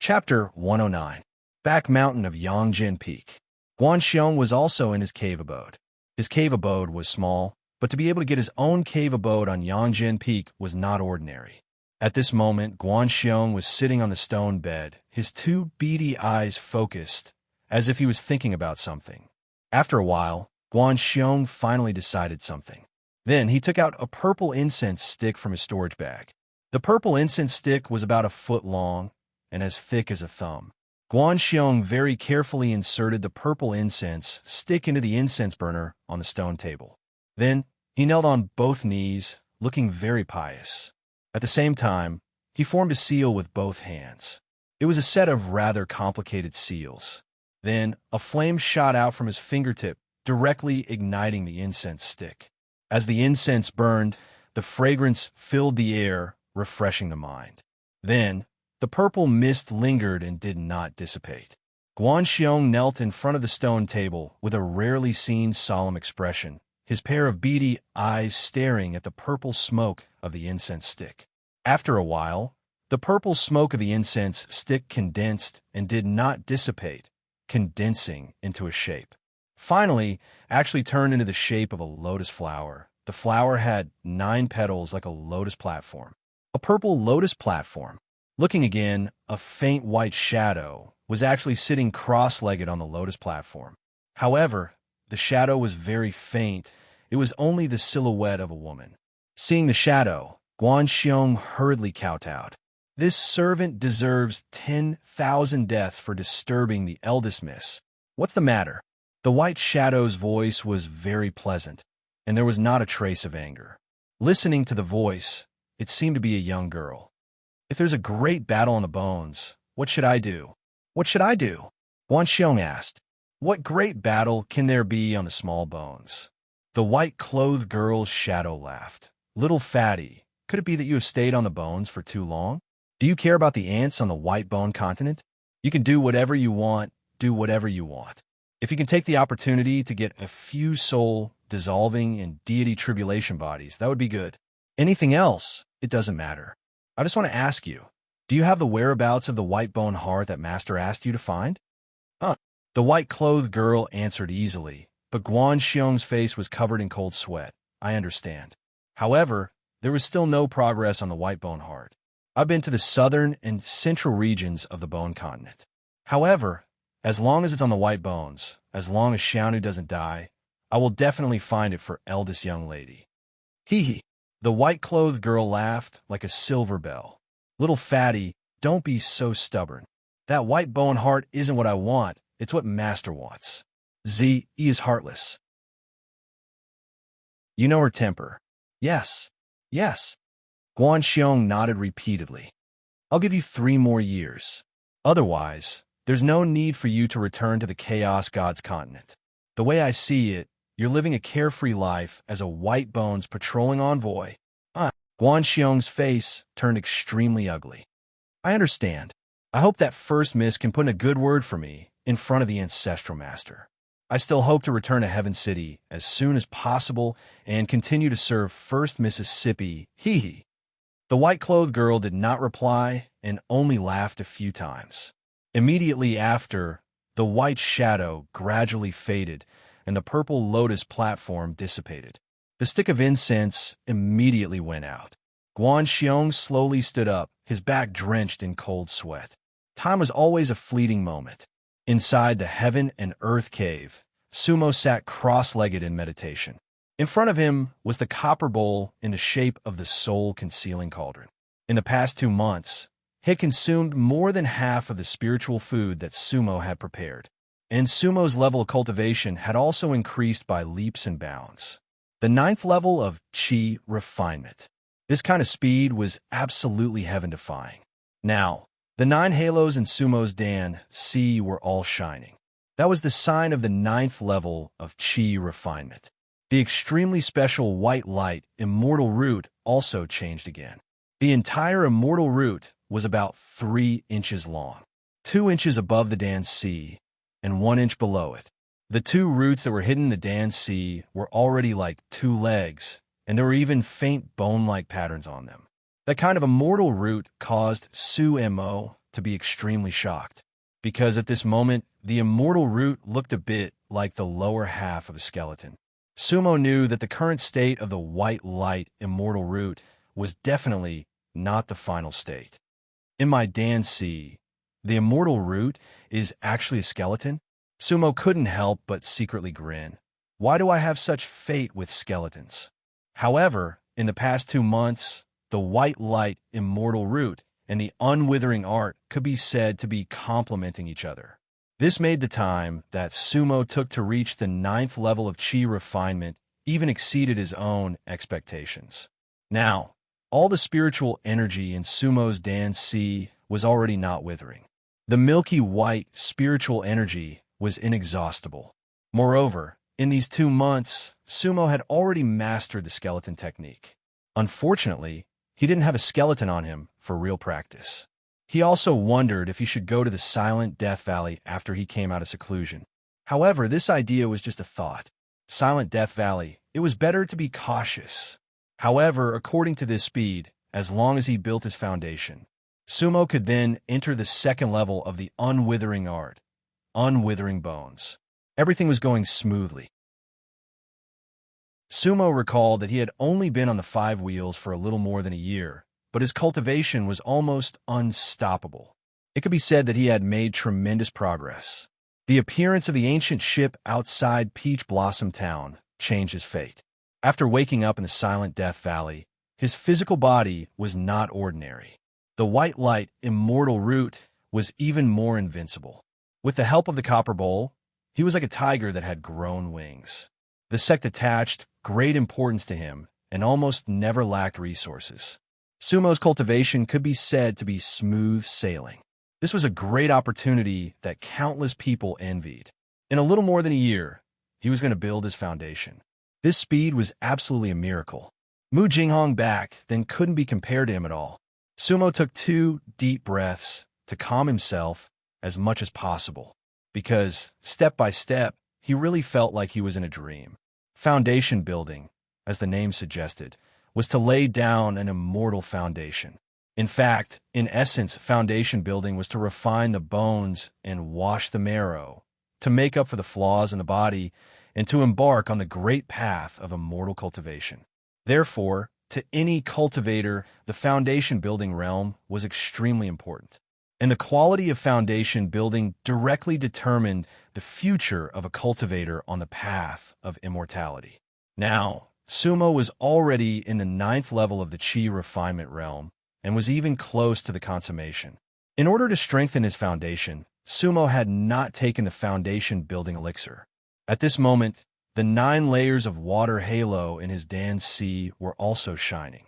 S1: Chapter 109. Back Mountain of Yongjin Peak. Guanxiong was also in his cave abode. His cave abode was small, but to be able to get his own cave abode on Yongjin Peak was not ordinary. At this moment, Guanxiong was sitting on the stone bed, his 2 beady eyes focused, as if he was thinking about something. After a while, Guanxiong finally decided something. Then he took out a purple incense stick from his storage bag. The purple incense stick was about 1 foot long and as thick as a thumb. Guanxiong very carefully inserted the purple incense stick into the incense burner on the stone table. Then he knelt on both knees, looking very pious. At the same time, he formed a seal with both hands. It was a set of rather complicated seals. Then a flame shot out from his fingertip, directly igniting the incense stick. As the incense burned, the fragrance filled the air, refreshing the mind. Then the purple mist lingered and did not dissipate. Guanxiong knelt in front of the stone table with a rarely seen solemn expression, his pair of beady eyes staring at the purple smoke of the incense stick. After a while, the purple smoke of the incense stick condensed and did not dissipate, condensing into a shape. Finally, actually turned into the shape of a lotus flower. The flower had 9 petals like a lotus platform. A purple lotus platform. Looking again, a faint white shadow was actually sitting cross-legged on the lotus platform. However, the shadow was very faint. It was only the silhouette of a woman. Seeing the shadow, Guanxiong hurriedly kowtowed. This servant deserves 10,000 deaths for disturbing the eldest miss. What's the matter? The white shadow's voice was very pleasant, and there was not a trace of anger. Listening to the voice, it seemed to be a young girl. If there's a great battle on the bones, what should I do? What should I do? Guanxiong asked. What great battle can there be on the small bones? The white-clothed girl's shadow laughed. Little fatty, could it be that you have stayed on the bones for too long? Do you care about the ants on the white bone continent? You can do whatever you want, do whatever you want. If you can take the opportunity to get a few soul dissolving in deity tribulation bodies, that would be good. Anything else, it doesn't matter. I just want to ask you, do you have the whereabouts of the white bone heart that Master asked you to find? The white-clothed girl answered easily, but Guanxiong's face was covered in cold sweat. I understand. However, there was still no progress on the white bone heart. I've been to the southern and central regions of the bone continent. However, as long as it's on the white bones, as long as Xiaonu doesn't die, I will definitely find it for eldest young lady. Hee hee. The white-clothed girl laughed like a silver bell. Little fatty, don't be so stubborn. That white bone heart isn't what I want. It's what Master wants. He is heartless. You know her temper. Yes. Yes. Guan Xiong nodded repeatedly. I'll give you 3 more years. Otherwise, there's no need for you to return to the Chaos God's continent. The way I see it, you're living a carefree life as a white bones patrolling envoy. Guan Xiong's face turned extremely ugly. I understand. I hope that First Miss can put in a good word for me in front of the Ancestral Master. I still hope to return to Heaven City as soon as possible and continue to serve First Mississippi. Hee hee. The white-clothed girl did not reply and only laughed a few times. Immediately after, the white shadow gradually faded and the purple lotus platform dissipated. The stick of incense immediately went out. Guan Xiong slowly stood up, his back drenched in cold sweat. Time was always a fleeting moment. Inside the heaven and earth cave, Sumo sat cross-legged in meditation. In front of him was the copper bowl in the shape of the soul-concealing cauldron. In the past 2 months, he had consumed more than half of the spiritual food that Sumo had prepared, and Sumo's level of cultivation had also increased by leaps and bounds. The 9th level of Qi refinement. This kind of speed was absolutely heaven-defying. Now, the 9 halos in Sumo's Dan Si were all shining. That was the sign of the 9th level of Qi refinement. The extremely special white light immortal root also changed again. The entire immortal root was about 3 inches long, 2 inches above the Dan Si, and 1 inch below it. The 2 roots that were hidden in the Dan Si were already like 2 legs, and there were even faint bone-like patterns on them. That kind of immortal root caused Su Mo to be extremely shocked, because at this moment, the immortal root looked a bit like the lower half of a skeleton. Sumo knew that the current state of the white light immortal root was definitely not the final state. In my Dan Si, the immortal root is actually a skeleton? Sumo couldn't help but secretly grin. Why do I have such fate with skeletons? However, in the past 2 months, the white light immortal root and the unwithering art could be said to be complementing each other. This made the time that Sumo took to reach the 9th level of Qi refinement even exceeded his own expectations. Now, all the spiritual energy in Sumo's Dan Si was already not withering. The milky white spiritual energy was inexhaustible. Moreover, in these 2 months, Sumo had already mastered the skeleton technique. Unfortunately, he didn't have a skeleton on him for real practice. He also wondered if he should go to the Silent Death Valley after he came out of seclusion. However, this idea was just a thought. Silent Death Valley, it was better to be cautious. However, according to this speed, as long as he built his foundation, Sumo could then enter the 2nd level of the unwithering art, unwithering bones. Everything was going smoothly. Sumo recalled that he had only been on the 5 wheels for a little more than a year, but his cultivation was almost unstoppable. It could be said that he had made tremendous progress. The appearance of the ancient ship outside Peach Blossom Town changed his fate. After waking up in the Silent Death Valley, his physical body was not ordinary. The white light immortal root was even more invincible. With the help of the copper bowl, he was like a tiger that had grown wings. The sect attached great importance to him and almost never lacked resources. Sumo's cultivation could be said to be smooth sailing. This was a great opportunity that countless people envied. In a little more than a year, he was going to build his foundation. This speed was absolutely a miracle. Mu Jinghong back then couldn't be compared to him at all. Sumo took 2 deep breaths to calm himself as much as possible, because, step by step, he really felt like he was in a dream. Foundation building, as the name suggested, was to lay down an immortal foundation. In fact, in essence, foundation building was to refine the bones and wash the marrow, to make up for the flaws in the body, and to embark on the great path of immortal cultivation. Therefore, to any cultivator, the foundation building realm was extremely important. And the quality of foundation building directly determined the future of a cultivator on the path of immortality. Now, Sumo was already in the 9th level of the Qi refinement realm and was even close to the consummation. In order to strengthen his foundation, Sumo had not taken the foundation building elixir. At this moment, the 9 layers of water halo in his Dan Si were also shining.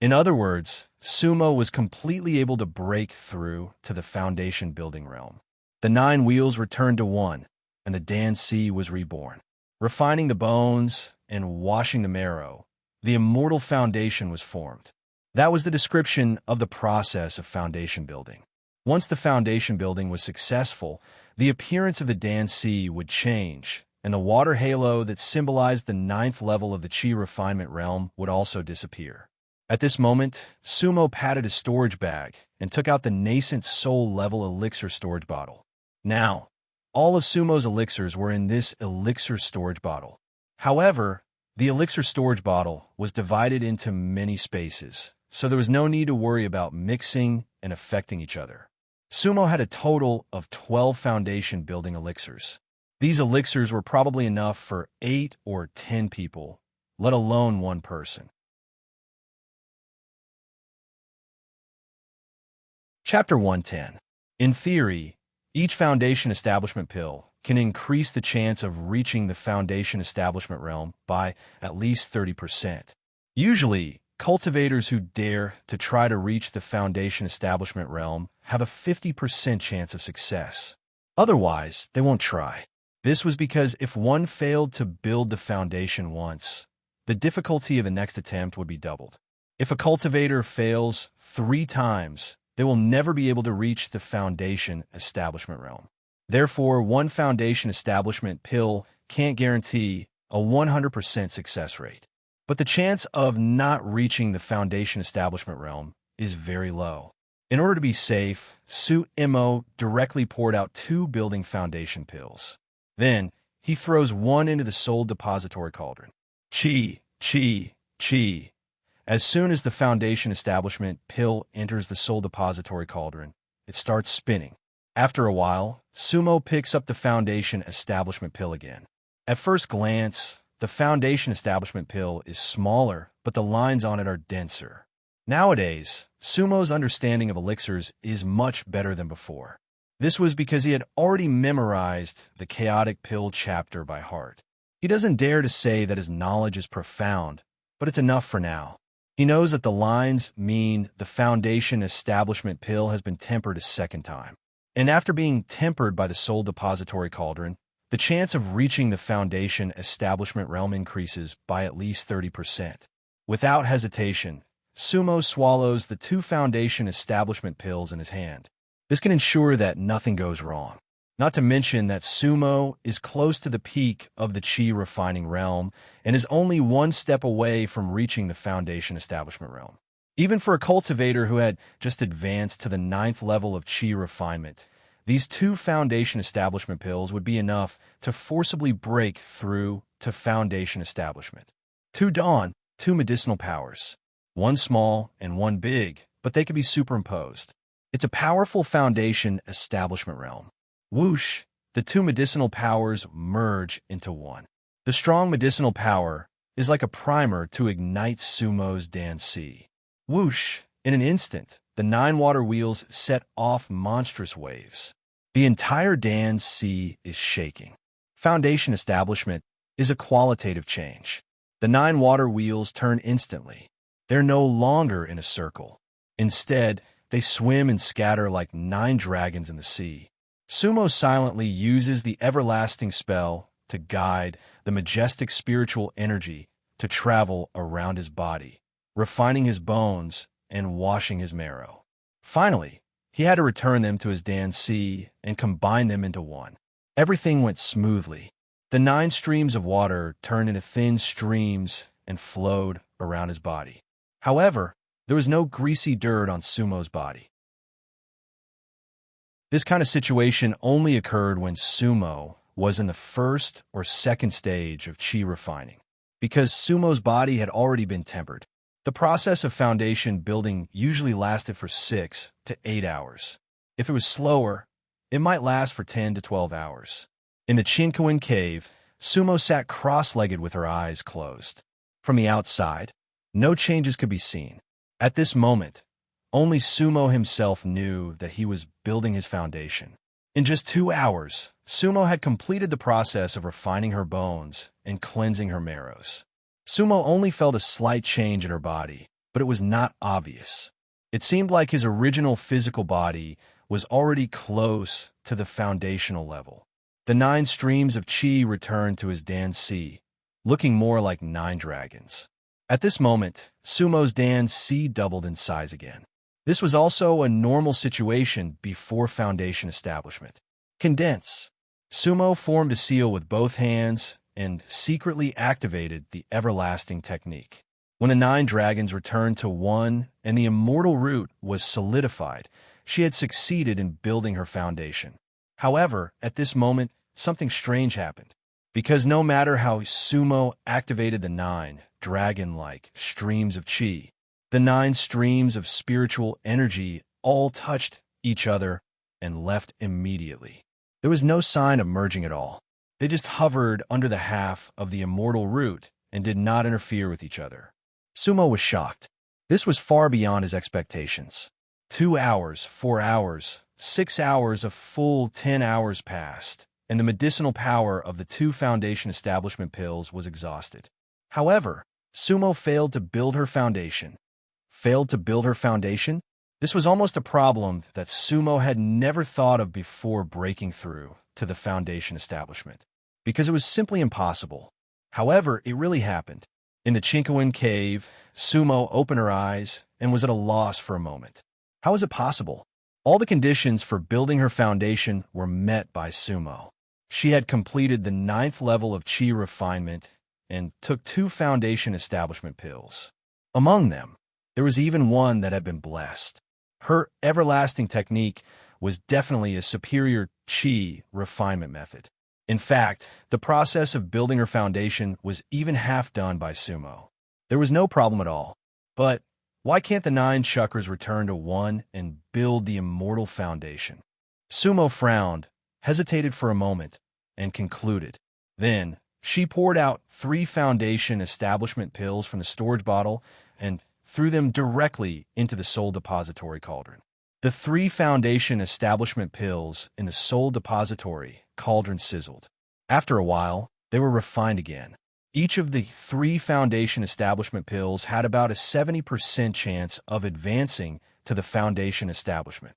S1: In other words, Sumo was completely able to break through to the foundation building realm. The 9 wheels returned to 1, and the Dan-si was reborn. Refining the bones and washing the marrow, the immortal foundation was formed. That was the description of the process of foundation building. Once the foundation building was successful, the appearance of the Dan-si would change, and the water halo that symbolized the 9th level of the Chi refinement realm would also disappear. At this moment, Sumo patted his storage bag and took out the nascent soul-level elixir storage bottle. Now, all of Sumo's elixirs were in this elixir storage bottle. However, the elixir storage bottle was divided into many spaces, so there was no need to worry about mixing and affecting each other. Sumo had a total of 12 foundation building elixirs. These elixirs were probably enough for 8 or 10 people, let alone one person. Chapter 110. In theory, each foundation establishment pill can increase the chance of reaching the foundation establishment realm by at least 30%. Usually, cultivators who dare to try to reach the foundation establishment realm have a 50% chance of success. Otherwise, they won't try. This was because if one failed to build the foundation once, the difficulty of the next attempt would be doubled. If a cultivator fails 3 times, they will never be able to reach the foundation establishment realm. Therefore, one foundation establishment pill can't guarantee a 100% success rate. But the chance of not reaching the foundation establishment realm is very low. In order to be safe, Su Imo directly poured out 2 building foundation pills. Then, he throws one into the soul depository cauldron. Chi, chi, chi. As soon as the foundation establishment pill enters the soul depository cauldron, it starts spinning. After a while, Sumo picks up the foundation establishment pill again. At first glance, the foundation establishment pill is smaller, but the lines on it are denser. Nowadays, Sumo's understanding of elixirs is much better than before. This was because he had already memorized the chaotic pill chapter by heart. He doesn't dare to say that his knowledge is profound, but it's enough for now. He knows that the lines mean the foundation establishment pill has been tempered a second time. And after being tempered by the soul depository cauldron, the chance of reaching the foundation establishment realm increases by at least 30%. Without hesitation, Sumo swallows the 2 foundation establishment pills in his hand. This can ensure that nothing goes wrong. Not to mention that Sumo is close to the peak of the Chi refining realm and is only 1 step away from reaching the foundation establishment realm. Even for a cultivator who had just advanced to the 9th level of Chi refinement, these 2 foundation establishment pills would be enough to forcibly break through to foundation establishment. 2 dawn, 2 medicinal powers. 1 small and 1 big, but they could be superimposed. It's a powerful foundation establishment realm. Whoosh, the 2 medicinal powers merge into 1. The strong medicinal power is like a primer to ignite Sumo's Dan-si. Whoosh, in an instant, the 9 water wheels set off monstrous waves. The entire Dan-si is shaking. Foundation establishment is a qualitative change. The 9 water wheels turn instantly. They're no longer in a circle. Instead, they swim and scatter like 9 dragons in the sea. Sumo silently uses the everlasting spell to guide the majestic spiritual energy to travel around his body, refining his bones and washing his marrow. Finally, he had to return them to his Dan-si and combine them into 1. Everything went smoothly. The 9 streams of water turned into thin streams and flowed around his body. However, there was no greasy dirt on Sumo's body. This kind of situation only occurred when Sumo was in the 1st or 2nd stage of Chi refining. Because Sumo's body had already been tempered, the process of foundation building usually lasted for 6 to 8 hours. If it was slower, it might last for 10 to 12 hours. In the Chinkawan cave, Sumo sat cross-legged with her eyes closed. From the outside, no changes could be seen. At this moment, only Sumo himself knew that he was building his foundation. In just 2 hours, Sumo had completed the process of refining her bones and cleansing her marrows. Sumo only felt a slight change in her body, but it was not obvious. It seemed like his original physical body was already close to the foundational level. The 9 streams of chi returned to his Dan-si, looking more like 9 dragons. At this moment, Sumo's Dan-si doubled in size again. This was also a normal situation before foundation establishment. Condense. Sumo formed a seal with both hands and secretly activated the everlasting technique. When the 9 dragons returned to 1 and the immortal root was solidified, she had succeeded in building her foundation. However, at this moment, something strange happened. Because no matter how Sumo activated the 9 dragon-like streams of chi, the 9 streams of spiritual energy all touched each other and left immediately. There was no sign of merging at all. They just hovered under the half of the immortal root and did not interfere with each other. Sumo was shocked. This was far beyond his expectations. 2 hours, 4 hours, 6 hours, a full 10 hours passed, and the medicinal power of the 2 foundation establishment pills was exhausted. However, Sumo failed to build her foundation. Failed to build her foundation? This was almost a problem that Sumo had never thought of before breaking through to the foundation establishment, because it was simply impossible. However, it really happened. In the Chinkawan cave, Sumo opened her eyes and was at a loss for a moment. How was it possible? All the conditions for building her foundation were met by Sumo. She had completed the 9th level of chi refinement and took 2 foundation establishment pills. Among them, there was even one that had been blessed. Her everlasting technique was definitely a superior chi refinement method. In fact, the process of building her foundation was even half done by Sumo. There was no problem at all. But why can't the 9 chakras return to 1 and build the immortal foundation? Sumo frowned, hesitated for a moment, and concluded. Then, she poured out 3 foundation establishment pills from the storage bottle and threw them directly into the soul depository cauldron. The 3 foundation establishment pills in the soul depository cauldron sizzled. After a while, they were refined again. Each of the 3 foundation establishment pills had about a 70% chance of advancing to the foundation establishment.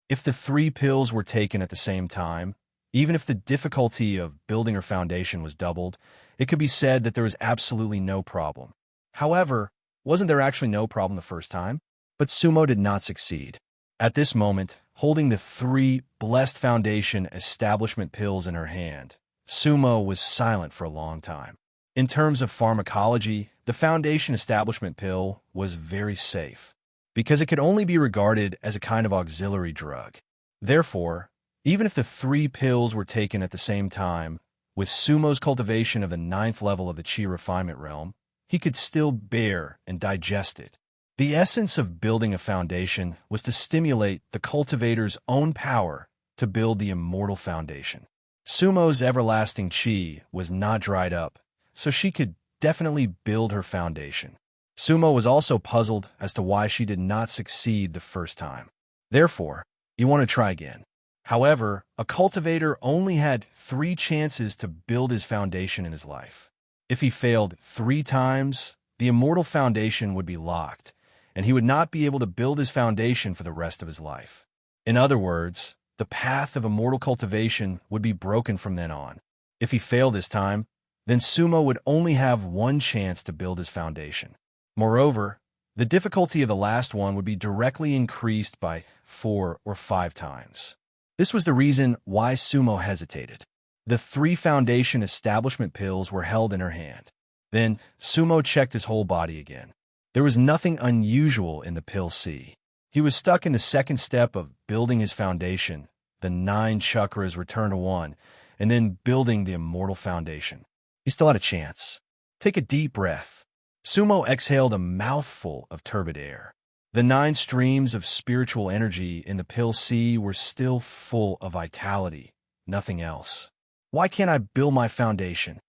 S1: If the 3 pills were taken at the same time, even if the difficulty of building her foundation was doubled, it could be said that there was absolutely no problem. However, wasn't there actually no problem the first time? But Sumo did not succeed. At this moment, holding the 3 blessed foundation establishment pills in her hand, Sumo was silent for a long time. In terms of pharmacology, the foundation establishment pill was very safe, because it could only be regarded as a kind of auxiliary drug. Therefore, even if the 3 pills were taken at the same time, with Sumo's cultivation of the 9th level of the chi refinement realm, he could still bear and digest it. The essence of building a foundation was to stimulate the cultivator's own power to build the immortal foundation. Sumo's everlasting chi was not dried up, so she could definitely build her foundation. Sumo was also puzzled as to why she did not succeed the first time. Therefore, he wanted to try again. However, a cultivator only had 3 chances to build his foundation in his life. If he failed 3 times, the immortal foundation would be locked, and he would not be able to build his foundation for the rest of his life. In other words, the path of immortal cultivation would be broken from then on. If he failed this time, then Sumo would only have 1 chance to build his foundation. Moreover, the difficulty of the last one would be directly increased by 4 or 5 times. This was the reason why Sumo hesitated. The 3 foundation establishment pills were held in her hand. Then, Sumo checked his whole body again. There was nothing unusual in the pill C. He was stuck in the second step of building his foundation, the 9 chakras return to 1, and then building the immortal foundation. He still had a chance. Take a deep breath. Sumo exhaled a mouthful of turbid air. The 9 streams of spiritual energy in the pill C were still full of vitality, nothing else. Why can't I build my foundation?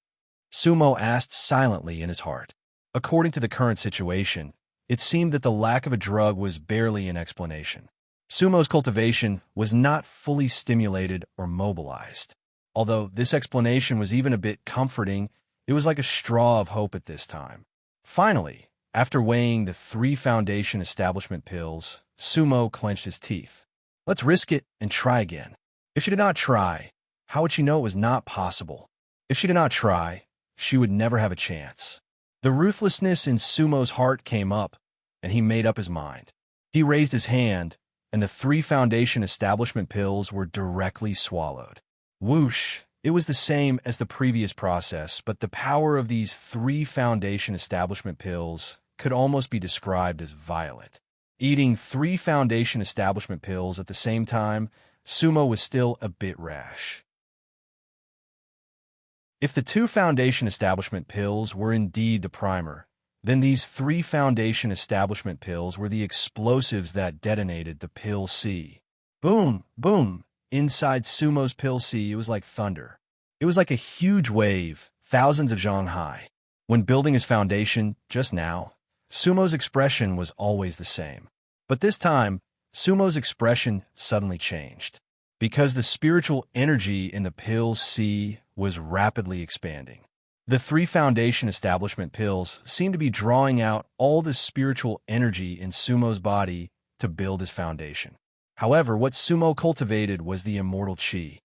S1: Sumo asked silently in his heart. According to the current situation, it seemed that the lack of a drug was barely an explanation. Sumo's cultivation was not fully stimulated or mobilized. Although this explanation was even a bit comforting, it was like a straw of hope at this time. Finally, after weighing the 3 foundation establishment pills, Sumo clenched his teeth. Let's risk it and try again. If she did not try, how would she know it was not possible? If she did not try, she would never have a chance. The ruthlessness in Sumo's heart came up, and he made up his mind. He raised his hand, and the 3 foundation establishment pills were directly swallowed. Whoosh! It was the same as the previous process, but the power of these 3 foundation establishment pills could almost be described as violent. Eating 3 foundation establishment pills at the same time, Sumo was still a bit rash. If the 2 foundation establishment pills were indeed the primer, then these 3 foundation establishment pills were the explosives that detonated the pill C. Boom! Boom! Inside Sumo's pill C, it was like thunder. It was like a huge wave, thousands of zhang high. When building his foundation, just now, Sumo's expression was always the same. But this time, Sumo's expression suddenly changed. Because the spiritual energy in the pill C was rapidly expanding. The 3 foundation establishment pills seemed to be drawing out all the spiritual energy in Sumo's body to build his foundation. However, what Sumo cultivated was the immortal chi.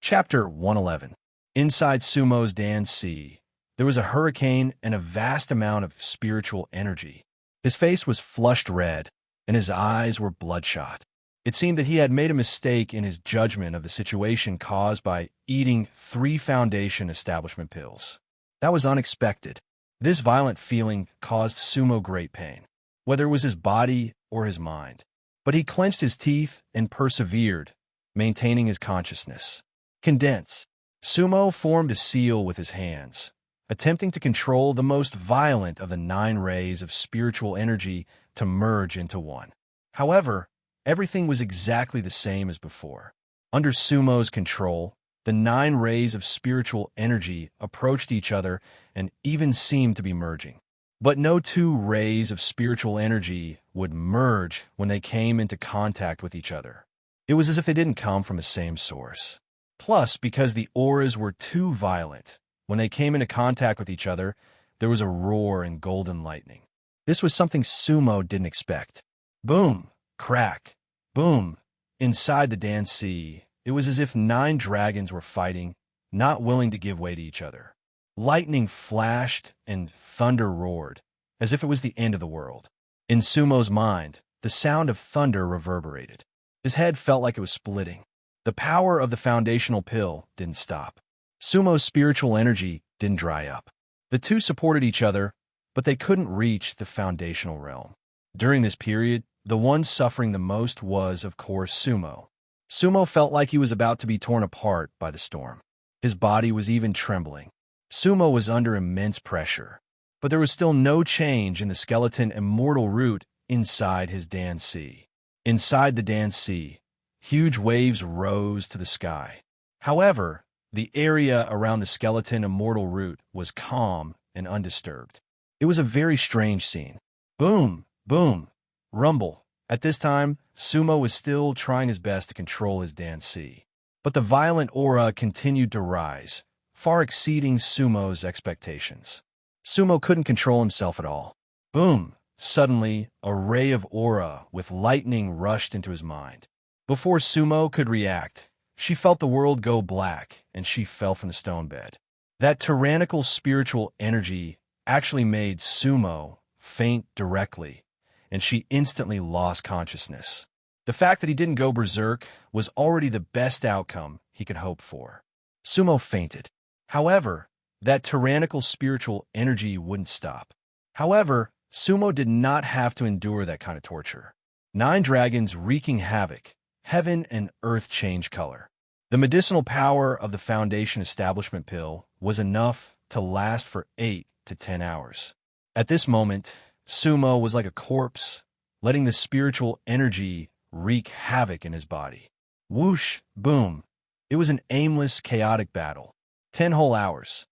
S1: Chapter 111. Inside Sumo's Dan C, there was a hurricane and a vast amount of spiritual energy. His face was flushed red, and his eyes were bloodshot. It seemed that he had made a mistake in his judgment of the situation caused by eating 3 foundation establishment pills. That was unexpected. This violent feeling caused Sumo great pain, whether it was his body or his mind. But he clenched his teeth and persevered, maintaining his consciousness. Condense. Sumo formed a seal with his hands, attempting to control the most violent of the 9 rays of spiritual energy to merge into one. However, everything was exactly the same as before. Under Sumo's control, the 9 rays of spiritual energy approached each other and even seemed to be merging. But no 2 rays of spiritual energy would merge when they came into contact with each other. It was as if they didn't come from the same source. Plus, because the auras were too violent, when they came into contact with each other, there was a roar and golden lightning. This was something Sumo didn't expect. Boom! Crack! Boom! Inside the Dan Sea, it was as if 9 dragons were fighting, not willing to give way to each other. Lightning flashed and thunder roared, as if it was the end of the world. In Sumo's mind, the sound of thunder reverberated. His head felt like it was splitting. The power of the foundational pill didn't stop. Sumo's spiritual energy didn't dry up. The 2 supported each other, but they couldn't reach the foundational realm. During this period, the one suffering the most was, of course, Sumo. Sumo felt like he was about to be torn apart by the storm. His body was even trembling. Sumo was under immense pressure, but there was still no change in the skeleton immortal root inside his Dan Sea. Inside the Dan Sea, huge waves rose to the sky. However, the area around the skeleton immortal root was calm and undisturbed. It was a very strange scene. Boom! Boom! Rumble. At this time, Sumo was still trying his best to control his Dan Sea. But the violent aura continued to rise, far exceeding Sumo's expectations. Sumo couldn't control himself at all. Boom! Suddenly, a ray of aura with lightning rushed into his mind. Before Sumo could react, she felt the world go black, and she fell from the stone bed. That tyrannical spiritual energy actually made Sumo faint directly, and she instantly lost consciousness. The fact that he didn't go berserk was already the best outcome he could hope for. Sumo fainted. However, that tyrannical spiritual energy wouldn't stop. However, Sumo did not have to endure that kind of torture. 9 dragons wreaking havoc, heaven and earth changed color. The medicinal power of the foundation establishment pill was enough to last for 8 to 10 hours. At this moment, Sumo was like a corpse, letting the spiritual energy wreak havoc in his body. Whoosh, boom. It was an aimless, chaotic battle. 10 whole hours.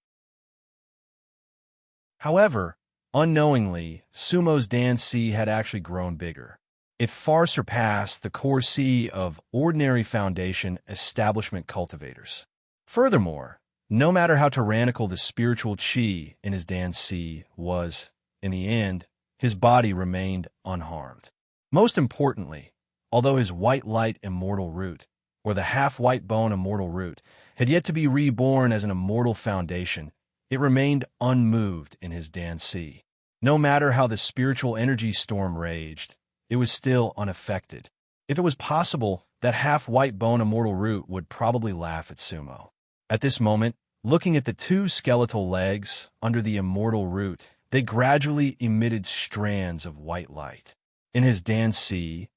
S1: However, unknowingly, Sumo's Dan Sea had actually grown bigger. It far surpassed the core C of ordinary foundation establishment cultivators. Furthermore, no matter how tyrannical the spiritual chi in his danci was, in the end, his body remained unharmed. Most importantly, although his white light immortal root, or the half-white bone immortal root, had yet to be reborn as an immortal foundation, it remained unmoved in his danci. No matter how the spiritual energy storm raged, it was still unaffected. If it was possible, that half-white bone immortal root would probably laugh at Sumo. At this moment, looking at the two skeletal legs under the immortal root, they gradually emitted strands of white light. In his danci,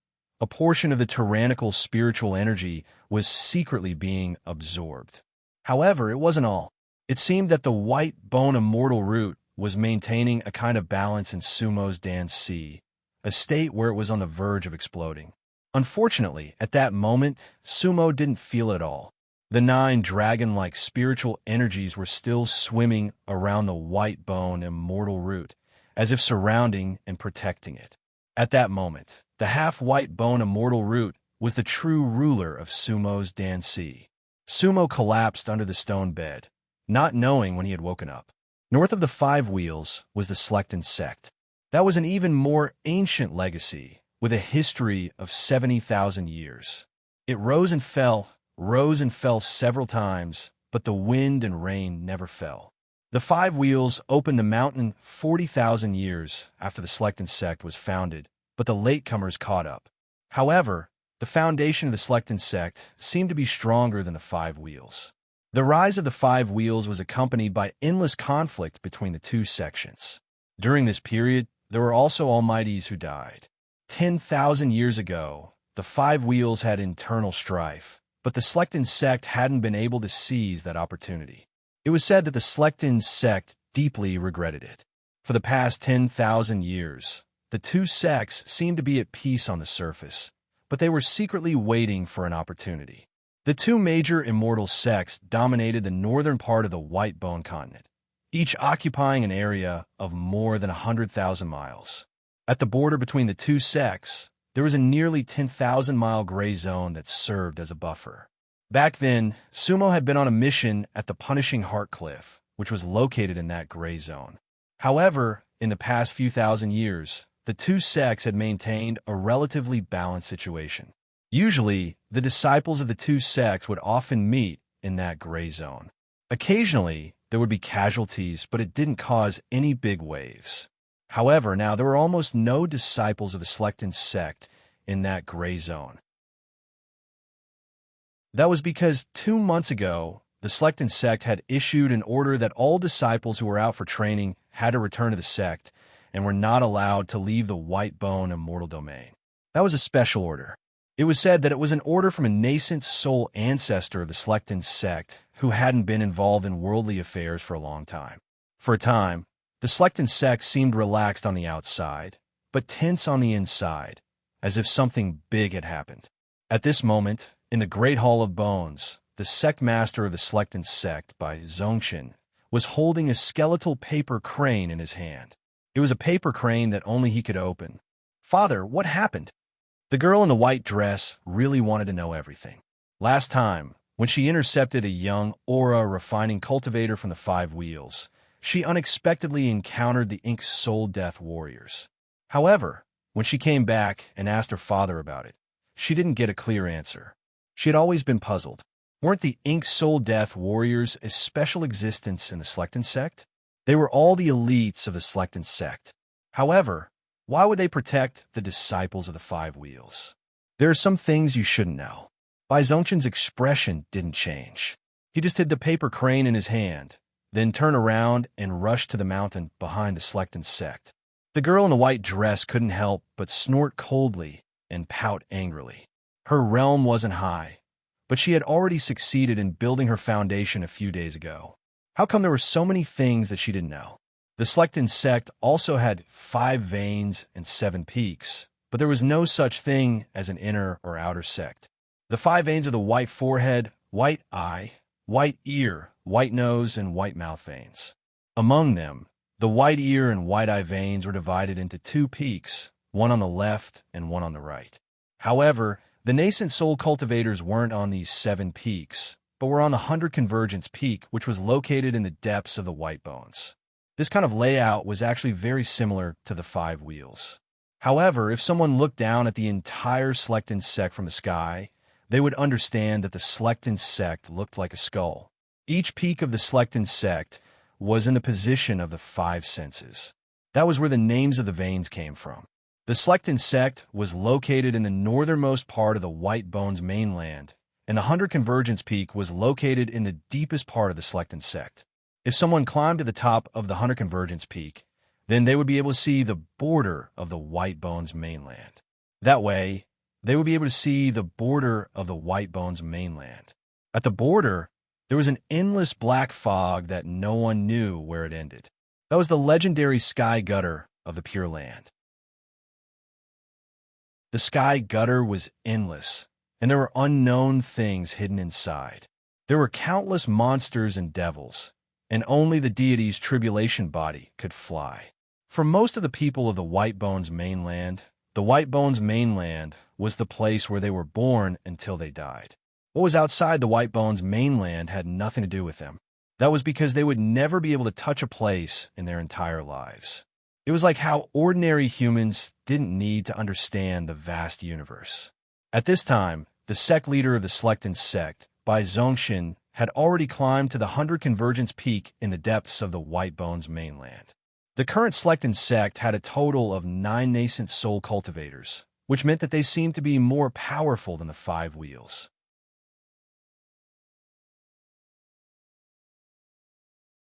S1: a portion of the tyrannical spiritual energy was secretly being absorbed. However, it wasn't all. It seemed that the white bone immortal root was maintaining a kind of balance in Sumo's danci, a state where it was on the verge of exploding. Unfortunately, at that moment, Sumo didn't feel it all. The 9 dragon-like spiritual energies were still swimming around the white bone immortal root, as if surrounding and protecting it. At that moment, the half-white bone immortal root was the true ruler of Sumo's danci. Sumo collapsed under the stone bed, not knowing when he had woken up. North of the 5 wheels was the Slecton sect. That was an even more ancient legacy, with a history of 70,000 years. It rose and fell several times, but the wind and rain never fell. The 5 wheels opened the mountain 40,000 years after the Slecton sect was founded, but the latecomers caught up. However, the foundation of the Slecton sect seemed to be stronger than the 5 wheels. The rise of the 5 wheels was accompanied by endless conflict between the two sections. During this period, there were also almighties who died. 10,000 years ago, the 5 wheels had internal strife, but the Slecton sect hadn't been able to seize that opportunity. It was said that the Slecton sect deeply regretted it. For the past 10,000 years, the two sects seemed to be at peace on the surface, but they were secretly waiting for an opportunity. The two major immortal sects dominated the northern part of the White Bone continent, each occupying an area of more than 100,000 miles. At the border between the two sects, there was a nearly 10,000-mile gray zone that served as a buffer. Back then, Sumo had been on a mission at the Punishing Heart Cliff, which was located in that gray zone. However, in the past few thousand years, the two sects had maintained a relatively balanced situation. Usually, the disciples of the two sects would often meet in that gray zone. Occasionally, there would be casualties, but it didn't cause any big waves. However, now there were almost no disciples of the Slecton sect in that gray zone. That was because 2 months ago, the Slecton sect had issued an order that all disciples who were out for training had to return to the sect and were not allowed to leave the White Bone immortal domain. That was a special order. It was said that it was an order from a nascent soul ancestor of the Slecton sect who hadn't been involved in worldly affairs for a long time. For a time, the Slecton sect seemed relaxed on the outside, but tense on the inside, as if something big had happened. At this moment, in the Great Hall of Bones, the sect master of the Slecton sect, by Zongchen, was holding a skeletal paper crane in his hand. It was a paper crane that only he could open. "Father, what happened?" The girl in the white dress really wanted to know everything. Last time, when she intercepted a young aura-refining cultivator from the 5 wheels, she unexpectedly encountered the Ink Soul Death Warriors. However, when she came back and asked her father about it, she didn't get a clear answer. She had always been puzzled. Weren't the Ink Soul Death Warriors a special existence in the Slecton sect? They were all the elites of the Slecton sect. However, why would they protect the disciples of the 5 wheels? There are some things you shouldn't know. Bai Zongchen's expression didn't change. He just hid the paper crane in his hand, then turned around and rushed to the mountain behind the Slecton sect. The girl in the white dress couldn't help but snort coldly and pout angrily. Her realm wasn't high, but she had already succeeded in building her foundation a few days ago. How come there were so many things that she didn't know? The Slecton sect also had 5 veins and 7 peaks, but there was no such thing as an inner or outer sect. The 5 veins are the white forehead, white eye, white ear, white nose, and white mouth veins. Among them, the white ear and white eye veins were divided into 2 peaks, one on the left and one on the right. However, the nascent soul cultivators weren't on these 7 peaks, but were on the 100 Convergence Peak, which was located in the depths of the White Bones. This kind of layout was actually very similar to the 5 wheels. However, if someone looked down at the entire Selectin sect from the sky, they would understand that the Selectin sect looked like a skull. Each peak of the Selectin sect was in the position of the 5 senses. That was where the names of the veins came from. The Selectin sect was located in the northernmost part of the White Bones mainland, and the 100 Convergence Peak was located in the deepest part of the Selectin sect. If someone climbed to the top of the 100 Convergence Peak, then they would be able to see the border of the White Bones mainland. That way, they would be able to see the border of the White Bones mainland. At the border, there was an endless black fog that no one knew where it ended. That was the legendary sky gutter of the Pure Land. The sky gutter was endless, and there were unknown things hidden inside. There were countless monsters and devils, and only the deity's tribulation body could fly. For most of the people of the White Bones mainland, the White Bones mainland was the place where they were born until they died. What was outside the White Bones mainland had nothing to do with them. That was because they would never be able to touch a place in their entire lives. It was like how ordinary humans didn't need to understand the vast universe. At this time, the sect leader of the Selectin sect, Bai Zongxin, had already climbed to the 100 Convergence Peak in the depths of the White Bones mainland. The current Selectin sect had a total of 9 nascent soul cultivators, which meant that they seemed to be more powerful than the 5 wheels.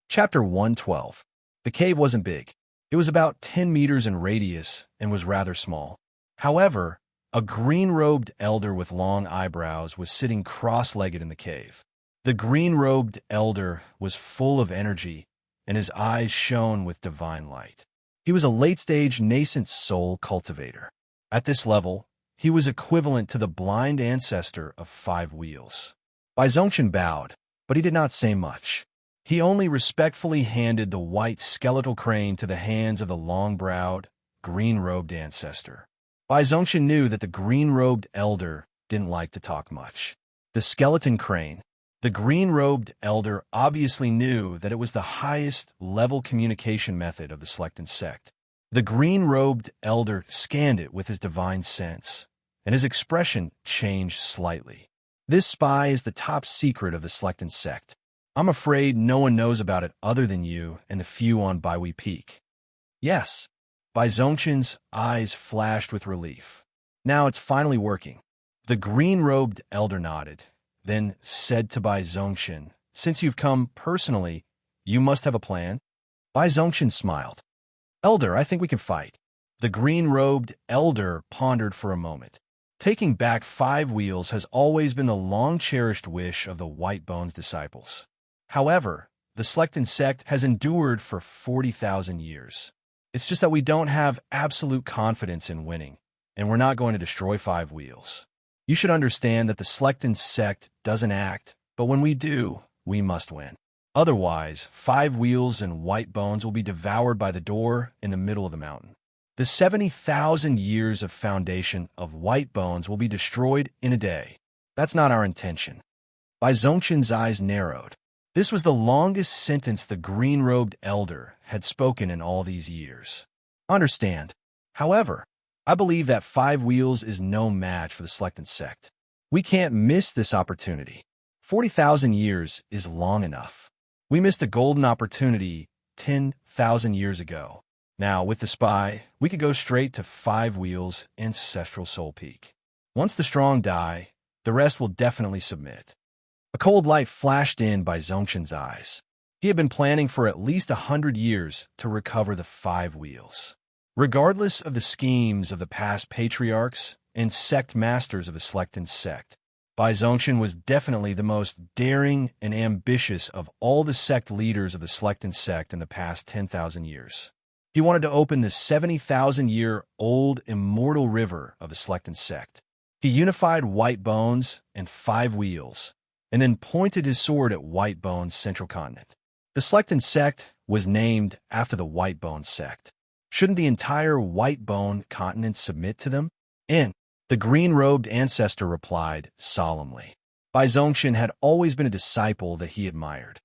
S1: Chapter 112. The cave wasn't big. It was about 10 meters in radius and was rather small. However, a green-robed elder with long eyebrows was sitting cross-legged in the cave. The green-robed elder was full of energy, and his eyes shone with divine light. He was a late-stage nascent soul cultivator. At this level, he was equivalent to the blind ancestor of 5 wheels. Bai Zongxin bowed, but he did not say much. He only respectfully handed the white skeletal crane to the hands of the long-browed, green-robed ancestor. Bai Zongxin knew that the green-robed elder didn't like to talk much. The skeleton crane. The green-robed elder obviously knew that it was the highest-level communication method of the Selectin sect. The green-robed elder scanned it with his divine sense, and his expression changed slightly. This spy is the top secret of the Selectin sect. I'm afraid no one knows about it other than you and the few on Baihui Peak. Yes. Bai Zongxin's eyes flashed with relief. Now it's finally working. The green-robed elder nodded, then said to Bai Zongxin, "Since you've come personally, you must have a plan?" Bai Zongxin smiled. "Elder, I think we can fight." The green-robed elder pondered for a moment. Taking back 5 wheels has always been the long-cherished wish of the White Bones disciples. However, the Selectin sect has endured for 40,000 years. It's just that we don't have absolute confidence in winning, and we're not going to destroy 5 wheels. You should understand that the Selectin sect doesn't act, but when we do, we must win. Otherwise, 5 wheels and White Bones will be devoured by the door in the middle of the mountain. The 70,000 years of foundation of White Bones will be destroyed in a day. That's not our intention. Bai Zongxin's eyes narrowed. This was the longest sentence the green-robed elder had spoken in all these years. Understand. However, I believe that 5 wheels is no match for the Selectin sect. We can't miss this opportunity. 40,000 years is long enough. We missed a golden opportunity 10,000 years ago. Now, with the spy, we could go straight to 5 wheels' ancestral soul peak. Once the strong die, the rest will definitely submit. A cold light flashed in Bai Zongxin's eyes. He had been planning for at least 100 years to recover the 5 wheels. Regardless of the schemes of the past patriarchs and sect masters of the Selectin sect, Bai Zongxin was definitely the most daring and ambitious of all the sect leaders of the Selectin sect in the past 10,000 years. He wanted to open the 70,000-year-old immortal river of the Selectin sect. He unified White Bones and 5 wheels, and then pointed his sword at White Bones' central continent. The Selectin sect was named after the White Bones sect. Shouldn't the entire White Bone continent submit to them? And the green-robed ancestor replied solemnly. Bai Zongxian had always been a disciple that he admired.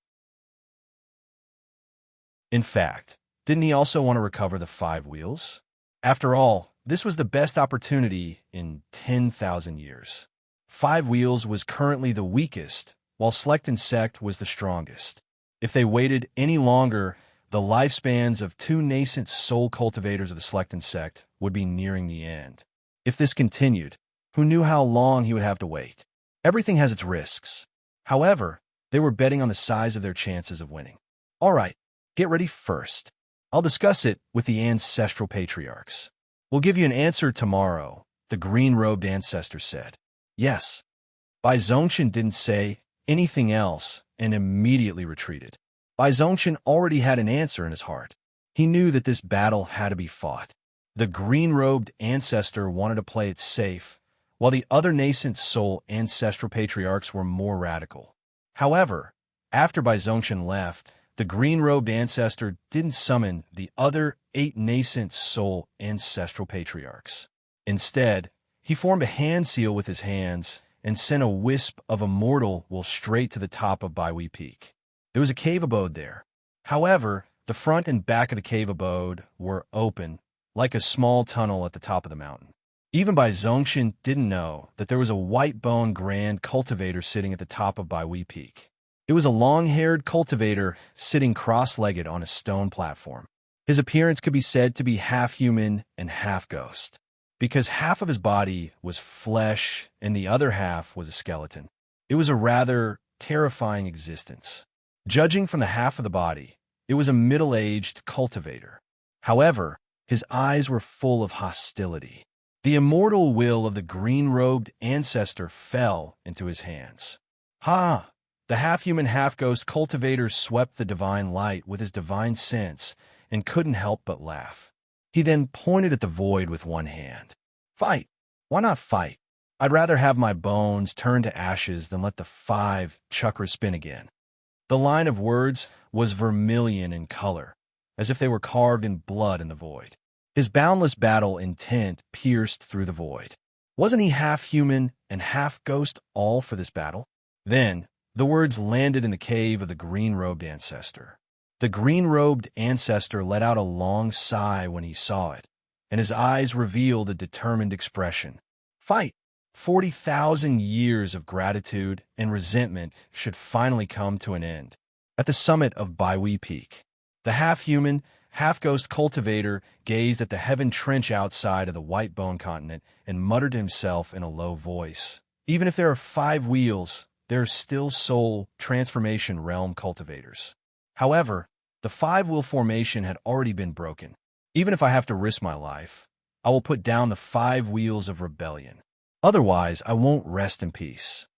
S1: In fact, didn't he also want to recover the 5 wheels? After all, this was the best opportunity in 10,000 years. 5 wheels was currently the weakest, while Select and Sect was the strongest. If they waited any longer, the lifespans of 2 nascent soul cultivators of the Select and Sect would be nearing the end. If this continued, who knew how long he would have to wait? Everything has its risks. However, they were betting on the size of their chances of winning. All right, get ready first. I'll discuss it with the ancestral patriarchs. We'll give you an answer tomorrow, the green-robed ancestor said. Yes. Bai Zongxian didn't say anything else and immediately retreated. Bai Zongxian already had an answer in his heart. He knew that this battle had to be fought. The green-robed ancestor wanted to play it safe, while the other nascent soul ancestral patriarchs were more radical. However, after Bai Zongxian left, the green-robed ancestor didn't summon the other 8 nascent soul ancestral patriarchs. Instead, he formed a hand seal with his hands and sent a wisp of immortal will straight to the top of Baihui Peak. There was a cave abode there. However, the front and back of the cave abode were open, like a small tunnel at the top of the mountain. Even Bai Zongxian didn't know that there was a white-bone grand cultivator sitting at the top of Baihui Peak. It was a long-haired cultivator sitting cross-legged on a stone platform. His appearance could be said to be half human and half ghost, because half of his body was flesh and the other half was a skeleton. It was a rather terrifying existence. Judging from the half of the body, it was a middle-aged cultivator. However, his eyes were full of hostility. The immortal will of the green-robed ancestor fell into his hands. Ha! The half-human, half-ghost cultivator swept the divine light with his divine sense and couldn't help but laugh. He then pointed at the void with one hand. Fight! Why not fight? I'd rather have my bones turn to ashes than let the 5 chakras spin again. The line of words was vermilion in color, as if they were carved in blood in the void. His boundless battle intent pierced through the void. Wasn't he half human and half ghost all for this battle? Then, the words landed in the cave of the green-robed ancestor. The green-robed ancestor let out a long sigh when he saw it, and his eyes revealed a determined expression. Fight! 40,000 years of gratitude and resentment should finally come to an end. At the summit of Baihui Peak, the half-human, half-ghost cultivator gazed at the heaven trench outside of the white bone continent and muttered to himself in a low voice. Even if there are 5 wheels, there are still soul transformation realm cultivators. However, the 5-wheel formation had already been broken. Even if I have to risk my life, I will put down the 5 wheels of rebellion. Otherwise, I won't rest in peace.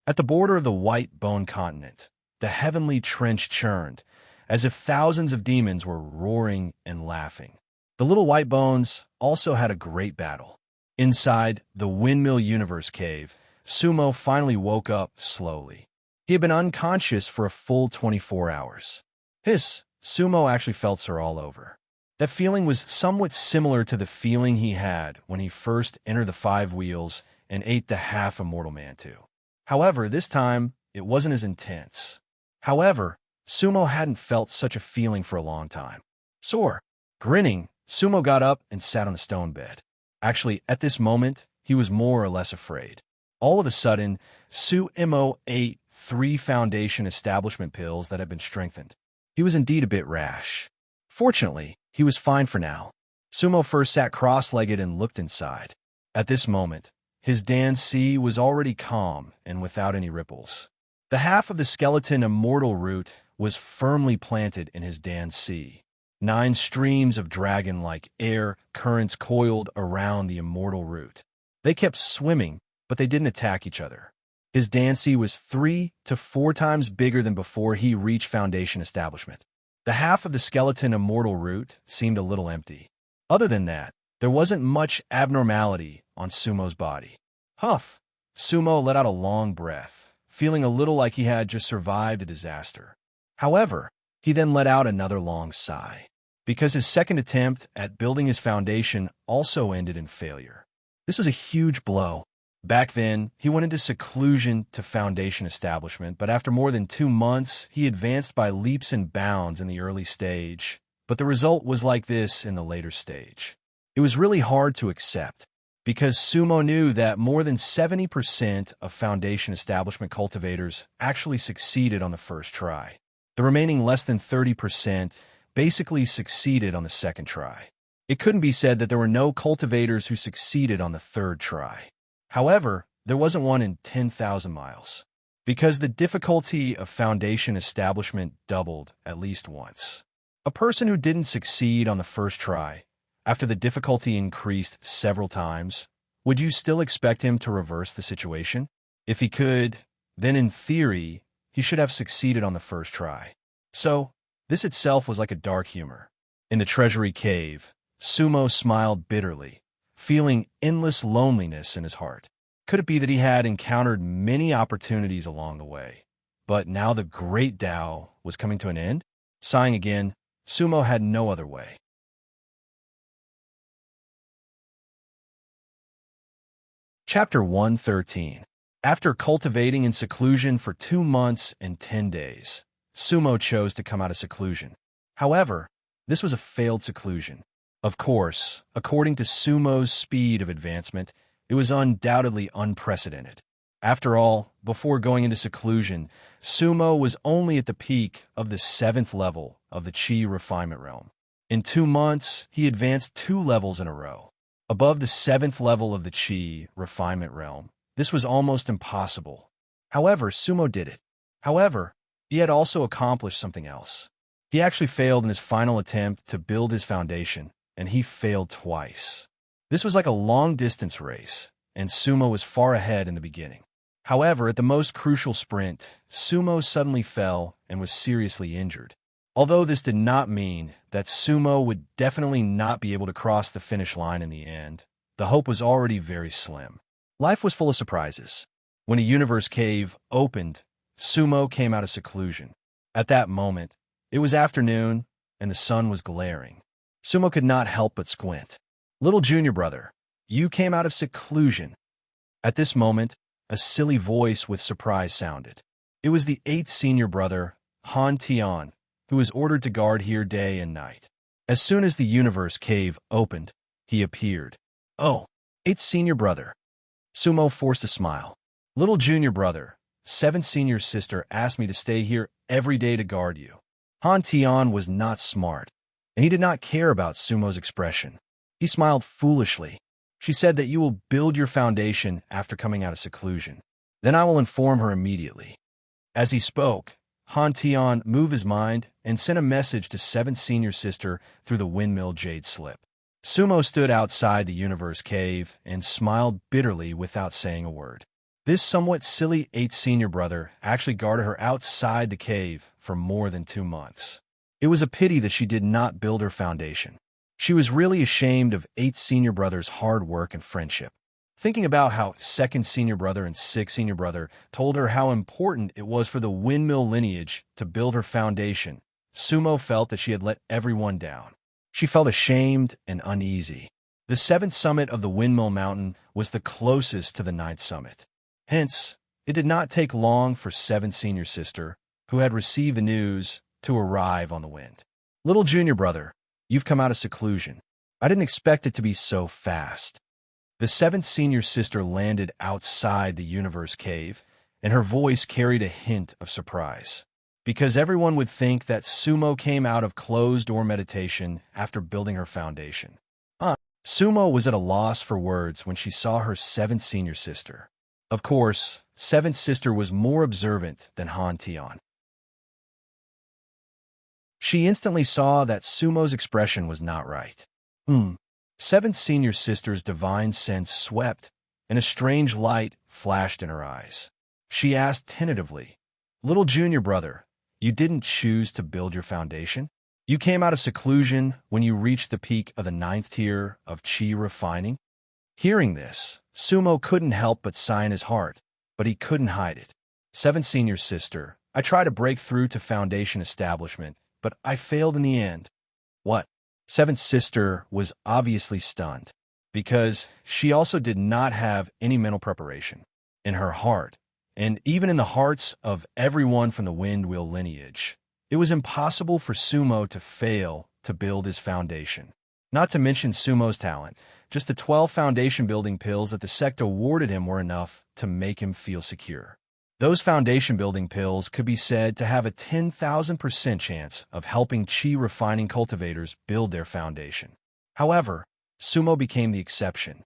S1: At the border of the white bone continent, the heavenly trench churned, as if thousands of demons were roaring and laughing. The little white bones also had a great battle. Inside the Windmill Universe cave, Sumo finally woke up slowly. He had been unconscious for a full 24 hours. Sumo actually felt sore all over. That feeling was somewhat similar to the feeling he had when he first entered the 5 wheels and ate the half-immortal Mantu. However, this time, it wasn't as intense. However, Sumo hadn't felt such a feeling for a long time. Sore. Grinning, Sumo got up and sat on the stone bed. Actually, at this moment, he was more or less afraid. All of a sudden, Sumo ate 3 foundation establishment pills that had been strengthened. He was indeed a bit rash. Fortunately, he was fine for now. Sumo first sat cross-legged and looked inside. At this moment, his Dan Si was already calm and without any ripples. The half of the skeleton immortal root was firmly planted in his Dan Si. 9 streams of dragon-like air currents coiled around the immortal root. They kept swimming, but they didn't attack each other. His Dan Si was 3 to 4 times bigger than before he reached foundation establishment. The half of the skeleton immortal root seemed a little empty. Other than that, there wasn't much abnormality on Sumo's body. Huff! Sumo let out a long breath, feeling a little like he had just survived a disaster. However, he then let out another long sigh, because his second attempt at building his foundation also ended in failure. This was a huge blow. Back then, he went into seclusion to foundation establishment, but after more than 2 months, he advanced by leaps and bounds in the early stage. But the result was like this in the later stage. It was really hard to accept, because Sumo knew that more than 70% of foundation establishment cultivators actually succeeded on the first try. The remaining less than 30% basically succeeded on the second try. It couldn't be said that there were no cultivators who succeeded on the third try. However, there wasn't one in 10,000 miles, because the difficulty of foundation establishment doubled at least once. A person who didn't succeed on the first try, after the difficulty increased several times, would you still expect him to reverse the situation? If he could, then in theory, he should have succeeded on the first try. So, this itself was like a dark humor. In the treasury cave, Sumo smiled bitterly, feeling endless loneliness in his heart. Could it be that he had encountered many opportunities along the way, but now the great Tao was coming to an end? Sighing again, Sumo had no other way. Chapter 113. After cultivating in seclusion for 2 months and 10 days, Sumo chose to come out of seclusion. However, this was a failed seclusion. Of course, according to Sumo's speed of advancement, it was undoubtedly unprecedented. After all, before going into seclusion, Sumo was only at the peak of the 7th level of the Chi refinement realm. In 2 months, he advanced 2 levels in a row. Above the 7th level of the Chi refinement realm, this was almost impossible. However, Sumo did it. However, he had also accomplished something else. He actually failed in his final attempt to build his foundation, and he failed twice. This was like a long-distance race, and Sumo was far ahead in the beginning. However, at the most crucial sprint, Sumo suddenly fell and was seriously injured. Although this did not mean that Sumo would definitely not be able to cross the finish line in the end, the hope was already very slim. Life was full of surprises. When a universe cave opened, Sumo came out of seclusion. At that moment, it was afternoon, and the sun was glaring. Sumo could not help but squint. "Little junior brother, you came out of seclusion." At this moment, a silly voice with surprise sounded. It was the 8th senior brother, Han Tian, who was ordered to guard here day and night. As soon as the universe cave opened, he appeared. "Oh, 8th senior brother." Sumo forced a smile. "Little junior brother, 7th senior sister asked me to stay here every day to guard you." Han Tian was not smart, and he did not care about Sumo's expression. He smiled foolishly. "She said that you will build your foundation after coming out of seclusion. Then I will inform her immediately." As he spoke, Han Tian moved his mind and sent a message to 7th senior sister through the windmill jade slip. Sumo stood outside the universe cave and smiled bitterly without saying a word. This somewhat silly 8th senior brother actually guarded her outside the cave for more than 2 months. It was a pity that she did not build her foundation. She was really ashamed of 8th senior brother's hard work and friendship. Thinking about how 2nd senior brother and 6th senior brother told her how important it was for the windmill lineage to build her foundation, Sumo felt that she had let everyone down. She felt ashamed and uneasy. The 7th summit of the Windmill Mountain was the closest to the 9th summit. Hence, it did not take long for 7th senior sister, who had received the news, to arrive on the wind. "Little junior brother, you've come out of seclusion. I didn't expect it to be so fast." The 7th senior sister landed outside the universe cave, and her voice carried a hint of surprise. Because everyone would think that Sumo came out of closed-door meditation after building her foundation. Sumo was at a loss for words when she saw her 7th senior sister. Of course, 7th sister was more observant than Han Tian. She instantly saw that Sumo's expression was not right. 7th senior sister's divine sense swept, and a strange light flashed in her eyes. She asked tentatively, "Little junior brother, you didn't choose to build your foundation? You came out of seclusion when you reached the peak of the 9th tier of Chi refining?" Hearing this, Sumo couldn't help but sigh in his heart, but he couldn't hide it. 7th senior sister, I tried to break through to foundation establishment, but I failed in the end." "What?" 7th sister was obviously stunned. because she also did not have any mental preparation. In her heart, and even in the hearts of everyone from the Wind Wheel lineage, it was impossible for Sumo to fail to build his foundation. Not to mention Sumo's talent, just the 12 foundation-building pills that the sect awarded him were enough to make him feel secure. Those foundation-building pills could be said to have a 10,000% chance of helping chi-refining cultivators build their foundation. However, Sumo became the exception.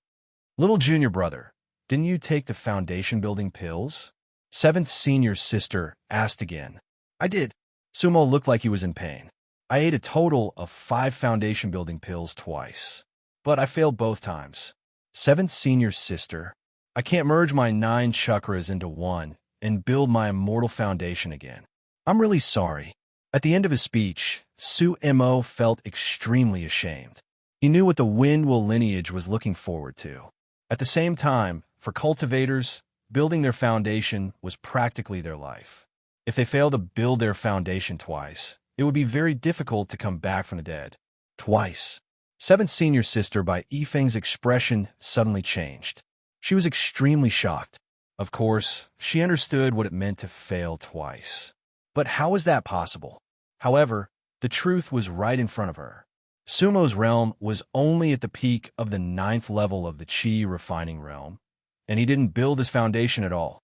S1: Little junior brother, didn't you take the foundation-building pills? Seventh senior sister asked again. I did. Sumo looked like he was in pain. I ate a total of 5 foundation-building pills twice, but I failed both times. Seventh senior sister, I can't merge my 9 chakras into one and build my immortal foundation again. I'm really sorry. At the end of his speech, Sumo felt extremely ashamed. He knew what the Wind Wheel lineage was looking forward to. At the same time, for cultivators, building their foundation was practically their life. If they failed to build their foundation twice, it would be very difficult to come back from the dead. Twice. Seventh senior sister by Yifeng's expression suddenly changed. She was extremely shocked. Of course, she understood what it meant to fail twice. But how was that possible? However, the truth was right in front of her. Sumo's realm was only at the peak of the 9th level of the Chi refining realm, and he didn't build his foundation at all.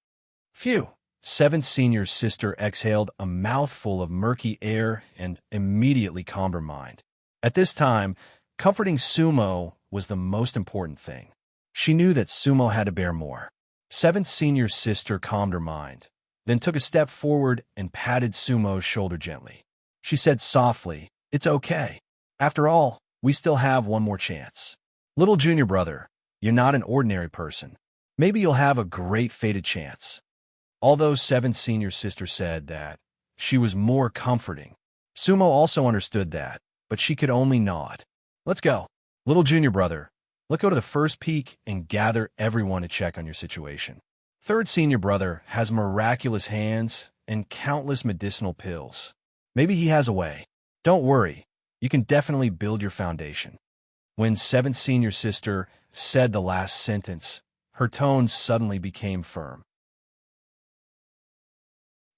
S1: Phew! Seventh senior sister exhaled a mouthful of murky air and immediately calmed her mind. At this time, comforting Sumo was the most important thing. She knew that Sumo had to bear more. Seventh senior sister calmed her mind, then took a step forward and patted Sumo's shoulder gently. She said softly, "It's okay. After all, we still have one more chance. Little junior brother, you're not an ordinary person. Maybe you'll have a great fated chance." Although seventh senior sister said that, she was more comforting. Sumo also understood that, but she could only nod. Let's go. Little junior brother, let's go to the first peak and gather everyone to check on your situation. Third senior brother has miraculous hands and countless medicinal pills. Maybe he has a way. Don't worry, you can definitely build your foundation. When seventh senior sister said the last sentence, her tone suddenly became firm.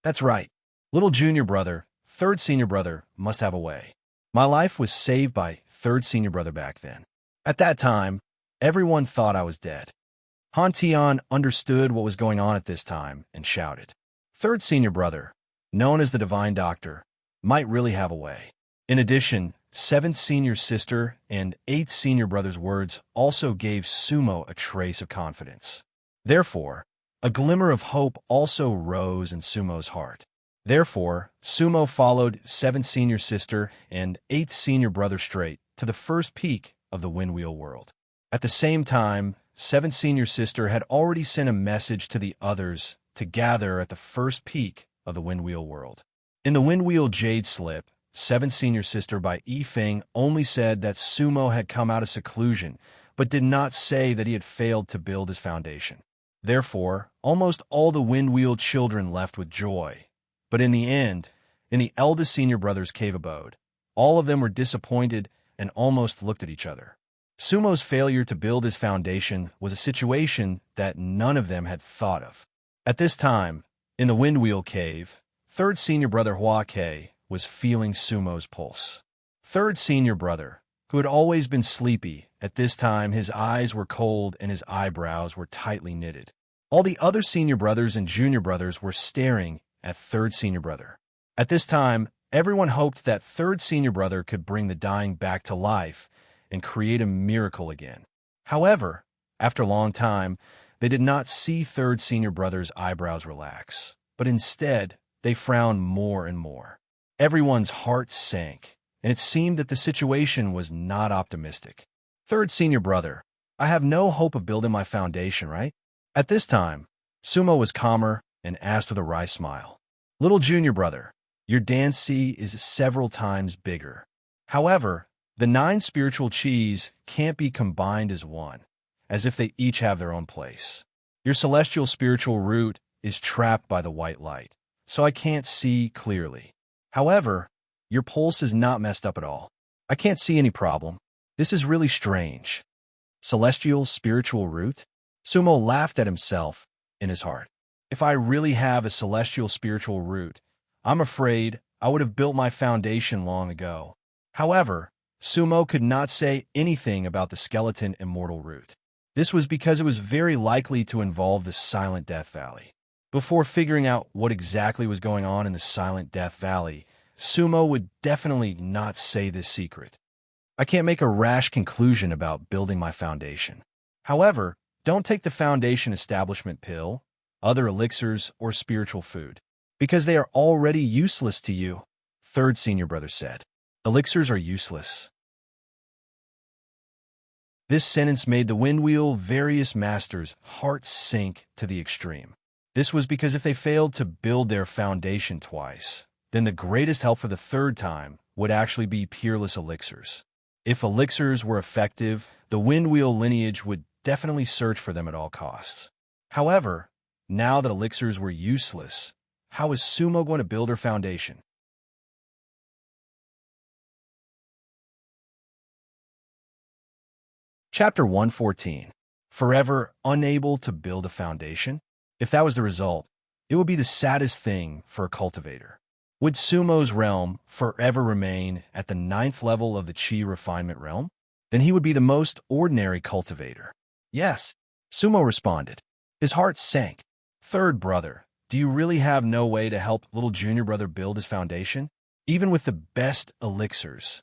S1: That's right. Little junior brother, third senior brother must have a way. My life was saved by third senior brother back then. At that time, everyone thought I was dead. Han Tian understood what was going on at this time and shouted. Third senior brother, known as the Divine Doctor, might really have a way. In addition, seventh senior sister and eighth senior brother's words also gave Sumo a trace of confidence. Therefore, a glimmer of hope also rose in Sumo's heart. Therefore, Sumo followed seventh senior sister and eighth senior brother straight to the first peak of the Wind Wheel world. At the same time, seventh senior sister had already sent a message to the others to gather at the first peak of the Wind Wheel world. In the Wind Wheel Jade Slip, seventh senior sister by Yifeng only said that Sumo had come out of seclusion, but did not say that he had failed to build his foundation. Therefore, almost all the Wind Wheel children left with joy. But in the end, in the eldest senior brother's cave abode, all of them were disappointed and almost looked at each other. Sumo's failure to build his foundation was a situation that none of them had thought of. At this time, in the Wind Wheel cave, third senior brother Hua Kei was feeling Sumo's pulse. Third senior brother, who had always been sleepy, at this time his eyes were cold and his eyebrows were tightly knitted. All the other senior brothers and junior brothers were staring at third senior brother. At this time, everyone hoped that third senior brother could bring the dying back to life and create a miracle again. However, after a long time, they did not see third senior brother's eyebrows relax, but instead, they frowned more and more. Everyone's heart sank, and it seemed that the situation was not optimistic. Third senior brother, I have no hope of building my foundation, right? At this time, Sumo was calmer and asked with a wry smile. Little junior brother, your Dancy is several times bigger. However, the 9 spiritual chis can't be combined as one, as if they each have their own place. Your celestial spiritual root is trapped by the white light, so I can't see clearly. However, your pulse is not messed up at all. I can't see any problem. This is really strange. Celestial spiritual root? Sumo laughed at himself in his heart. If I really have a celestial spiritual root, I'm afraid I would have built my foundation long ago. However, Sumo could not say anything about the skeleton immortal root. This was because it was very likely to involve the Silent Death Valley. Before figuring out what exactly was going on in the Silent Death Valley, Sumo would definitely not say this secret. I can't make a rash conclusion about building my foundation. However, don't take the foundation establishment pill, other elixirs, or spiritual food, because they are already useless to you, third senior brother said. Elixirs are useless. This sentence made the Windwheel various masters' hearts sink to the extreme. This was because if they failed to build their foundation twice, then the greatest help for the third time would actually be peerless elixirs. If elixirs were effective, the Windwheel lineage would definitely search for them at all costs. However, now that elixirs were useless, how is Sumo going to build her foundation? Chapter 114. Forever unable to build a foundation? If that was the result, it would be the saddest thing for a cultivator. Would Sumo's realm forever remain at the 9th level of the Chi refinement realm? Then he would be the most ordinary cultivator. Yes, Sumo responded. His heart sank. Third brother, do you really have no way to help little junior brother build his foundation? Even with the best elixirs.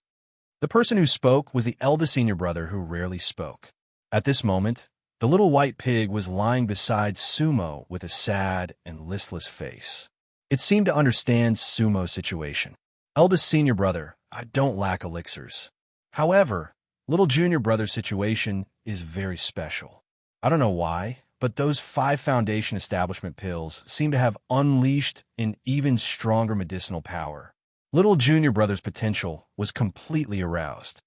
S1: The person who spoke was the eldest senior brother who rarely spoke. At this moment, the little white pig was lying beside Sumo with a sad and listless face. It seemed to understand Sumo's situation. Eldest senior brother, I don't lack elixirs. However, little junior brother's situation is very special. I don't know why, but those 5 foundation establishment pills seem to have unleashed an even stronger medicinal power. Little junior brother's potential was completely aroused.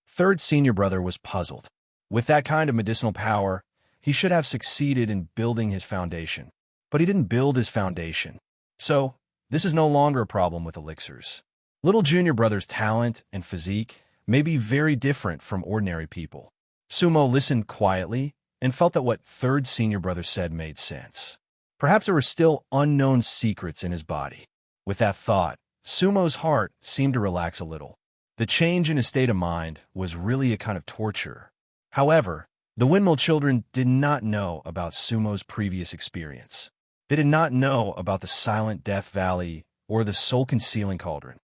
S1: Third senior brother was puzzled. With that kind of medicinal power, he should have succeeded in building his foundation. But he didn't build his foundation. So, this is no longer a problem with elixirs. Little junior brother's talent and physique may be very different from ordinary people. Sumo listened quietly and felt that what third senior brother said made sense. Perhaps there were still unknown secrets in his body. With that thought, Sumo's heart seemed to relax a little. The change in his state of mind was really a kind of torture. However, the Windmill children did not know about Sumo's previous experience. They did not know about the Silent Death Valley or the soul-concealing cauldron.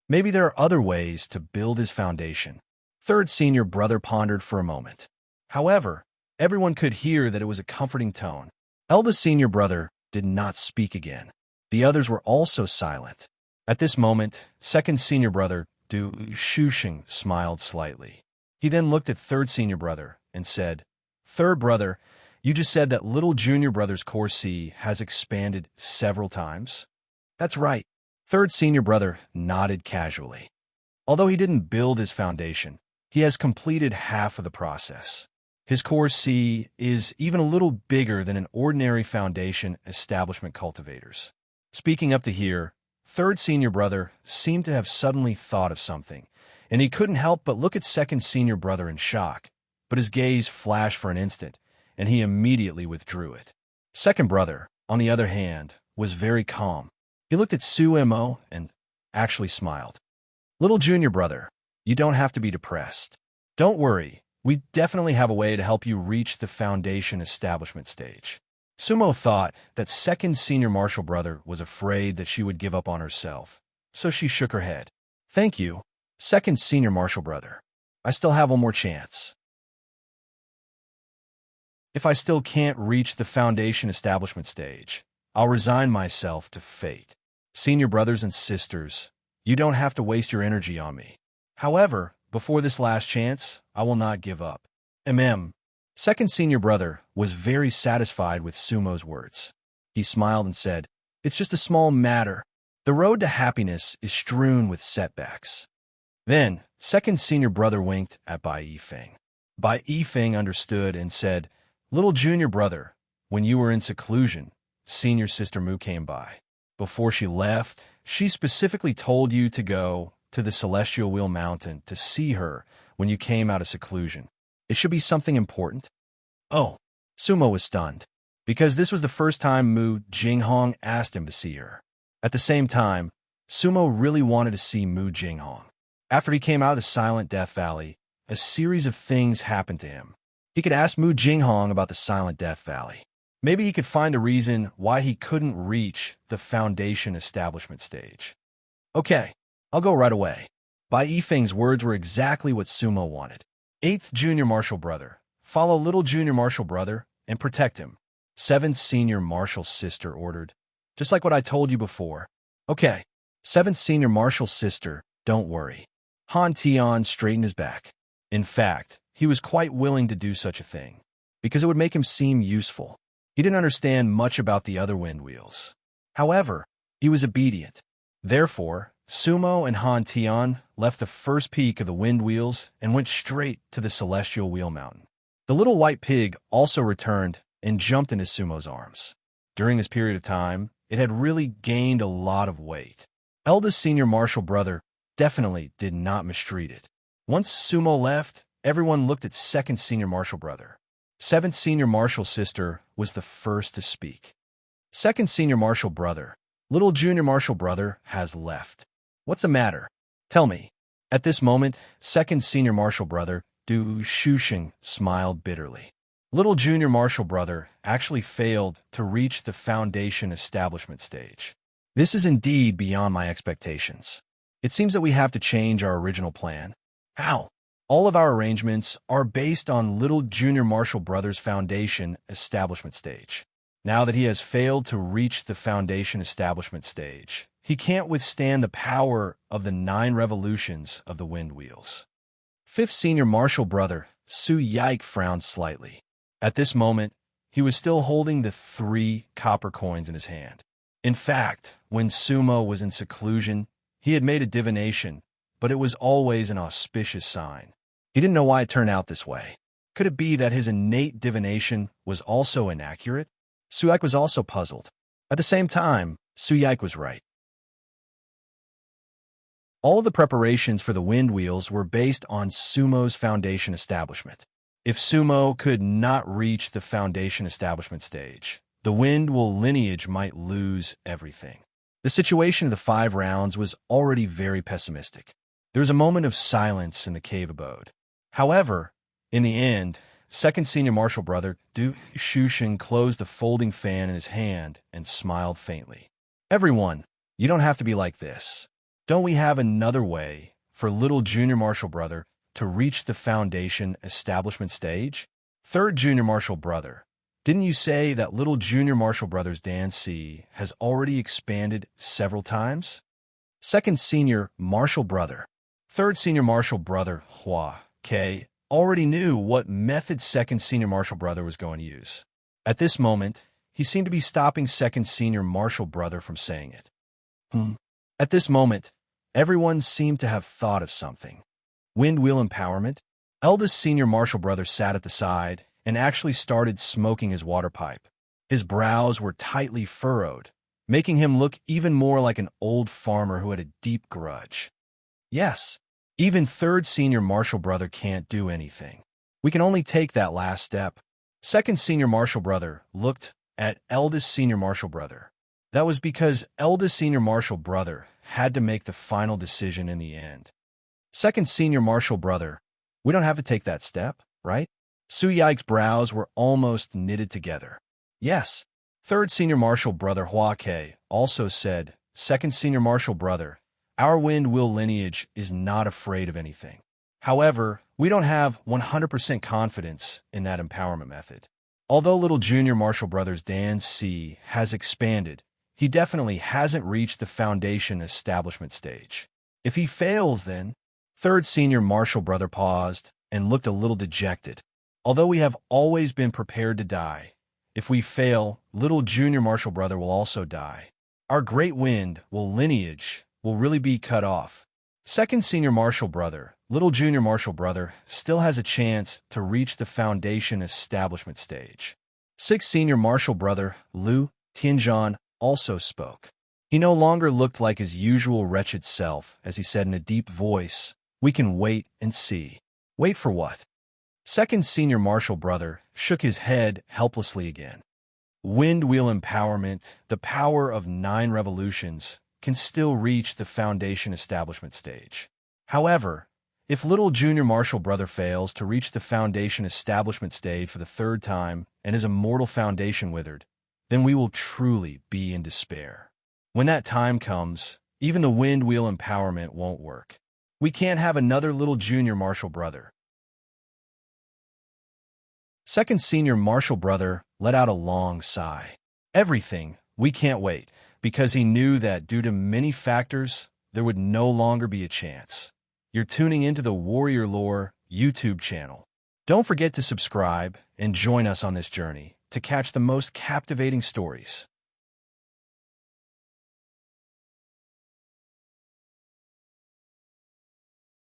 S1: Maybe there are other ways to build his foundation. Third senior brother pondered for a moment. However, everyone could hear that it was a comforting tone. Eldest senior brother did not speak again. The others were also silent. At this moment, second senior brother, Du Shushing, smiled slightly. He then looked at third senior brother and said, Third brother, you just said that little junior brother's core C has expanded several times? That's right. Third senior brother nodded casually. Although he didn't build his foundation, he has completed half of the process. His core C is even a little bigger than an ordinary foundation establishment cultivator's. Speaking up to here, third senior brother seemed to have suddenly thought of something, and he couldn't help but look at second senior brother in shock, but his gaze flashed for an instant, and he immediately withdrew it. Second brother, on the other hand, was very calm. He looked at Sumo and actually smiled. Little junior brother, you don't have to be depressed. Don't worry, we definitely have a way to help you reach the foundation establishment stage. Sumo thought that second senior martial brother was afraid that she would give up on herself, so she shook her head. Thank you, second senior martial brother. I still have one more chance. If I still can't reach the foundation establishment stage, I'll resign myself to fate. Senior brothers and sisters, you don't have to waste your energy on me. However, before this last chance, I will not give up. Second senior brother was very satisfied with Sumo's words. He smiled and said, It's just a small matter. The road to happiness is strewn with setbacks. Then, second senior brother winked at Bai Yifeng. Bai Yifeng understood and said, Little junior brother, when you were in seclusion, senior sister Mu came by. Before she left, she specifically told you to go to the Celestial Wheel Mountain to see her when you came out of seclusion. It should be something important. Oh, Sumo was stunned, because this was the first time Mu Jinghong asked him to see her. At the same time, Sumo really wanted to see Mu Jinghong. After he came out of the Silent Death Valley, a series of things happened to him. He could ask Mu Jinghong about the Silent Death Valley. Maybe he could find a reason why he couldn't reach the Foundation establishment stage. Okay, I'll go right away. Bai Yifeng's words were exactly what Sumo wanted. 8th Junior Martial Brother, follow Little Junior Martial Brother and protect him. 7th Senior Martial Sister ordered. Just like what I told you before. Okay, 7th Senior Martial Sister, don't worry. Han Tian straightened his back. In fact, he was quite willing to do such a thing, because it would make him seem useful. He didn't understand much about the other wind wheels. However, he was obedient. Therefore, Sumo and Han Tian left the first peak of the wind wheels and went straight to the Celestial Wheel Mountain. The little white pig also returned and jumped into Sumo's arms. During this period of time, it had really gained a lot of weight. Eldest Senior Martial Brother definitely did not mistreat it. Once Sumo left, everyone looked at 2nd Senior Martial Brother. 7th Senior Martial Sister was the first to speak. 2nd Senior Martial Brother, Little Junior Martial Brother has left. What's the matter? Tell me. At this moment, 2nd Senior Martial Brother, Du Shusheng, smiled bitterly. Little Junior Martial Brother actually failed to reach the Foundation establishment stage. This is indeed beyond my expectations. It seems that we have to change our original plan. How? All of our arrangements are based on Little Junior Martial Brother's Foundation establishment stage. Now that he has failed to reach the Foundation establishment stage, he can't withstand the power of the 9 revolutions of the wind wheels. 5th Senior Martial Brother, Su Yike, frowned slightly. At this moment, he was still holding the 3 copper coins in his hand. In fact, when Sumo was in seclusion, he had made a divination, but it was always an auspicious sign. He didn't know why it turned out this way. Could it be that his innate divination was also inaccurate? Suyike was also puzzled. At the same time, Suyike was right. All of the preparations for the wind wheels were based on Sumo's Foundation establishment. If Sumo could not reach the Foundation establishment stage, the wind wheel lineage might lose everything. The situation of the 5 rounds was already very pessimistic. There was a moment of silence in the cave abode. However, in the end, 2nd Senior Martial Brother, Du Shusheng, closed the folding fan in his hand and smiled faintly. Everyone, you don't have to be like this. Don't we have another way for Little Junior Martial Brother to reach the Foundation establishment stage? 3rd Junior Martial Brother, didn't you say that Little Junior Martial Brother's Dan Si has already expanded several times? 2nd Senior Martial Brother, 3rd Senior Martial Brother, Hua K, already knew what method 2nd Senior Martial Brother was going to use. At this moment, he seemed to be stopping 2nd Senior Martial Brother from saying it. At this moment, everyone seemed to have thought of something. Wind wheel empowerment? Eldest Senior Martial Brother sat at the side and actually started smoking his water pipe. His brows were tightly furrowed, making him look even more like an old farmer who had a deep grudge. Yes, even 3rd Senior Martial Brother can't do anything. We can only take that last step. 2nd Senior Martial Brother looked at Eldest Senior Martial Brother. That was because Eldest Senior Martial Brother had to make the final decision in the end. 2nd Senior Martial Brother, we don't have to take that step, right? Su Yike's brows were almost knitted together. Yes. 3rd Senior Martial Brother Hua Ke also said, 2nd Senior Martial Brother, our wind wheel lineage is not afraid of anything. However, we don't have 100% confidence in that empowerment method. Although Little Junior Martial Brother's Dan Si has expanded, he definitely hasn't reached the Foundation establishment stage. If he fails, then 3rd Senior Martial Brother paused and looked a little dejected. Although we have always been prepared to die, if we fail, Little Junior Martial Brother will also die. Our great wind wheel lineage will really be cut off. 2nd Senior Martial Brother, Little Junior Martial Brother, still has a chance to reach the Foundation establishment stage. 6th Senior Martial Brother, Lu Tianzhan, also spoke. He no longer looked like his usual wretched self as he said in a deep voice, we can wait and see. Wait for what? Second senior marshal brother shook his head helplessly again. Wind wheel empowerment, the power of 9 revolutions, can still reach the foundation establishment stage. However, if little junior marshal brother fails to reach the foundation establishment stage for the 3rd time and his immortal foundation withered, then we will truly be in despair. When that time comes, even the wind wheel empowerment won't work. We can't have another little junior marshal brother. Second senior marshal brother let out a long sigh. Everything, we can't wait, because he knew that due to many factors, there would no longer be a chance. You're tuning into the Warrior Lore YouTube channel. Don't forget to subscribe and join us on this journey to catch the most captivating stories.